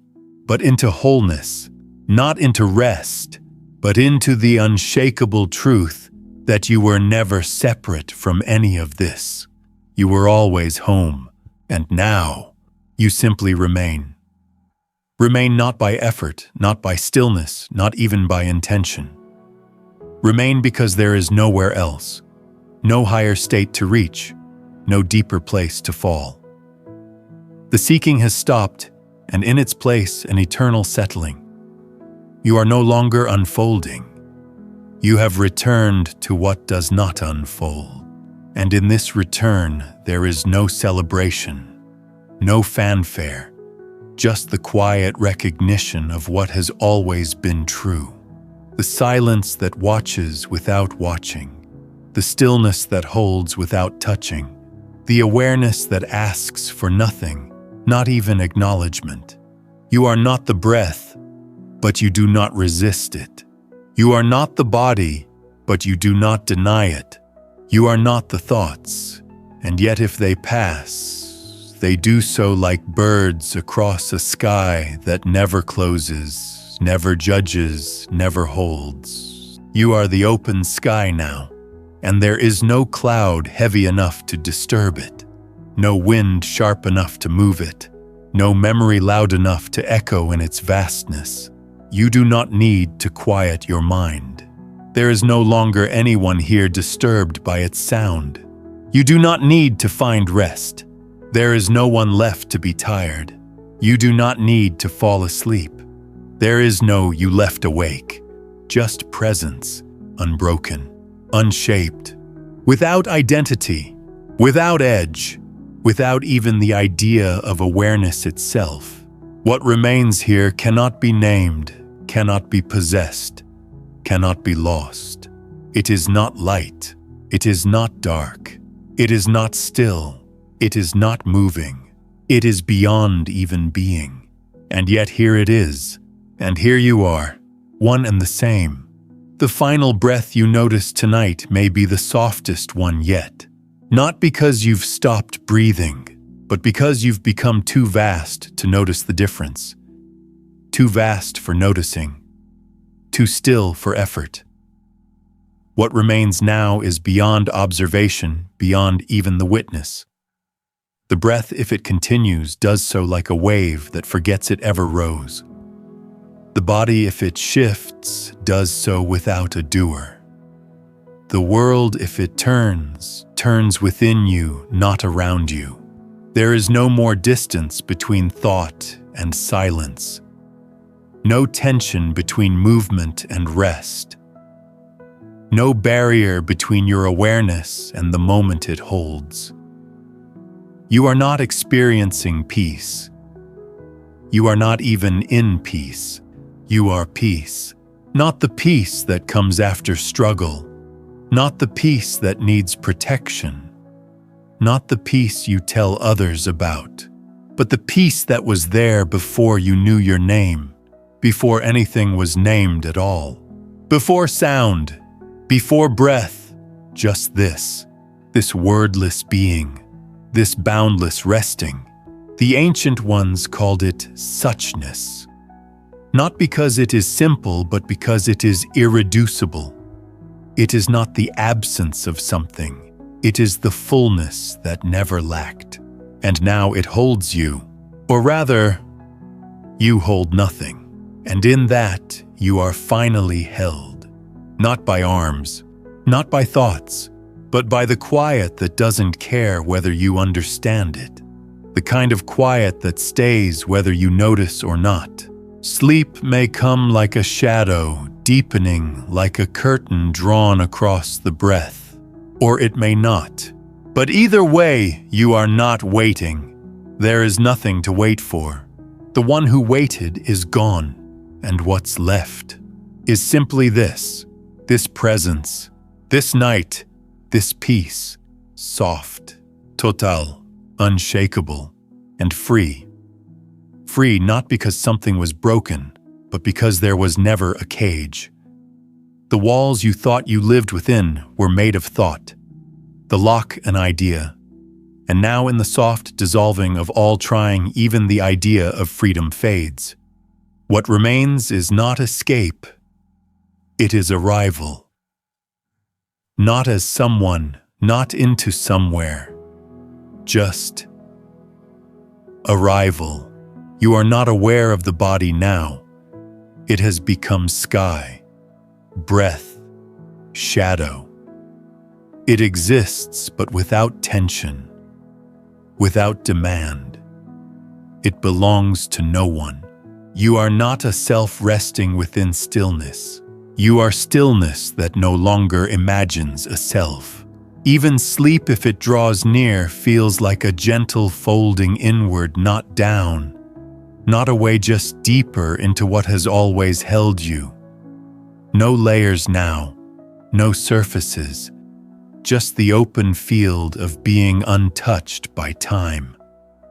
A: but into wholeness, not into rest, but into the unshakable truth that you were never separate from any of this. You were always home, and now you simply remain. Remain not by effort, not by stillness, not even by intention. Remain because there is nowhere else, no higher state to reach, no deeper place to fall. The seeking has stopped, and in its place an eternal settling. You are no longer unfolding. You have returned to what does not unfold. And in this return, there is no celebration, no fanfare, just the quiet recognition of what has always been true. The silence that watches without watching, the stillness that holds without touching, the awareness that asks for nothing, not even acknowledgement. You are not the breath, but you do not resist it. You are not the body, but you do not deny it. You are not the thoughts, and yet if they pass, they do so like birds across a sky that never closes, never judges, never holds. You are the open sky now, and there is no cloud heavy enough to disturb it, no wind sharp enough to move it, no memory loud enough to echo in its vastness. You do not need to quiet your mind. There is no longer anyone here disturbed by its sound. You do not need to find rest. There is no one left to be tired. You do not need to fall asleep. There is no you left awake, just presence, unbroken, unshaped, without identity, without edge, without even the idea of awareness itself. What remains here cannot be named, cannot be possessed, cannot be lost. It is not light. It is not dark. It is not still. It is not moving. It is beyond even being. And yet here it is, and here you are, one and the same. The final breath you notice tonight may be the softest one yet, not because you've stopped breathing, but because you've become too vast to notice the difference, too vast for noticing, too still for effort. What remains now is beyond observation, beyond even the witness. The breath, if it continues, does so like a wave that forgets it ever rose. The body, if it shifts, does so without a doer. The world, if it turns, turns within you, not around you. There is no more distance between thought and silence. No tension between movement and rest. No barrier between your awareness and the moment it holds. You are not experiencing peace. You are not even in peace. You are peace. Not the peace that comes after struggle. Not the peace that needs protection. Not the peace you tell others about. But the peace that was there before you knew your name. Before anything was named at all. Before sound. Before breath. Just this wordless being. This boundless resting. The ancient ones called it suchness. Not because it is simple, but because it is irreducible. It is not the absence of something. It is the fullness that never lacked. And now it holds you. Or rather, you hold nothing. And in that, you are finally held. Not by arms, not by thoughts, but by the quiet that doesn't care whether you understand it. The kind of quiet that stays whether you notice or not. Sleep may come like a shadow, deepening like a curtain drawn across the breath. Or it may not. But either way, you are not waiting. There is nothing to wait for. The one who waited is gone. And what's left is simply this presence, this night, this peace, soft, total, unshakable, and free. Free not because something was broken, but because there was never a cage. The walls you thought you lived within were made of thought, the lock an idea, and now in the soft dissolving of all trying, even the idea of freedom fades. What remains is not escape, it is arrival. Not as someone, not into somewhere, just arrival. You are not aware of the body now. It has become sky, breath, shadow. It exists, but without tension, without demand. It belongs to no one. You are not a self resting within stillness. You are stillness that no longer imagines a self. Even sleep, if it draws near, feels like a gentle folding inward, not down, not away, just deeper into what has always held you. No layers now, no surfaces, just the open field of being untouched by time.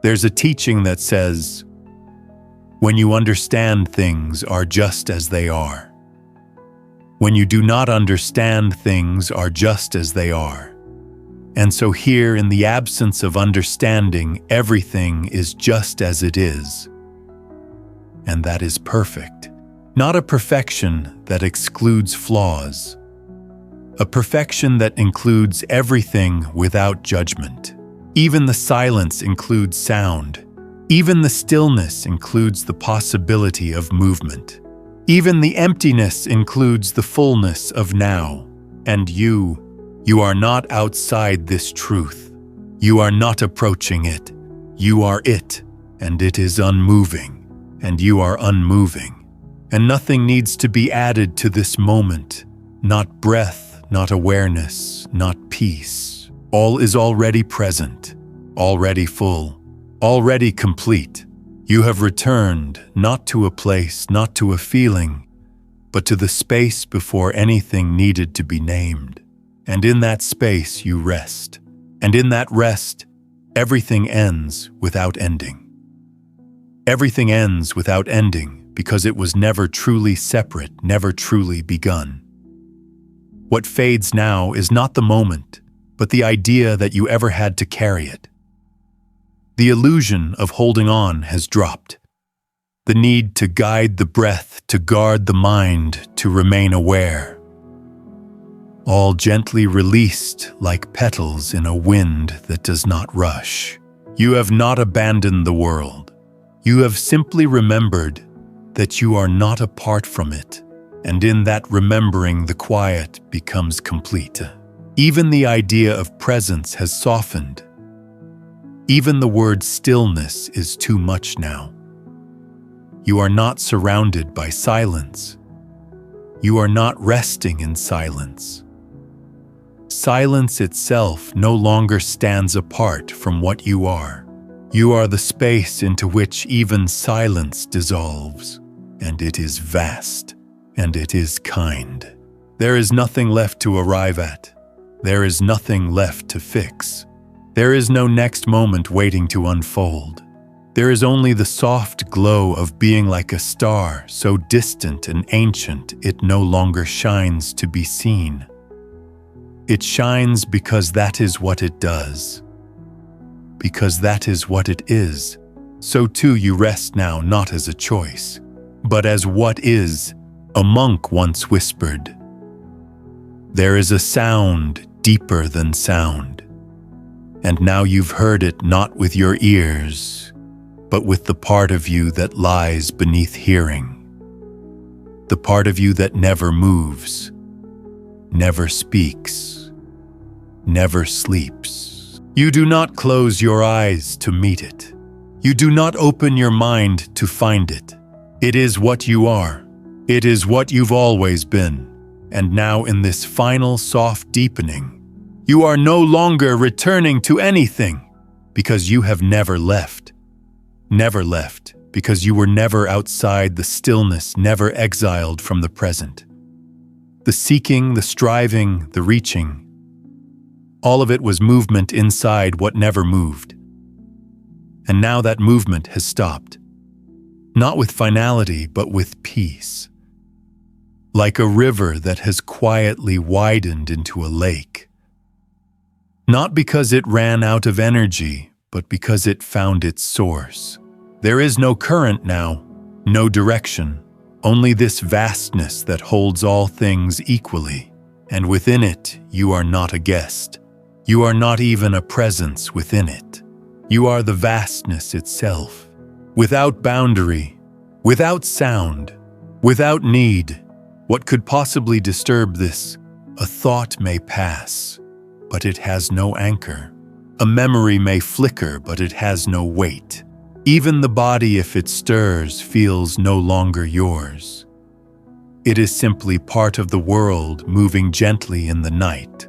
A: There's a teaching that says, when you understand things are just as they are. When you do not understand things are just as they are. And so here, in the absence of understanding, everything is just as it is. And that is perfect. Not a perfection that excludes flaws. A perfection that includes everything without judgment. Even the silence includes sound. Even the stillness includes the possibility of movement. Even the emptiness includes the fullness of now. And you are not outside this truth. You are not approaching it. You are it, and it is unmoving, and you are unmoving. And nothing needs to be added to this moment. Not breath, not awareness, not peace. All is already present, already full, already complete. You have returned, not to a place, not to a feeling, but to the space before anything needed to be named. And in that space you rest. And in that rest, everything ends without ending. Everything ends without ending because it was never truly separate, never truly begun. What fades now is not the moment, but the idea that you ever had to carry it. The illusion of holding on has dropped. The need to guide the breath, to guard the mind, to remain aware. All gently released like petals in a wind that does not rush. You have not abandoned the world. You have simply remembered that you are not apart from it, and in that remembering the quiet becomes complete. Even the idea of presence has softened. Even the word stillness is too much now. You are not surrounded by silence. You are not resting in silence. Silence itself no longer stands apart from what you are. You are the space into which even silence dissolves, and it is vast, and it is kind. There is nothing left to arrive at. There is nothing left to fix. There is no next moment waiting to unfold. There is only the soft glow of being like a star, so distant and ancient it no longer shines to be seen. It shines because that is what it does. Because that is what it is. So too you rest now not as a choice, but as what is. A monk once whispered, "There is a sound deeper than sound." And now you've heard it not with your ears, but with the part of you that lies beneath hearing. The part of you that never moves, never speaks, never sleeps. You do not close your eyes to meet it. You do not open your mind to find it. It is what you are. It is what you've always been. And now in this final soft deepening, you are no longer returning to anything because you have never left. Never left because you were never outside the stillness, never exiled from the present. The seeking, the striving, the reaching, all of it was movement inside what never moved. And now that movement has stopped. Not with finality, but with peace. Like a river that has quietly widened into a lake. Not because it ran out of energy, but because it found its source. There is no current now, no direction, only this vastness that holds all things equally. And within it, you are not a guest. You are not even a presence within it. You are the vastness itself. Without boundary, without sound, without need. What could possibly disturb this? A thought may pass, but it has no anchor. A memory may flicker, but it has no weight. Even the body, if it stirs, feels no longer yours. It is simply part of the world moving gently in the night,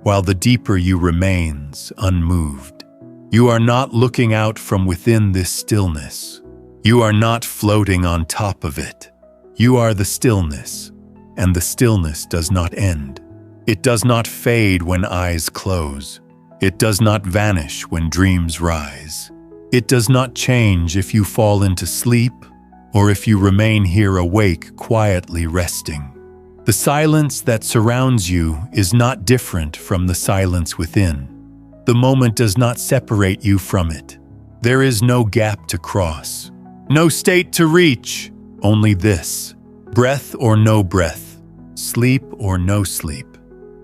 A: while the deeper you remains unmoved. You are not looking out from within this stillness. You are not floating on top of it. You are the stillness, and the stillness does not end. It does not fade when eyes close. It does not vanish when dreams rise. It does not change if you fall into sleep or if you remain here awake, quietly resting. The silence that surrounds you is not different from the silence within. The moment does not separate you from it. There is no gap to cross, no state to reach, only this: breath or no breath, sleep or no sleep,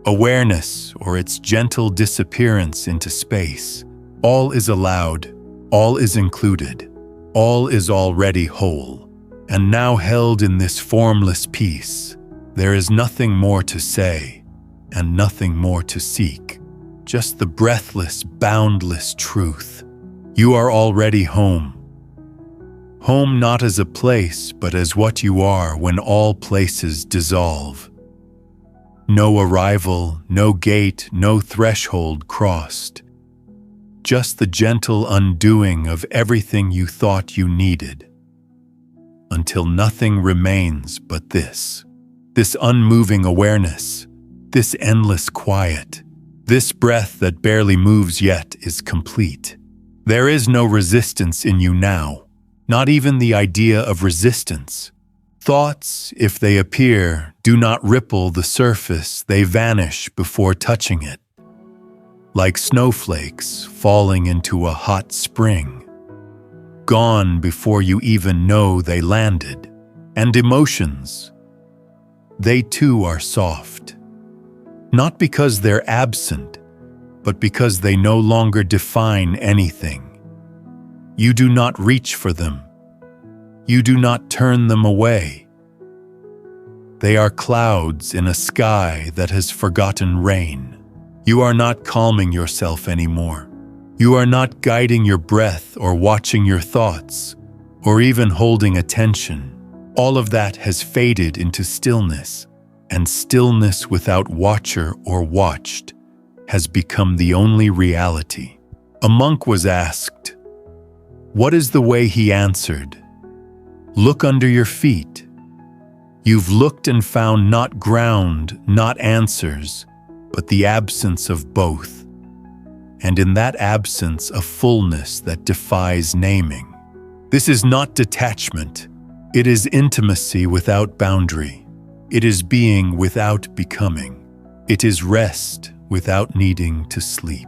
A: awareness or its gentle disappearance into space. All is allowed, all is included, all is already whole, and now held in this formless peace. There is nothing more to say, and nothing more to seek, just the breathless, boundless truth. You are already home. Home not as a place, but as what you are when all places dissolve. No arrival, no gate, no threshold crossed. Just the gentle undoing of everything you thought you needed, until nothing remains but this unmoving awareness, this endless quiet, this breath that barely moves yet is complete. There is no resistance in you now, not even the idea of resistance. Thoughts, if they appear, do not ripple the surface, they vanish before touching it, like snowflakes falling into a hot spring, gone before you even know they landed. And emotions, they too are soft, not because they're absent, but because they no longer define anything. You do not reach for them. You do not turn them away. They are clouds in a sky that has forgotten rain. You are not calming yourself anymore. You are not guiding your breath or watching your thoughts, or even holding attention. All of that has faded into stillness, and stillness without watcher or watched has become the only reality. A monk was asked, "What is the way?" He answered, "Look under your feet. You've looked and found not ground, not answers, but the absence of both. And in that absence, a fullness that defies naming." This is not detachment. It is intimacy without boundary. It is being without becoming. It is rest without needing to sleep.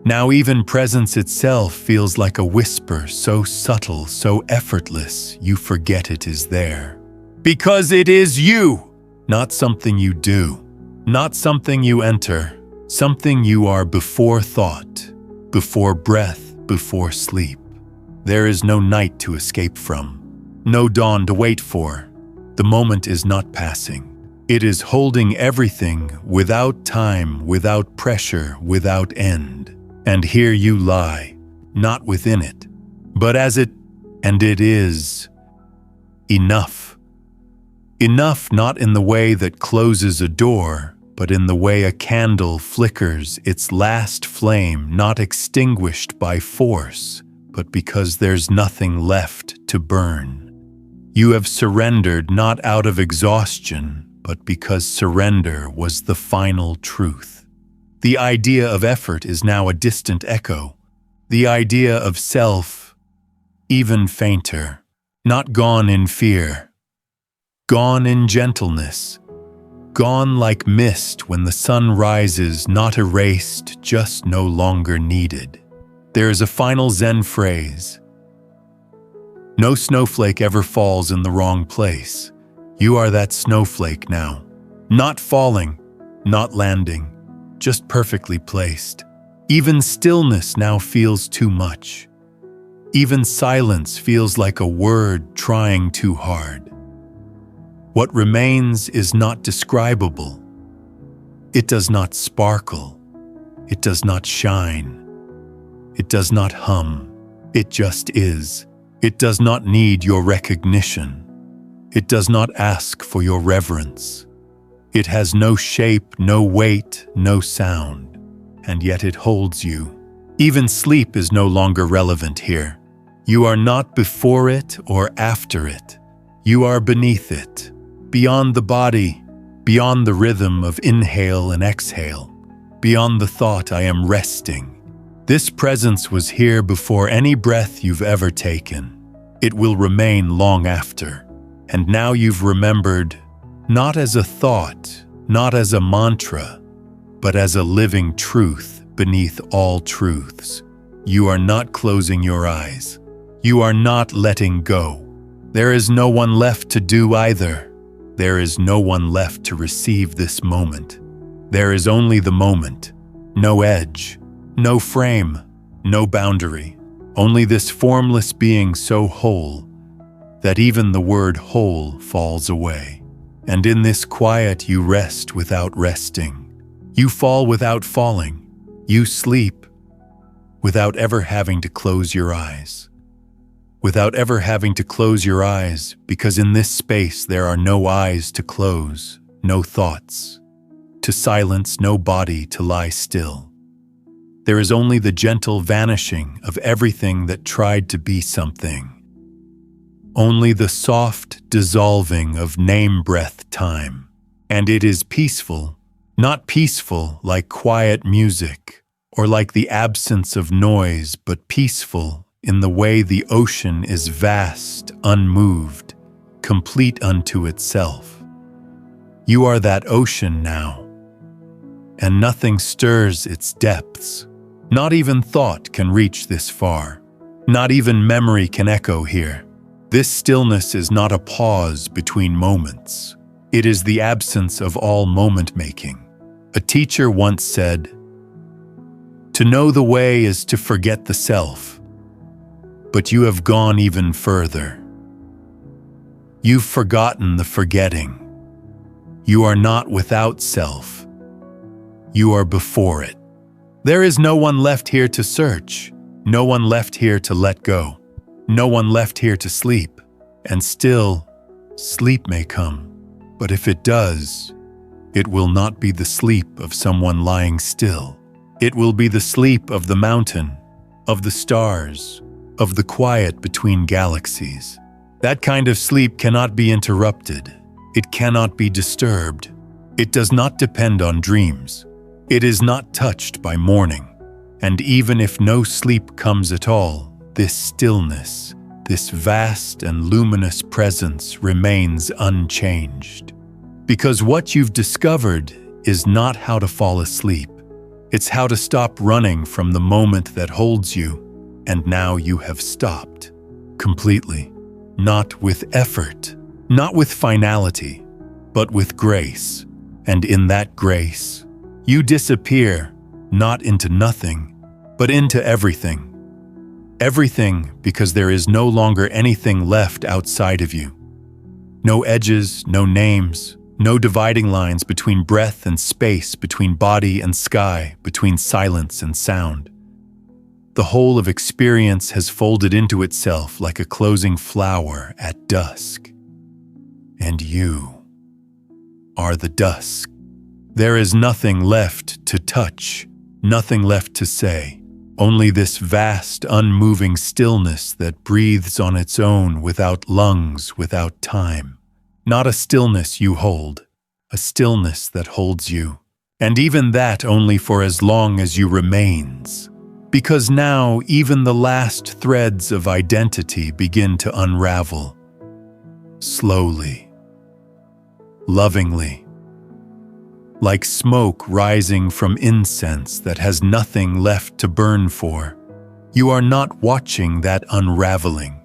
A: Now even presence itself feels like a whisper, so subtle, so effortless, you forget it is there. Because it is you, not something you do, not something you enter, something you are before thought, before breath, before sleep. There is no night to escape from, no dawn to wait for. The moment is not passing. It is holding everything without time, without pressure, without end. And here you lie, not within it, but as it, and it is enough. Enough not in the way that closes a door, but in the way a candle flickers its last flame, not extinguished by force, but because there's nothing left to burn. You have surrendered not out of exhaustion, but because surrender was the final truth. The idea of effort is now a distant echo. The idea of self, even fainter, not gone in fear, gone in gentleness, gone like mist when the sun rises, not erased, just no longer needed. There is a final Zen phrase: "No snowflake ever falls in the wrong place." You are that snowflake now, not falling, not landing, just perfectly placed. Even stillness now feels too much. Even silence feels like a word trying too hard. What remains is not describable. It does not sparkle. It does not shine. It does not hum. It just is. It does not need your recognition. It does not ask for your reverence. It has no shape, no weight, no sound, and yet it holds you. Even sleep is no longer relevant here. You are not before it or after it. You are beneath it, beyond the body, beyond the rhythm of inhale and exhale, beyond the thought "I am resting." This presence was here before any breath you've ever taken. It will remain long after. And now you've remembered, not as a thought, not as a mantra, but as a living truth beneath all truths. You are not closing your eyes. You are not letting go. There is no one left to do either. There is no one left to receive this moment. There is only the moment. No edge, no frame, no boundary. Only this formless being so whole that even the word whole falls away. And in this quiet you rest without resting. You fall without falling. You sleep without ever having to close your eyes. Without ever having to close your eyes, because in this space there are no eyes to close, no thoughts to silence, no body to lie still. There is only the gentle vanishing of everything that tried to be something. Only the soft dissolving of name-breath time. And it is peaceful, not peaceful like quiet music or like the absence of noise, but peaceful in the way the ocean is vast, unmoved, complete unto itself. You are that ocean now, and nothing stirs its depths. Not even thought can reach this far. Not even memory can echo here. This stillness is not a pause between moments. It is the absence of all moment-making. A teacher once said, "To know the way is to forget the self." But you have gone even further. You've forgotten the forgetting. You are not without self. You are before it. There is no one left here to search, no one left here to let go, no one left here to sleep. And still, sleep may come. But if it does, it will not be the sleep of someone lying still. It will be the sleep of the mountain, of the stars, of the quiet between galaxies. That kind of sleep cannot be interrupted. It cannot be disturbed. It does not depend on dreams. It is not touched by morning. And even if no sleep comes at all, this stillness, this vast and luminous presence remains unchanged. Because what you've discovered is not how to fall asleep. It's how to stop running from the moment that holds you, and now you have stopped. Completely. Not with effort, not with finality, but with grace. And in that grace, you disappear, not into nothing, but into everything. Everything because there is no longer anything left outside of you. No edges, no names, no dividing lines between breath and space, between body and sky, between silence and sound. The whole of experience has folded into itself like a closing flower at dusk. And you are the dusk. There is nothing left to touch, nothing left to say. Only this vast, unmoving stillness that breathes on its own without lungs, without time. Not a stillness you hold, a stillness that holds you. And even that only for as long as you remains. Because now even the last threads of identity begin to unravel. Slowly. Lovingly. Like smoke rising from incense that has nothing left to burn for. You are not watching that unraveling.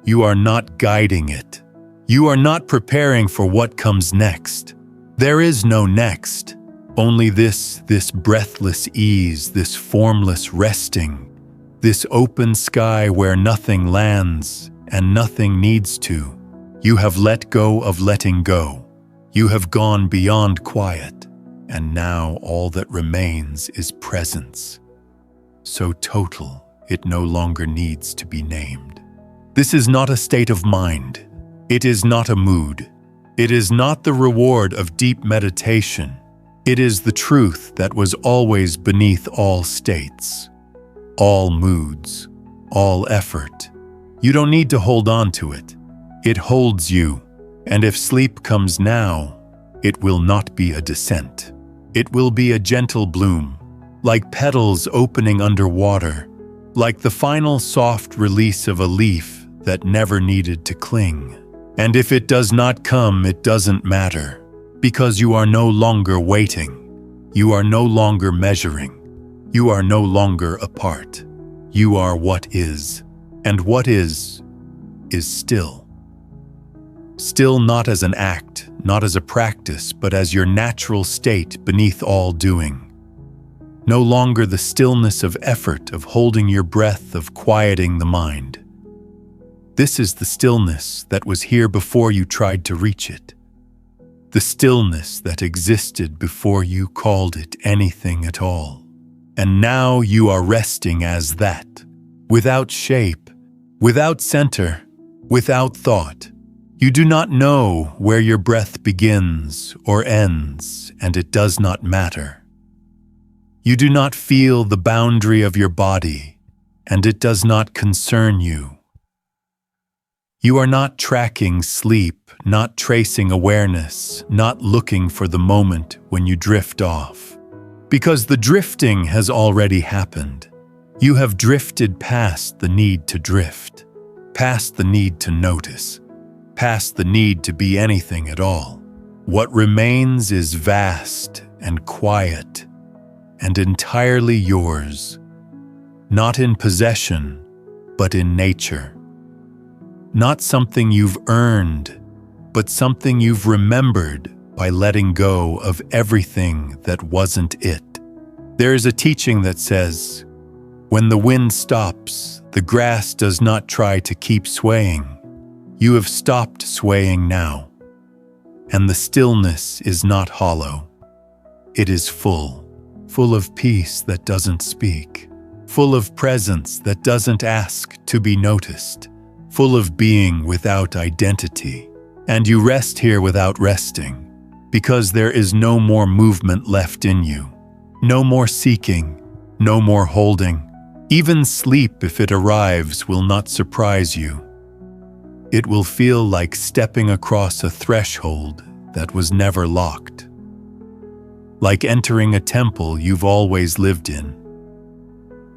A: You are not guiding it. You are not preparing for what comes next. There is no next. Only this breathless ease, this formless resting, this open sky where nothing lands and nothing needs to. You have let go of letting go. You have gone beyond quiet. And now all that remains is presence. So total, it no longer needs to be named. This is not a state of mind. It is not a mood. It is not the reward of deep meditation. It is the truth that was always beneath all states, all moods, all effort. You don't need to hold on to it. It holds you. And if sleep comes now, it will not be a descent. It will be a gentle bloom, like petals opening underwater, like the final soft release of a leaf that never needed to cling. And if it does not come, it doesn't matter, because you are no longer waiting. You are no longer measuring. You are no longer apart. You are what is, and what is still. Still not as an act, not as a practice, but as your natural state beneath all doing. No longer the stillness of effort, of holding your breath, of quieting the mind. This is the stillness that was here before you tried to reach it. The stillness that existed before you called it anything at all. And now you are resting as that, without shape, without center, without thought. You do not know where your breath begins or ends, and it does not matter. You do not feel the boundary of your body, and it does not concern you. You are not tracking sleep, not tracing awareness, not looking for the moment when you drift off. Because the drifting has already happened. You have drifted past the need to drift, past the need to notice, past the need to be anything at all. What remains is vast and quiet and entirely yours, not in possession, but in nature. Not something you've earned, but something you've remembered by letting go of everything that wasn't it. There is a teaching that says, when the wind stops, the grass does not try to keep swaying. You have stopped swaying now. And the stillness is not hollow. It is full of peace that doesn't speak, full of presence that doesn't ask to be noticed, full of being without identity. And you rest here without resting, because there is no more movement left in you, no more seeking, no more holding. Even sleep, if it arrives, will not surprise you. It will feel like stepping across a threshold that was never locked, like entering a temple you've always lived in,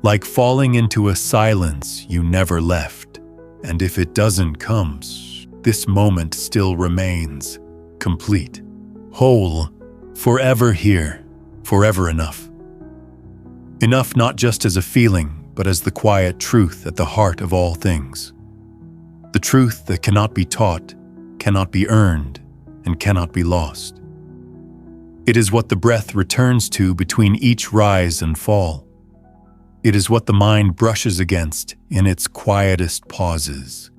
A: like falling into a silence you never left. And if it doesn't come, this moment still remains complete, whole, forever here, forever enough. Enough not just as a feeling, but as the quiet truth at the heart of all things. The truth that cannot be taught, cannot be earned, and cannot be lost. It is what the breath returns to between each rise and fall. It is what the mind brushes against in its quietest pauses.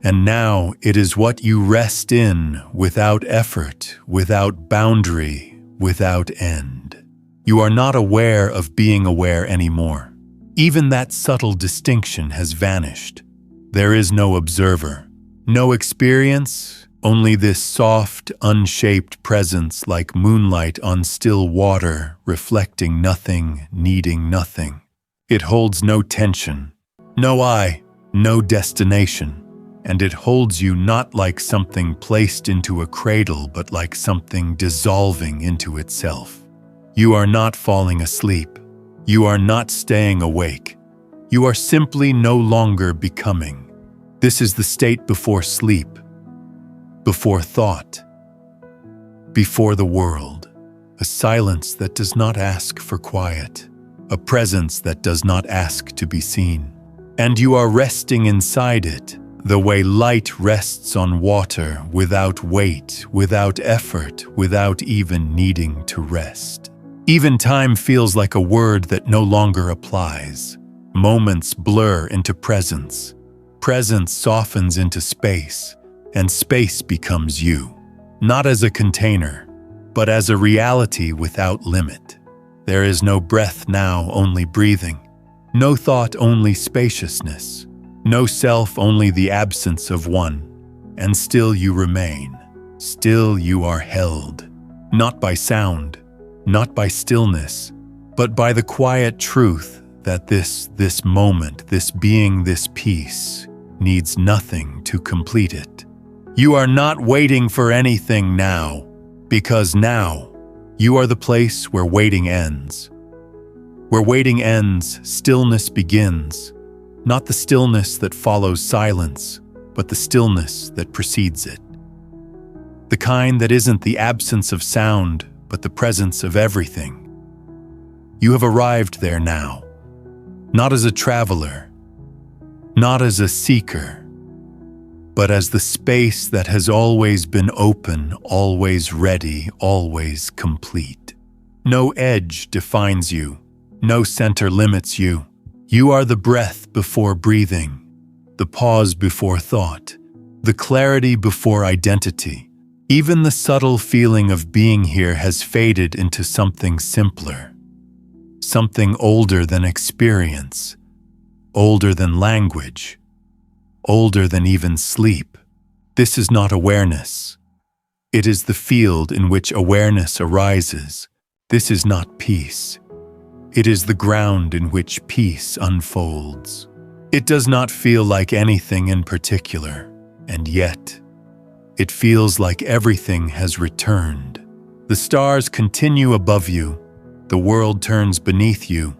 A: And now it is what you rest in without effort, without boundary, without end. You are not aware of being aware anymore. Even that subtle distinction has vanished. There is no observer, no experience, only this soft, unshaped presence like moonlight on still water, reflecting nothing, needing nothing. It holds no tension, no I, no destination, and it holds you not like something placed into a cradle, but like something dissolving into itself. You are not falling asleep. You are not staying awake. You are simply no longer becoming. This is the state before sleep, before thought, before the world. A silence that does not ask for quiet, a presence that does not ask to be seen. And you are resting inside it, the way light rests on water, without weight, without effort, without even needing to rest. Even time feels like a word that no longer applies. Moments blur into presence. Presence softens into space, and space becomes you. Not as a container, but as a reality without limit. There is no breath now, only breathing. No thought, only spaciousness. No self, only the absence of one. And still you remain. Still you are held. Not by sound, not by stillness, but by the quiet truth that this moment, this being, this peace, needs nothing to complete it. You are not waiting for anything now, because now you are the place where waiting ends. Where waiting ends, stillness begins, not the stillness that follows silence, but the stillness that precedes it. The kind that isn't the absence of sound, but the presence of everything. You have arrived there now, not as a traveler, not as a seeker, but as the space that has always been open, always ready, always complete. No edge defines you, no center limits you. You are the breath before breathing, the pause before thought, the clarity before identity. Even the subtle feeling of being here has faded into something simpler, something older than experience, older than language, older than even sleep. This is not awareness. It is the field in which awareness arises. This is not peace. It is the ground in which peace unfolds. It does not feel like anything in particular, and yet, it feels like everything has returned. The stars continue above you, the world turns beneath you,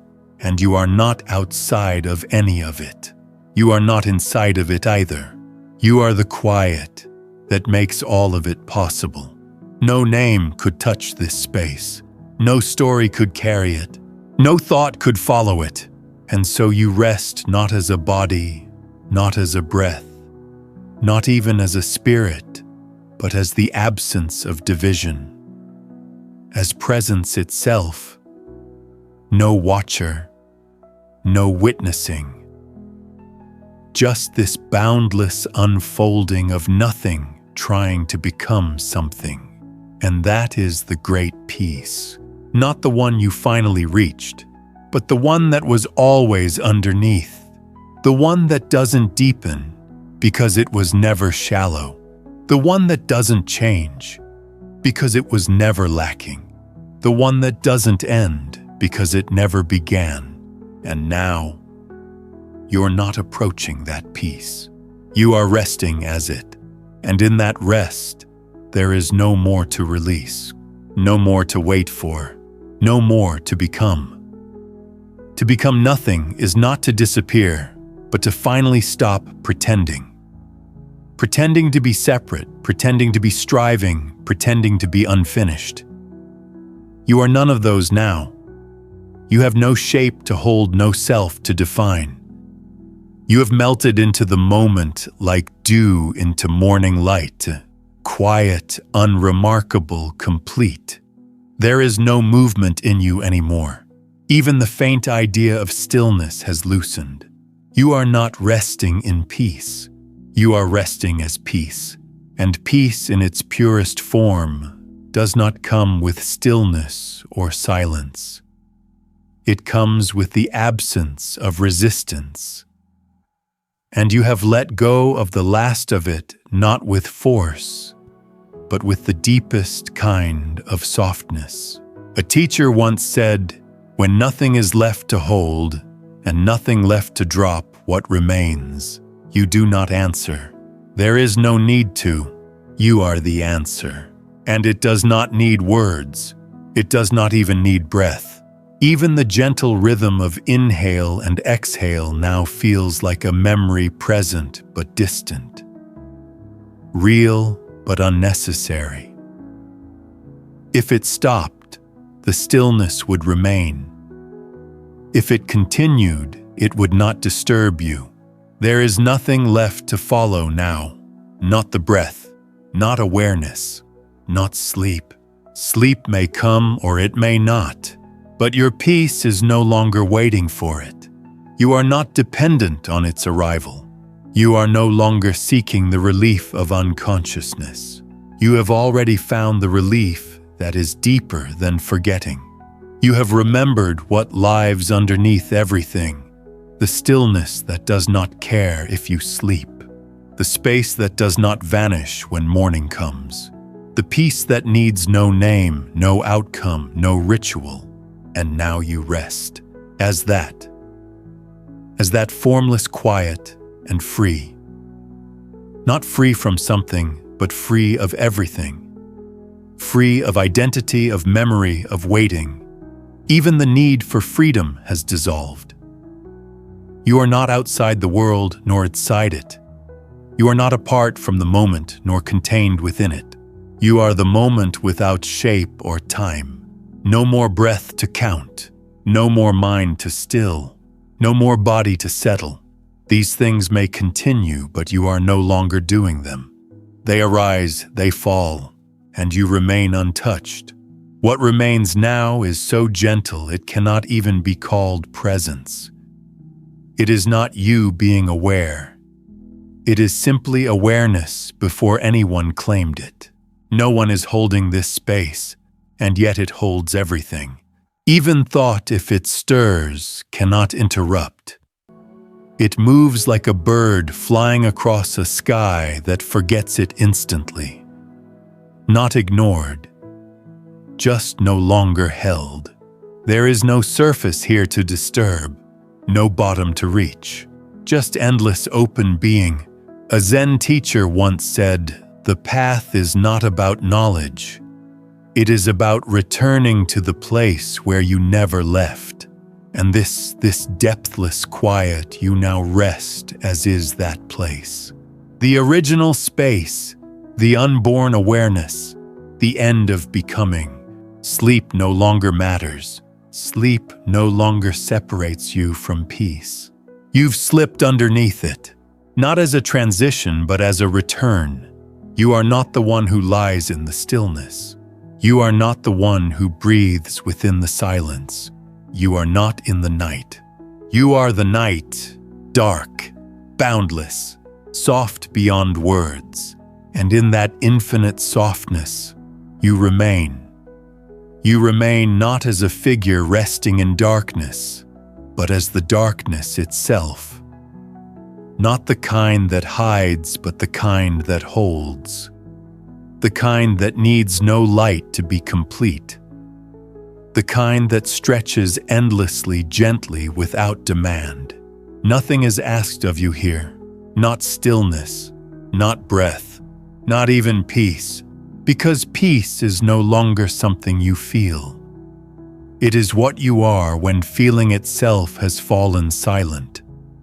A: and you are not outside of any of it. You are not inside of it either. You are the quiet that makes all of it possible. No name could touch this space. No story could carry it. No thought could follow it. And so you rest not as a body, not as a breath, not even as a spirit, but as the absence of division, as presence itself. No watcher, no witnessing. Just this boundless unfolding of nothing trying to become something. And that is the great peace. Not the one you finally reached, but the one that was always underneath. The one that doesn't deepen because it was never shallow. The one that doesn't change because it was never lacking. The one that doesn't end because it never began. And now, you're not approaching that peace. You are resting as it. And in that rest, there is no more to release, no more to wait for, no more to become. To become nothing is not to disappear, but to finally stop pretending. Pretending to be separate, pretending to be striving, pretending to be unfinished. You are none of those now. You have no shape to hold, no self to define. You have melted into the moment like dew into morning light, quiet, unremarkable, complete. There is no movement in you anymore. Even the faint idea of stillness has loosened. You are not resting in peace. You are resting as peace. And peace in its purest form does not come with stillness or silence. It comes with the absence of resistance. And you have let go of the last of it, not with force, but with the deepest kind of softness. A teacher once said, "When nothing is left to hold, and nothing left to drop, what remains? You do not answer. There is no need to. You are the answer. And it does not need words. It does not even need breath. Even the gentle rhythm of inhale and exhale now feels like a memory present but distant. Real but unnecessary. If it stopped, the stillness would remain. If it continued, it would not disturb you. There is nothing left to follow now. Not the breath, not awareness, not sleep. Sleep may come or it may not, but your peace is no longer waiting for it. You are not dependent on its arrival. You are no longer seeking the relief of unconsciousness. You have already found the relief that is deeper than forgetting. You have remembered what lives underneath everything, the stillness that does not care if you sleep, the space that does not vanish when morning comes, the peace that needs no name, no outcome, no ritual. And now you rest as that formless quiet and free. Not free from something, but free of everything. Free of identity, of memory, of waiting. Even the need for freedom has dissolved. You are not outside the world nor inside it. You are not apart from the moment nor contained within it. You are the moment without shape or time. No more breath to count. No more mind to still. No more body to settle. These things may continue, but you are no longer doing them. They arise, they fall, and you remain untouched. What remains now is so gentle it cannot even be called presence. It is not you being aware. It is simply awareness before anyone claimed it. No one is holding this space, and yet it holds everything. Even thought, if it stirs, cannot interrupt. It moves like a bird flying across a sky that forgets it instantly. Not ignored, just no longer held. There is no surface here to disturb, no bottom to reach, just endless open being. A Zen teacher once said, "The path is not about knowledge. It is about returning to the place where you never left." And this depthless quiet, you now rest as is that place. The original space, the unborn awareness, the end of becoming. Sleep no longer matters. Sleep no longer separates you from peace. You've slipped underneath it, not as a transition, but as a return. You are not the one who lies in the stillness. You are not the one who breathes within the silence. You are not in the night. You are the night, dark, boundless, soft beyond words. And in that infinite softness, you remain. You remain not as a figure resting in darkness, but as the darkness itself. Not the kind that hides, but the kind that holds. The kind that needs no light to be complete. The kind that stretches endlessly, gently, without demand. Nothing is asked of you here. Not stillness, not breath, not even peace. Because peace is no longer something you feel. It is what you are when feeling itself has fallen silent.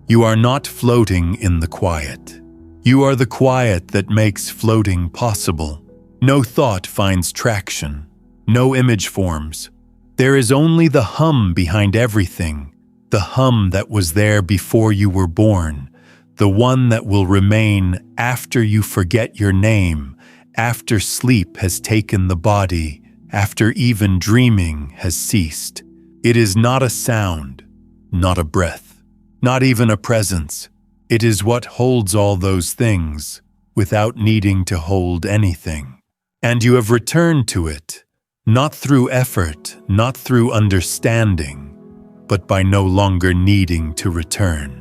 A: You are not floating in the quiet. You are the quiet that makes floating possible. No thought finds traction. No image forms. There is only the hum behind everything, the hum that was there before you were born, the one that will remain after you forget your name, after sleep has taken the body, after even dreaming has ceased. It is not a sound, not a breath, not even a presence. It is what holds all those things without needing to hold anything. And you have returned to it, not through effort, not through understanding, but by no longer needing to return.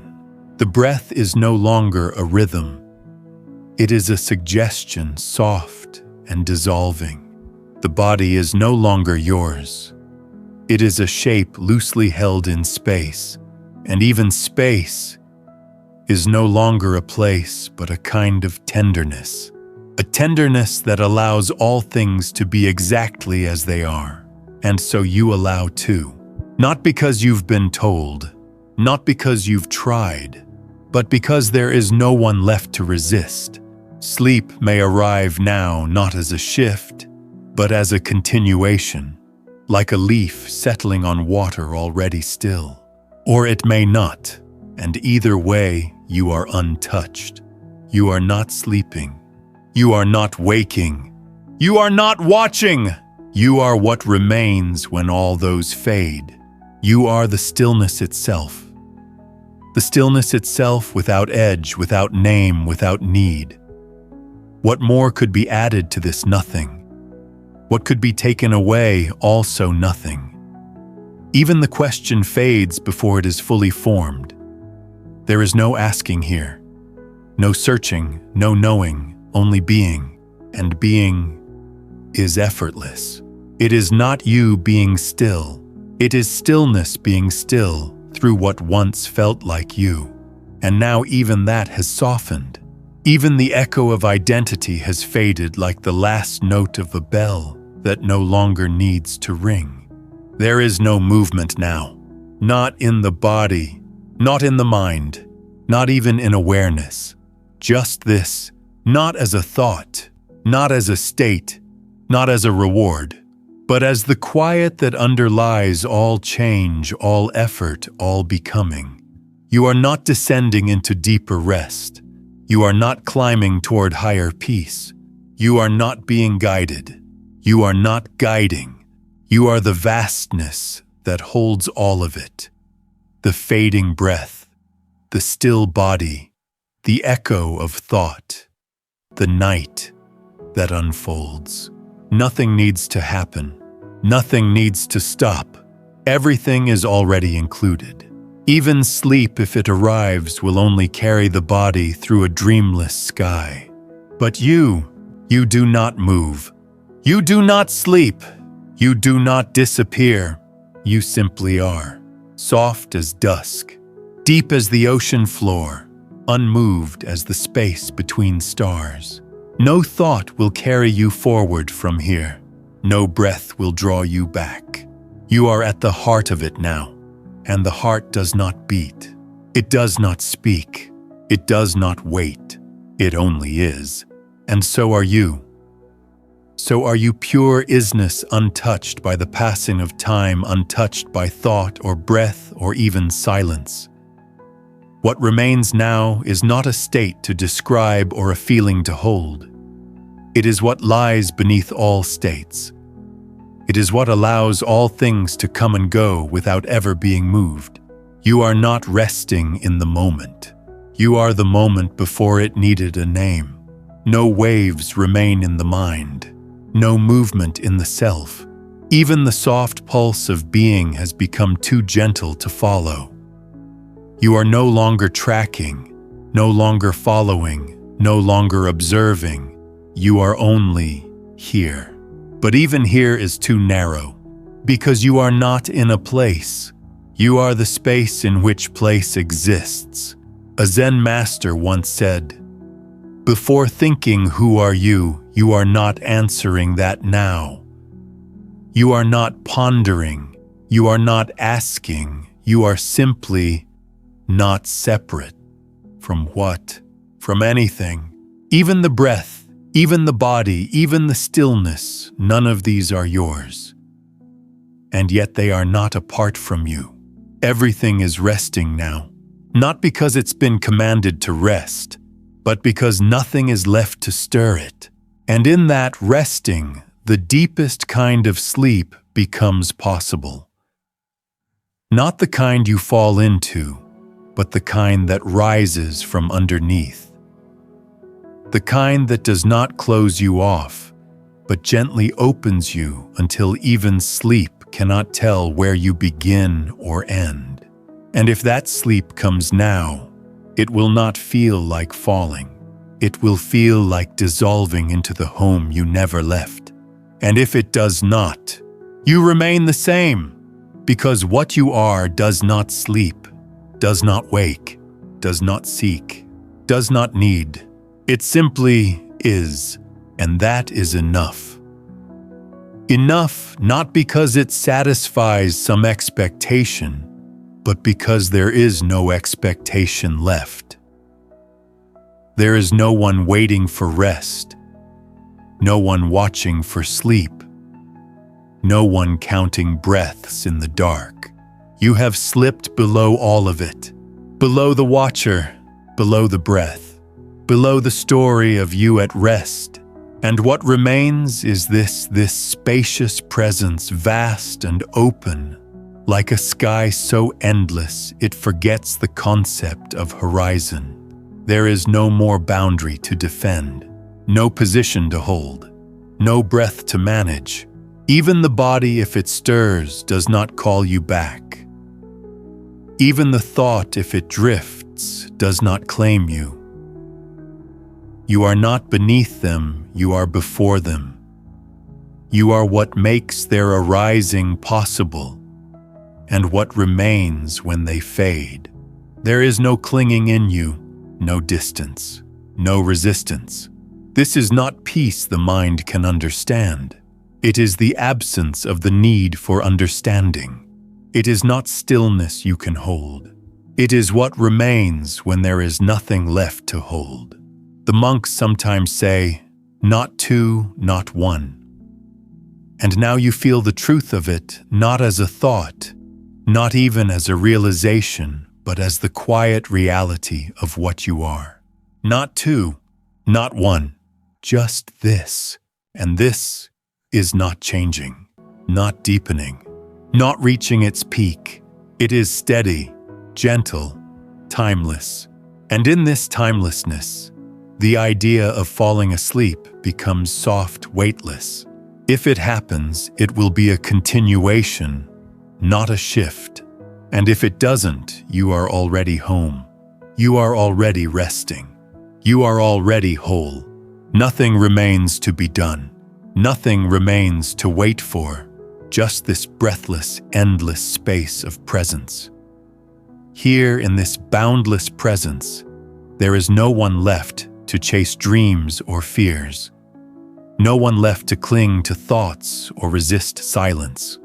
A: The breath is no longer a rhythm. It is a suggestion, soft and dissolving. The body is no longer yours. It is a shape loosely held in space, and even space is no longer a place, but a kind of tenderness. A tenderness that allows all things to be exactly as they are. And so you allow too. Not because you've been told, not because you've tried, but because there is no one left to resist. Sleep may arrive now not as a shift, but as a continuation, like a leaf settling on water already still. Or it may not, and either way, you are untouched. You are not sleeping. You are not waking. You are not watching. You are what remains when all those fade. You are the stillness itself. The stillness itself without edge, without name, without need. What more could be added to this nothing? What could be taken away, also nothing? Even the question fades before it is fully formed. There is no asking here, no searching, no knowing, only being, and being is effortless. It is not you being still. It is stillness being still through what once felt like you. And now even that has softened. Even the echo of identity has faded like the last note of a bell that no longer needs to ring. There is no movement now, not in the body, not in the mind, not even in awareness. Just this, not as a thought, not as a state, not as a reward, but as the quiet that underlies all change, all effort, all becoming. You are not descending into deeper rest. You are not climbing toward higher peace. You are not being guided. You are not guiding. You are the vastness that holds all of it. The fading breath, the still body, the echo of thought, the night that unfolds. Nothing needs to happen. Nothing needs to stop. Everything is already included. Even sleep, if it arrives, will only carry the body through a dreamless sky. But you do not move. You do not sleep. You do not disappear. You simply are. Soft as dusk, deep as the ocean floor, unmoved as the space between stars. No thought will carry you forward from here. No breath will draw you back. You are at the heart of it now. and the heart does not beat. It does not speak. It does not wait. It only is. And so are you. So are you pure isness, untouched by the passing of time, untouched by thought or breath or even silence. What remains now is not a state to describe or a feeling to hold. It is what lies beneath all states. It is what allows all things to come and go without ever being moved. You are not resting in the moment. You are the moment before it needed a name. No waves remain in the mind. No movement in the self. Even the soft pulse of being has become too gentle to follow. You are no longer tracking, no longer following, no longer observing. You are only here. But even here is too narrow, because you are not in a place. You are the space in which place exists. A Zen master once said, "Before thinking who are you are not answering that now. You are not pondering, you are not asking, you are simply not separate." From what? From anything. Even the breath, even the body, even the stillness, none of these are yours. And yet they are not apart from you. Everything is resting now, not because it's been commanded to rest, but because nothing is left to stir it. And in that resting, the deepest kind of sleep becomes possible. Not the kind you fall into, but the kind that rises from underneath. The kind that does not close you off, but gently opens you until even sleep cannot tell where you begin or end. And if that sleep comes now, it will not feel like falling. It will feel like dissolving into the home you never left. And if it does not, you remain the same, because what you are does not sleep, does not wake, does not seek, does not need. It simply is, and that is enough. Enough not because it satisfies some expectation, but because there is no expectation left. There is no one waiting for rest, no one watching for sleep, no one counting breaths in the dark. You have slipped below all of it, below the watcher, below the breath, below the story of you at rest. And what remains is this spacious presence, vast and open, like a sky so endless it forgets the concept of horizon. There is no more boundary to defend, no position to hold, no breath to manage. Even the body, if it stirs, does not call you back. Even the thought, if it drifts, does not claim you. You are not beneath them, you are before them. You are what makes their arising possible, and what remains when they fade. There is no clinging in you, no distance, no resistance. This is not peace the mind can understand. It is the absence of the need for understanding. It is not stillness you can hold. It is what remains when there is nothing left to hold. The monks sometimes say, "Not two, not one." And now you feel the truth of it, not as a thought, not even as a realization, but as the quiet reality of what you are. Not two, not one, just this. And this is not changing, not deepening, not reaching its peak. It is steady, gentle, timeless. And in this timelessness, the idea of falling asleep becomes soft, weightless. If it happens, it will be a continuation, not a shift. And if it doesn't, you are already home. You are already resting. You are already whole. Nothing remains to be done. Nothing remains to wait for. Just this breathless, endless space of presence. Here in this boundless presence, there is no one left to chase dreams or fears. No one left to cling to thoughts or resist silence.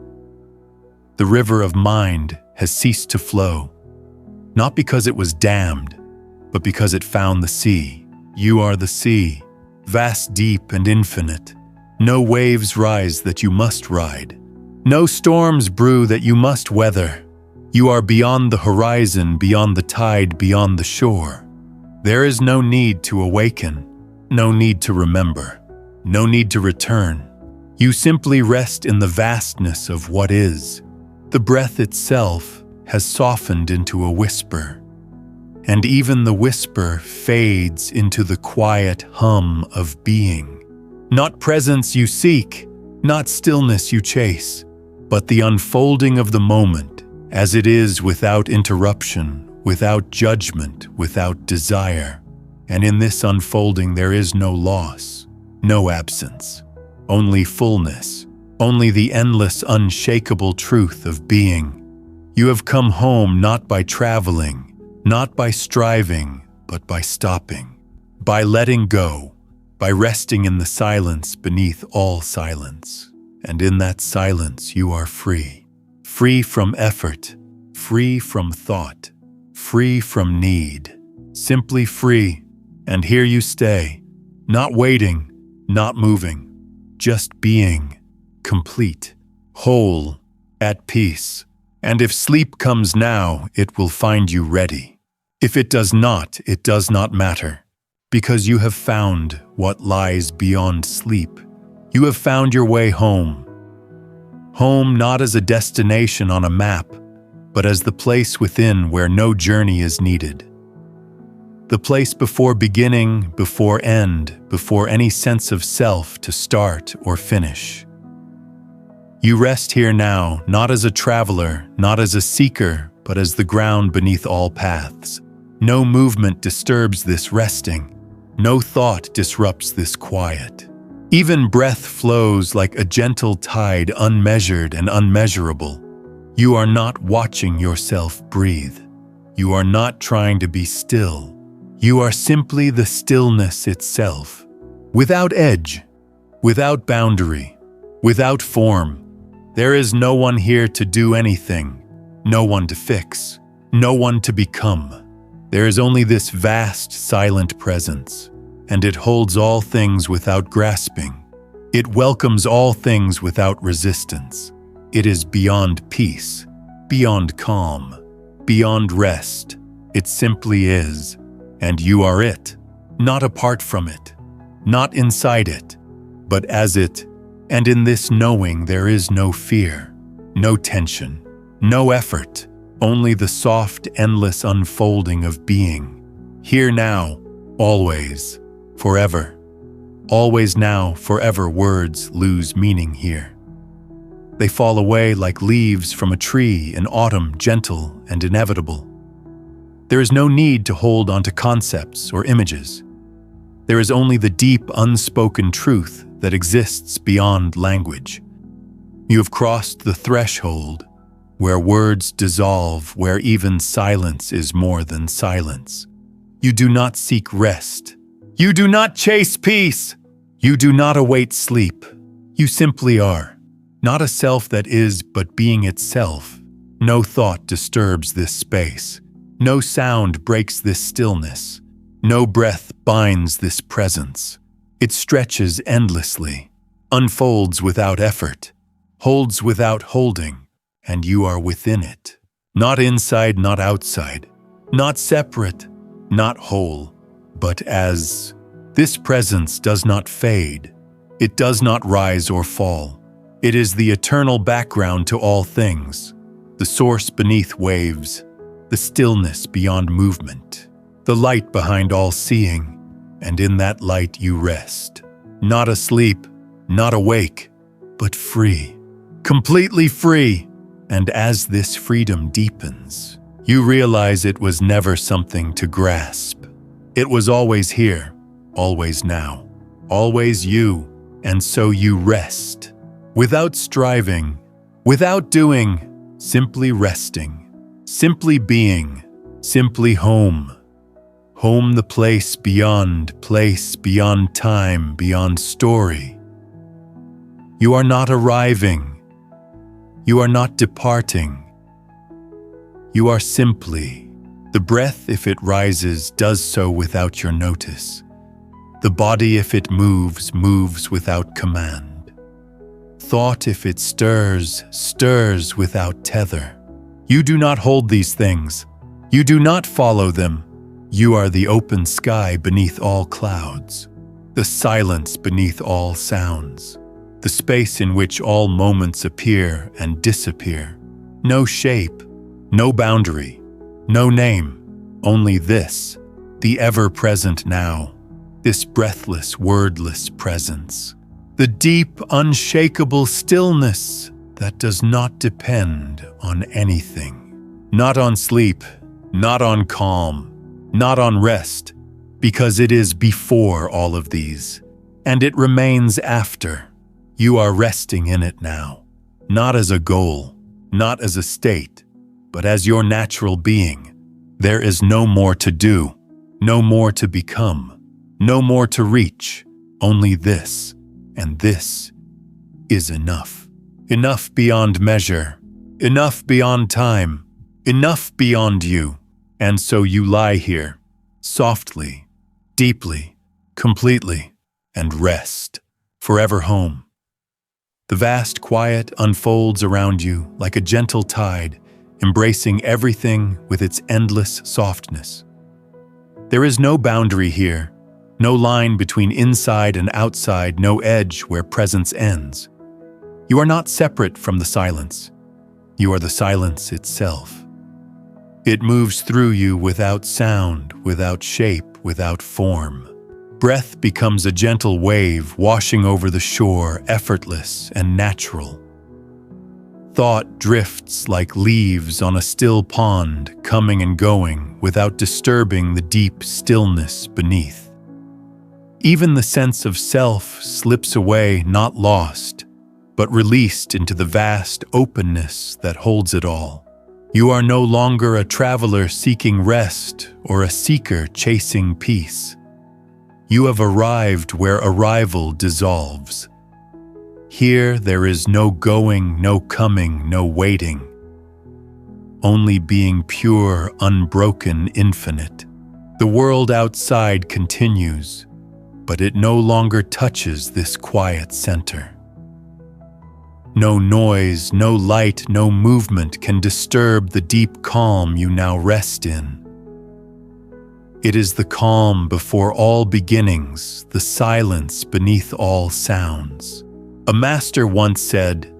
A: The river of mind has ceased to flow, not because it was dammed, but because it found the sea. You are the sea, vast, deep, and infinite. No waves rise that you must ride. No storms brew that you must weather. You are beyond the horizon, beyond the tide, beyond the shore. There is no need to awaken, no need to remember, no need to return. You simply rest in the vastness of what is. The breath itself has softened into a whisper, and even the whisper fades into the quiet hum of being. Not presence you seek, not stillness you chase, but the unfolding of the moment as it is, without interruption, without judgment, without desire. And in this unfolding there is no loss, no absence, only fullness, only the endless, unshakable truth of being. You have come home not by traveling, not by striving, but by stopping, by letting go, by resting in the silence beneath all silence. And in that silence you are free. Free from effort, free from thought, free from need, simply free. And here you stay, not waiting, not moving, just being, complete, whole, at peace. And if sleep comes now, it will find you ready. If it does not matter, because you have found what lies beyond sleep. You have found your way home. Home not as a destination on a map, but as the place within where no journey is needed. The place before beginning, before end, before any sense of self to start or finish. You rest here now, not as a traveler, not as a seeker, but as the ground beneath all paths. No movement disturbs this resting. No thought disrupts this quiet. Even breath flows like a gentle tide, unmeasured and unmeasurable. You are not watching yourself breathe. You are not trying to be still. You are simply the stillness itself. Without edge, without boundary, without form. There is no one here to do anything, no one to fix, no one to become. There is only this vast, silent presence, and it holds all things without grasping. It welcomes all things without resistance. It is beyond peace, beyond calm, beyond rest. It simply is, and you are it, not apart from it, not inside it, but as it. And in this knowing there is no fear, no tension, no effort, only the soft, endless unfolding of being. Here now, always, forever. Always now, forever words lose meaning here. They fall away like leaves from a tree in autumn, gentle and inevitable. There is no need to hold onto concepts or images. There is only the deep, unspoken truth that exists beyond language. You have crossed the threshold where words dissolve, where even silence is more than silence. You do not seek rest. You do not chase peace. You do not await sleep. You simply are. Not a self that is, but being itself. No thought disturbs this space. No sound breaks this stillness. No breath binds this presence. It stretches endlessly, unfolds without effort, holds without holding, and you are within it. Not inside, not outside, not separate, not whole, but as. This presence does not fade. It does not rise or fall. It is the eternal background to all things, the source beneath waves, the stillness beyond movement, the light behind all seeing, and in that light you rest. Not asleep, not awake, but free, completely free. And as this freedom deepens, you realize it was never something to grasp. It was always here, always now, always you, and so you rest. Without striving, without doing, simply resting, simply being, simply home. Home, the place beyond time, beyond story. You are not arriving. You are not departing. You are simply. The breath, if it rises, does so without your notice. The body, if it moves, moves without command. Thought, if it stirs, stirs without tether. You do not hold these things. You do not follow them. You are the open sky beneath all clouds, the silence beneath all sounds, the space in which all moments appear and disappear. No shape, no boundary, no name, only this, the ever-present now, this breathless, wordless presence, the deep, unshakable stillness that does not depend on anything, not on sleep, not on calm, not on rest, because it is before all of these, and it remains after. You are resting in it now, not as a goal, not as a state, but as your natural being. There is no more to do, no more to become, no more to reach, only this, and this is enough. Enough beyond measure, enough beyond time, enough beyond you. And so you lie here, softly, deeply, completely, and rest, forever home. The vast quiet unfolds around you like a gentle tide, embracing everything with its endless softness. There is no boundary here, no line between inside and outside, no edge where presence ends. You are not separate from the silence. You are the silence itself. It moves through you without sound, without shape, without form. Breath becomes a gentle wave washing over the shore, effortless and natural. Thought drifts like leaves on a still pond, coming and going without disturbing the deep stillness beneath. Even the sense of self slips away, not lost, but released into the vast openness that holds it all. You are no longer a traveler seeking rest or a seeker chasing peace. You have arrived where arrival dissolves. Here there is no going, no coming, no waiting. Only being pure, unbroken, infinite. The world outside continues, but it no longer touches this quiet center. No noise, no light, no movement can disturb the deep calm you now rest in. It is the calm before all beginnings, the silence beneath all sounds. A master once said,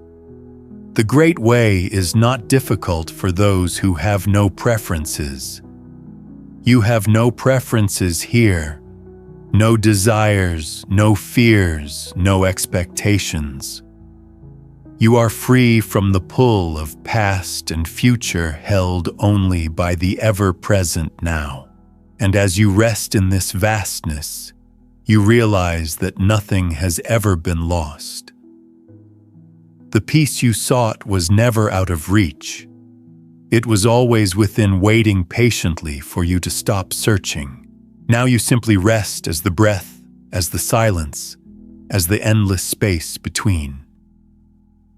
A: "The great way is not difficult for those who have no preferences." You have no preferences here, no desires, no fears, no expectations. You are free from the pull of past and future held only by the ever-present now. And as you rest in this vastness, you realize that nothing has ever been lost. The peace you sought was never out of reach. It was always within, waiting patiently for you to stop searching. Now you simply rest as the breath, as the silence, as the endless space between.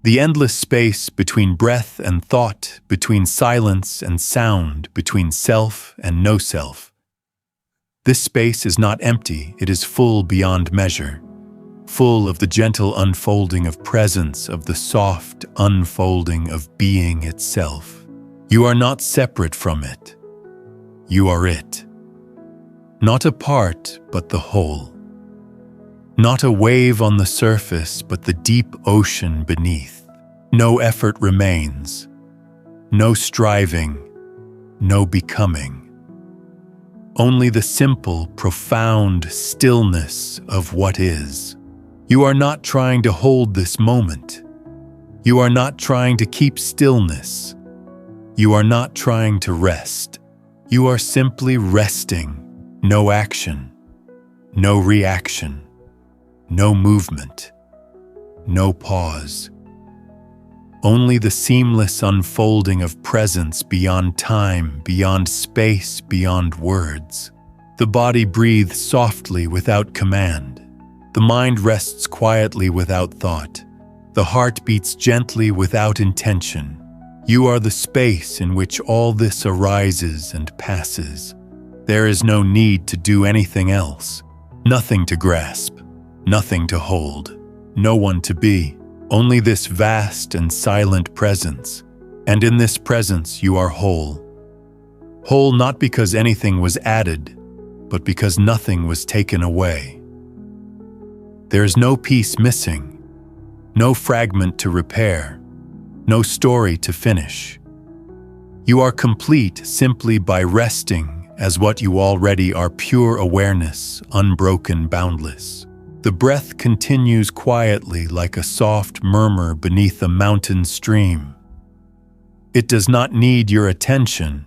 A: The endless space between breath and thought, between silence and sound, between self and no self. This space is not empty, it is full beyond measure, full of the gentle unfolding of presence, of the soft unfolding of being itself. You are not separate from it. You are it. Not a part, but the whole. Not a wave on the surface, but the deep ocean beneath. No effort remains, no striving, no becoming. Only the simple, profound stillness of what is. You are not trying to hold this moment. You are not trying to keep stillness. You are not trying to rest. You are simply resting. No action, no reaction. No movement, no pause. Only the seamless unfolding of presence beyond time, beyond space, beyond words. The body breathes softly without command. The mind rests quietly without thought. The heart beats gently without intention. You are the space in which all this arises and passes. There is no need to do anything else. Nothing to grasp, nothing to hold, no one to be, only this vast and silent presence. And in this presence you are whole. Whole not because anything was added, but because nothing was taken away. There is no piece missing, no fragment to repair, no story to finish. You are complete simply by resting as what you already are: pure awareness, unbroken, boundless. The breath continues quietly like a soft murmur beneath a mountain stream. It does not need your attention.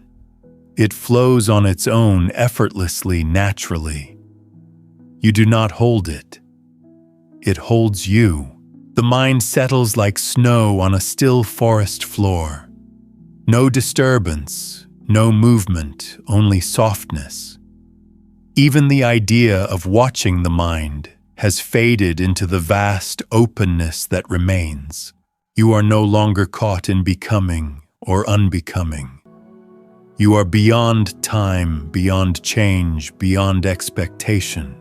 A: It flows on its own, effortlessly, naturally. You do not hold it. It holds you. The mind settles like snow on a still forest floor. No disturbance, no movement, only softness. Even the idea of watching the mind has faded into the vast openness that remains. You are no longer caught in becoming or unbecoming. You are beyond time, beyond change, beyond expectation.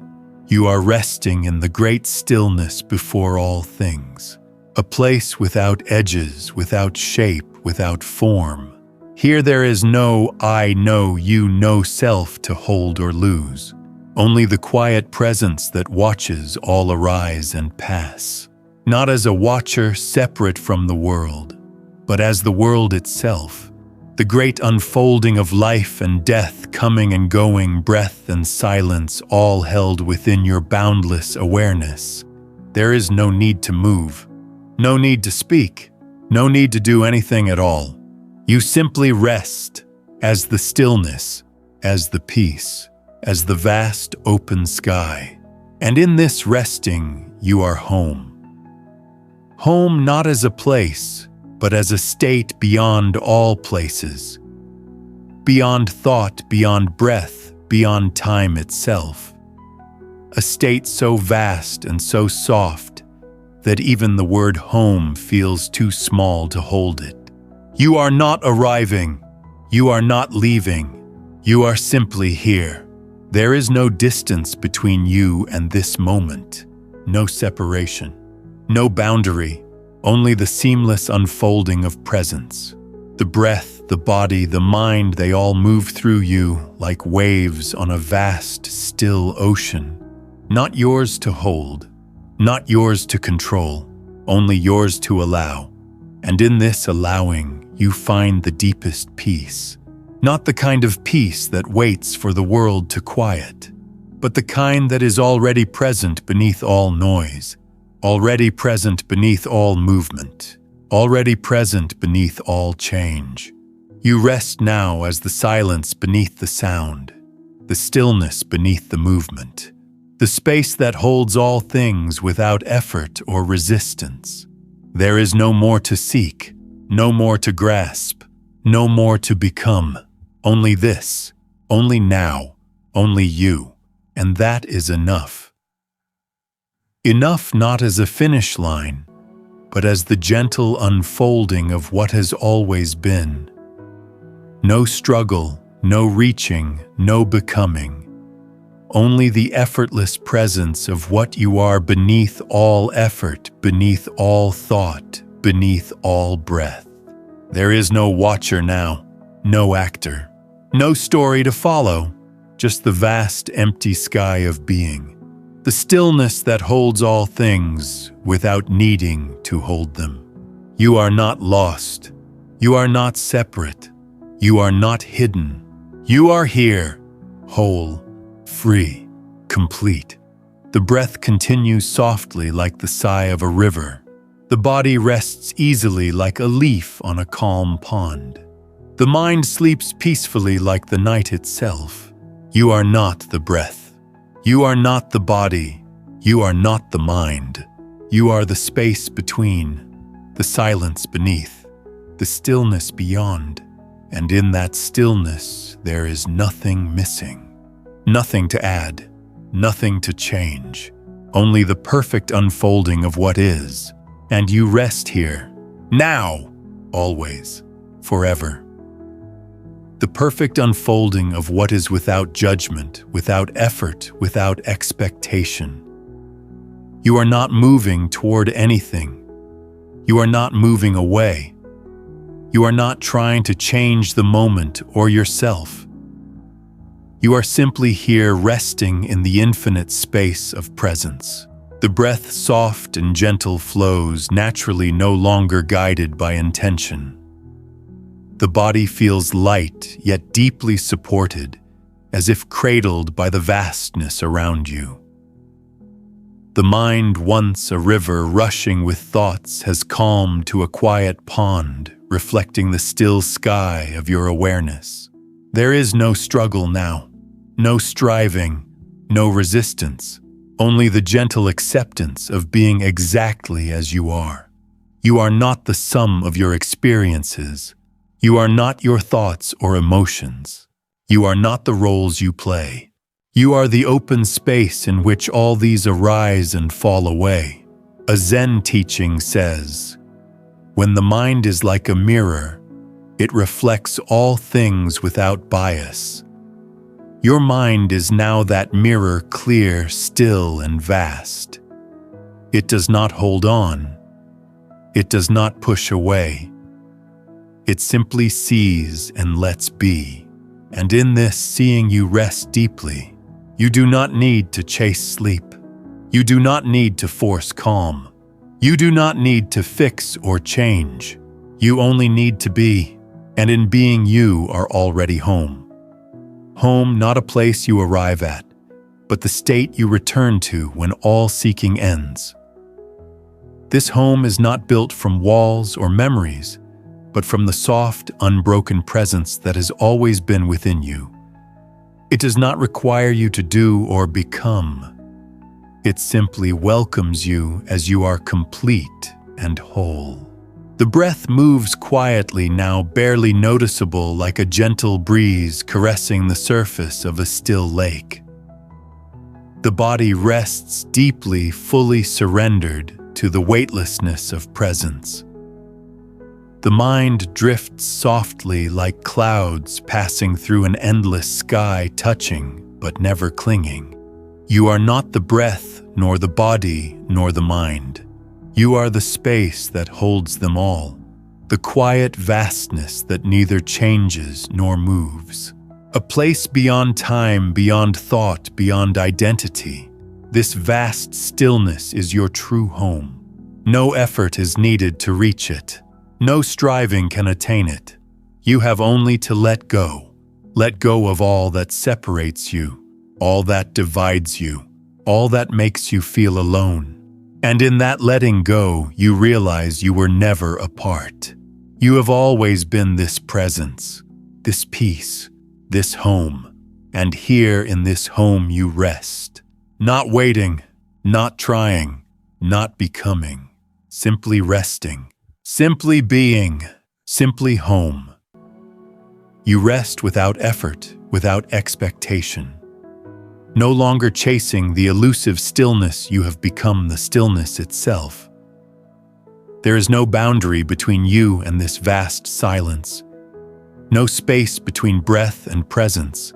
A: You are resting in the great stillness before all things, a place without edges, without shape, without form. Here there is no I, no you, no self to hold or lose, only the quiet presence that watches all arise and pass, not as a watcher separate from the world, but as the world itself, the great unfolding of life and death, coming and going, breath and silence, all held within your boundless awareness. There is no need to move, no need to speak, no need to do anything at all. You simply rest as the stillness, as the peace, as the vast open sky. And in this resting, you are home. Home not as a place, but as a state beyond all places, beyond thought, beyond breath, beyond time itself. A state so vast and so soft that even the word home feels too small to hold it. You are not arriving, you are not leaving, you are simply here. There is no distance between you and this moment, no separation, no boundary, only the seamless unfolding of presence. The breath, the body, the mind, they all move through you like waves on a vast, still ocean. Not yours to hold, not yours to control, only yours to allow. And in this allowing, you find the deepest peace. Not the kind of peace that waits for the world to quiet, but the kind that is already present beneath all noise, already present beneath all movement, already present beneath all change. You rest now as the silence beneath the sound, the stillness beneath the movement, the space that holds all things without effort or resistance. There is no more to seek, no more to grasp, no more to become. Only this, only now, only you, and that is enough. Enough not as a finish line, but as the gentle unfolding of what has always been. No struggle, no reaching, no becoming. Only the effortless presence of what you are beneath all effort, beneath all thought, beneath all breath. There is no watcher now, no actor, no story to follow, just the vast empty sky of being. The stillness that holds all things without needing to hold them. You are not lost. You are not separate. You are not hidden. You are here, whole, free, complete. The breath continues softly like the sigh of a river. The body rests easily like a leaf on a calm pond. The mind sleeps peacefully like the night itself. You are not the breath. You are not the body. You are not the mind. You are the space between, the silence beneath, the stillness beyond. And in that stillness, there is nothing missing, nothing to add, nothing to change, only the perfect unfolding of what is. And you rest here, now, always, forever. The perfect unfolding of what is without judgment, without effort, without expectation. You are not moving toward anything. You are not moving away. You are not trying to change the moment or yourself. You are simply here resting in the infinite space of presence. The breath soft and gentle flows, naturally no longer guided by intention. The body feels light, yet deeply supported, as if cradled by the vastness around you. The mind, once a river rushing with thoughts, has calmed to a quiet pond, reflecting the still sky of your awareness. There is no struggle now, no striving, no resistance, only the gentle acceptance of being exactly as you are. You are not the sum of your experiences. You are not your thoughts or emotions. You are not the roles you play. You are the open space in which all these arise and fall away. A Zen teaching says, "When the mind is like a mirror, it reflects all things without bias." Your mind is now that mirror, clear, still, and vast. It does not hold on. It does not push away. It simply sees and lets be. And in this seeing you rest deeply. You do not need to chase sleep. You do not need to force calm. You do not need to fix or change. You only need to be, and in being you are already home. Home, not a place you arrive at, but the state you return to when all seeking ends. This home is not built from walls or memories, but from the soft, unbroken presence that has always been within you. It does not require you to do or become. It simply welcomes you as you are complete and whole. The breath moves quietly now, barely noticeable, like a gentle breeze caressing the surface of a still lake. The body rests deeply, fully surrendered to the weightlessness of presence. The mind drifts softly like clouds passing through an endless sky, touching but never clinging. You are not the breath, nor the body, nor the mind. You are the space that holds them all, the quiet vastness that neither changes nor moves. A place beyond time, beyond thought, beyond identity. This vast stillness is your true home. No effort is needed to reach it. No striving can attain it. You have only to let go. Let go of all that separates you, all that divides you, all that makes you feel alone. And in that letting go, you realize you were never apart. You have always been this presence, this peace, this home. And here in this home you rest. Not waiting, not trying, not becoming. Simply resting. Simply being, simply home. You rest without effort, without expectation. No longer chasing the elusive stillness, you have become the stillness itself. There is no boundary between you and this vast silence. No space between breath and presence.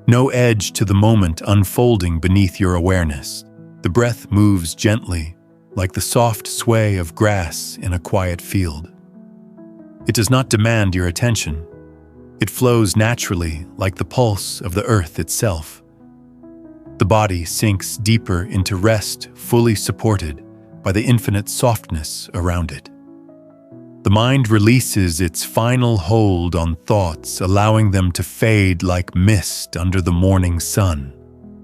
A: No edge to the moment unfolding beneath your awareness. The breath moves gently, like the soft sway of grass in a quiet field. It does not demand your attention. It flows naturally, like the pulse of the earth itself. The body sinks deeper into rest, fully supported by the infinite softness around it. The mind releases its final hold on thoughts, allowing them to fade like mist under the morning sun.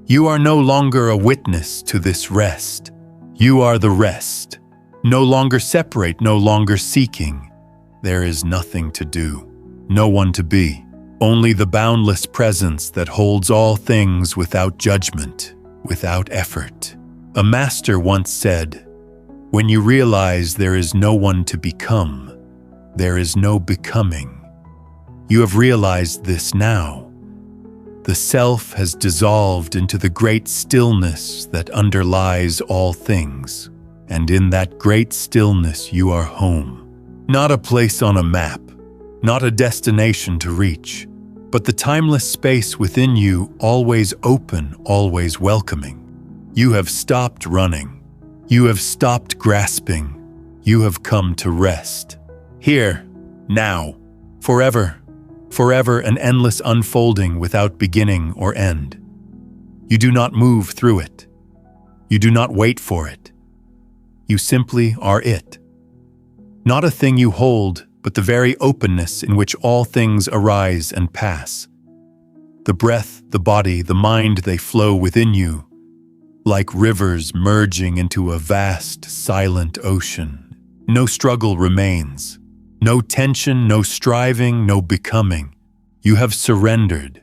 A: You are no longer a witness to this rest. You are the rest. No longer separate, no longer seeking. There is nothing to do, no one to be. Only the boundless presence that holds all things without judgment, without effort. A master once said, "When you realize there is no one to become, there is no becoming." You have realized this now. The self has dissolved into the great stillness that underlies all things. and in that great stillness you are home. Not a place on a map, not a destination to reach, but the timeless space within you, always open, always welcoming. You have stopped running. You have stopped grasping. You have come to rest. Here, now, forever, forever, an endless unfolding without beginning or end. You do not move through it. You do not wait for it. You simply are it. Not a thing you hold, but the very openness in which all things arise and pass. The breath, the body, the mind, they flow within you, like rivers merging into a vast, silent ocean. No struggle remains. No tension, no striving, no becoming. You have surrendered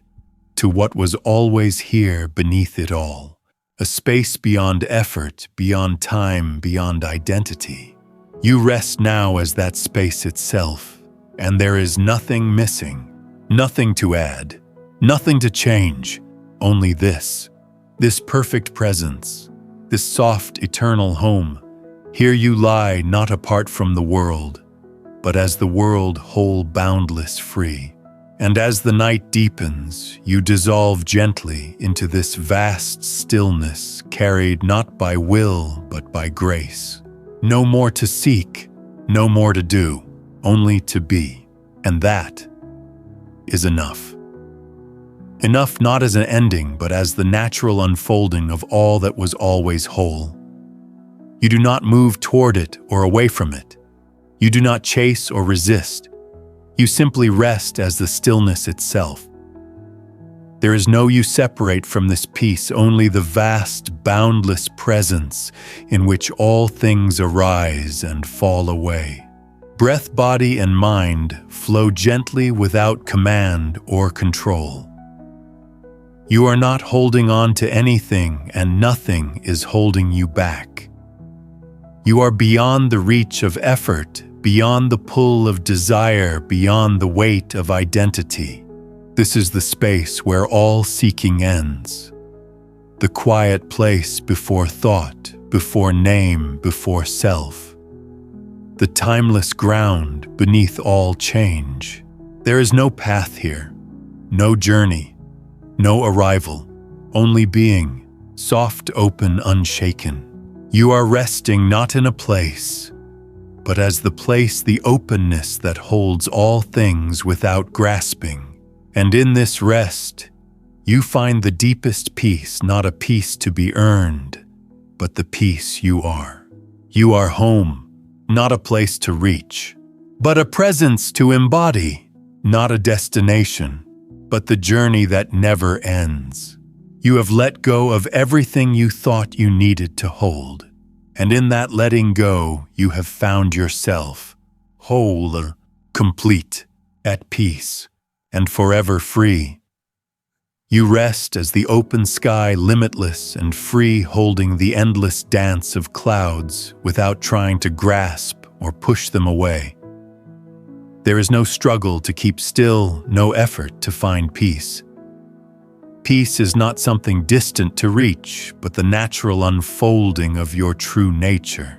A: to what was always here beneath it all. A space beyond effort, beyond time, beyond identity. You rest now as that space itself, and there is nothing missing, nothing to add, nothing to change, only this perfect presence, this soft, eternal home. Here you lie, not apart from the world, but as the world whole, boundless, free. And as the night deepens, you dissolve gently into this vast stillness, carried not by will, but by grace. No more to seek, no more to do, only to be. And that is enough. Enough not as an ending, but as the natural unfolding of all that was always whole. You do not move toward it or away from it. You do not chase or resist. You simply rest as the stillness itself. There is no you separate from this peace, only the vast, boundless presence in which all things arise and fall away. Breath, body, and mind flow gently without command or control. You are not holding on to anything, and nothing is holding you back. You are beyond the reach of effort, beyond the pull of desire, beyond the weight of identity. This is the space where all seeking ends. The quiet place before thought, before name, before self. The timeless ground beneath all change. There is no path here, no journey, no arrival, only being, soft, open, unshaken. You are resting not in a place, but as the place, the openness that holds all things without grasping. And in this rest, you find the deepest peace, not a peace to be earned, but the peace you are. You are home, not a place to reach, but a presence to embody, not a destination, but the journey that never ends. You have let go of everything you thought you needed to hold. And in that letting go, you have found yourself, whole, complete, at peace, and forever free. You rest as the open sky, limitless and free, holding the endless dance of clouds without trying to grasp or push them away. There is no struggle to keep still, no effort to find peace. Peace is not something distant to reach, but the natural unfolding of your true nature.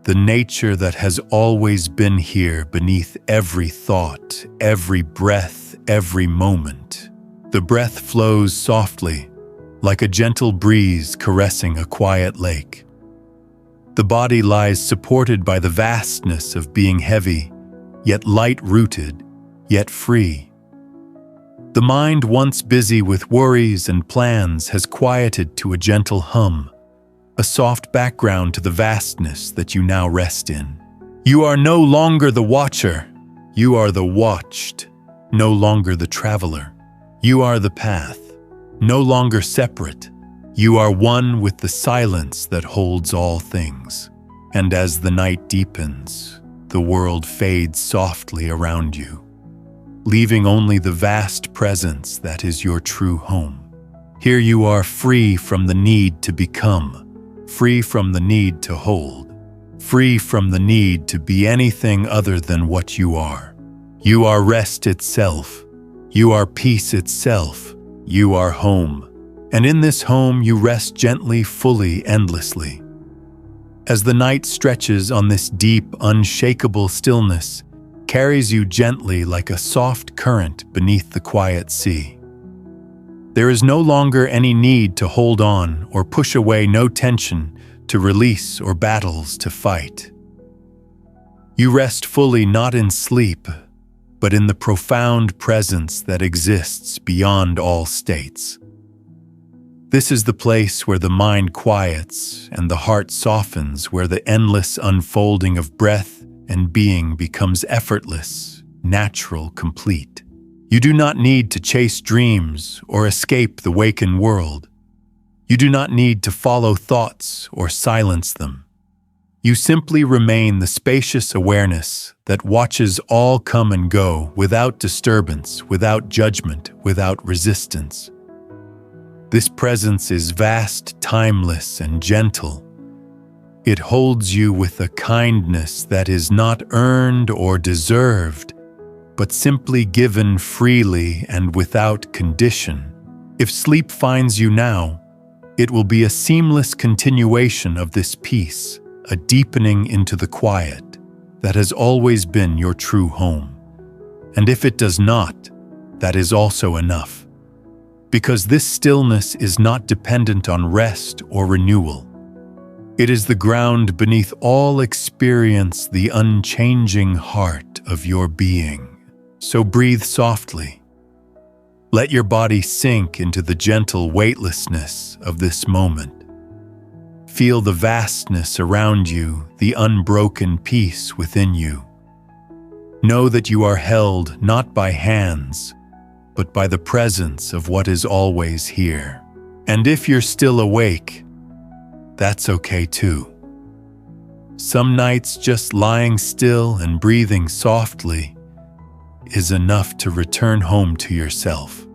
A: The nature that has always been here beneath every thought, every breath, every moment. The breath flows softly, like a gentle breeze caressing a quiet lake. The body lies supported by the vastness of being heavy, yet light-rooted, yet free. The mind, once busy with worries and plans, has quieted to a gentle hum, a soft background to the vastness that you now rest in. You are no longer the watcher, you are the watched, no longer the traveler. You are the path, no longer separate. You are one with the silence that holds all things. And as the night deepens, the world fades softly around you, leaving only the vast presence that is your true home. Here you are, free from the need to become, free from the need to hold, free from the need to be anything other than what you are. You are rest itself. You are peace itself. You are home. And in this home you rest gently, fully, endlessly. As the night stretches on this deep, unshakable stillness, carries you gently like a soft current beneath the quiet sea. There is no longer any need to hold on or push away, no tension to release or battles to fight. You rest fully not in sleep, but in the profound presence that exists beyond all states. This is the place where the mind quiets and the heart softens, where the endless unfolding of breath and being becomes effortless, natural, complete. You do not need to chase dreams or escape the waking world. You do not need to follow thoughts or silence them. You simply remain the spacious awareness that watches all come and go without disturbance, without judgment, without resistance. This presence is vast, timeless, and gentle. It holds you with a kindness that is not earned or deserved, but simply given freely and without condition. If sleep finds you now, it will be a seamless continuation of this peace, a deepening into the quiet that has always been your true home. And if it does not, that is also enough. Because this stillness is not dependent on rest or renewal. It is the ground beneath all experience, the unchanging heart of your being. So breathe softly. Let your body sink into the gentle weightlessness of this moment. Feel the vastness around you, the unbroken peace within you. Know that you are held not by hands, but by the presence of what is always here. And if you're still awake, that's okay too. Some nights just lying still and breathing softly is enough to return home to yourself.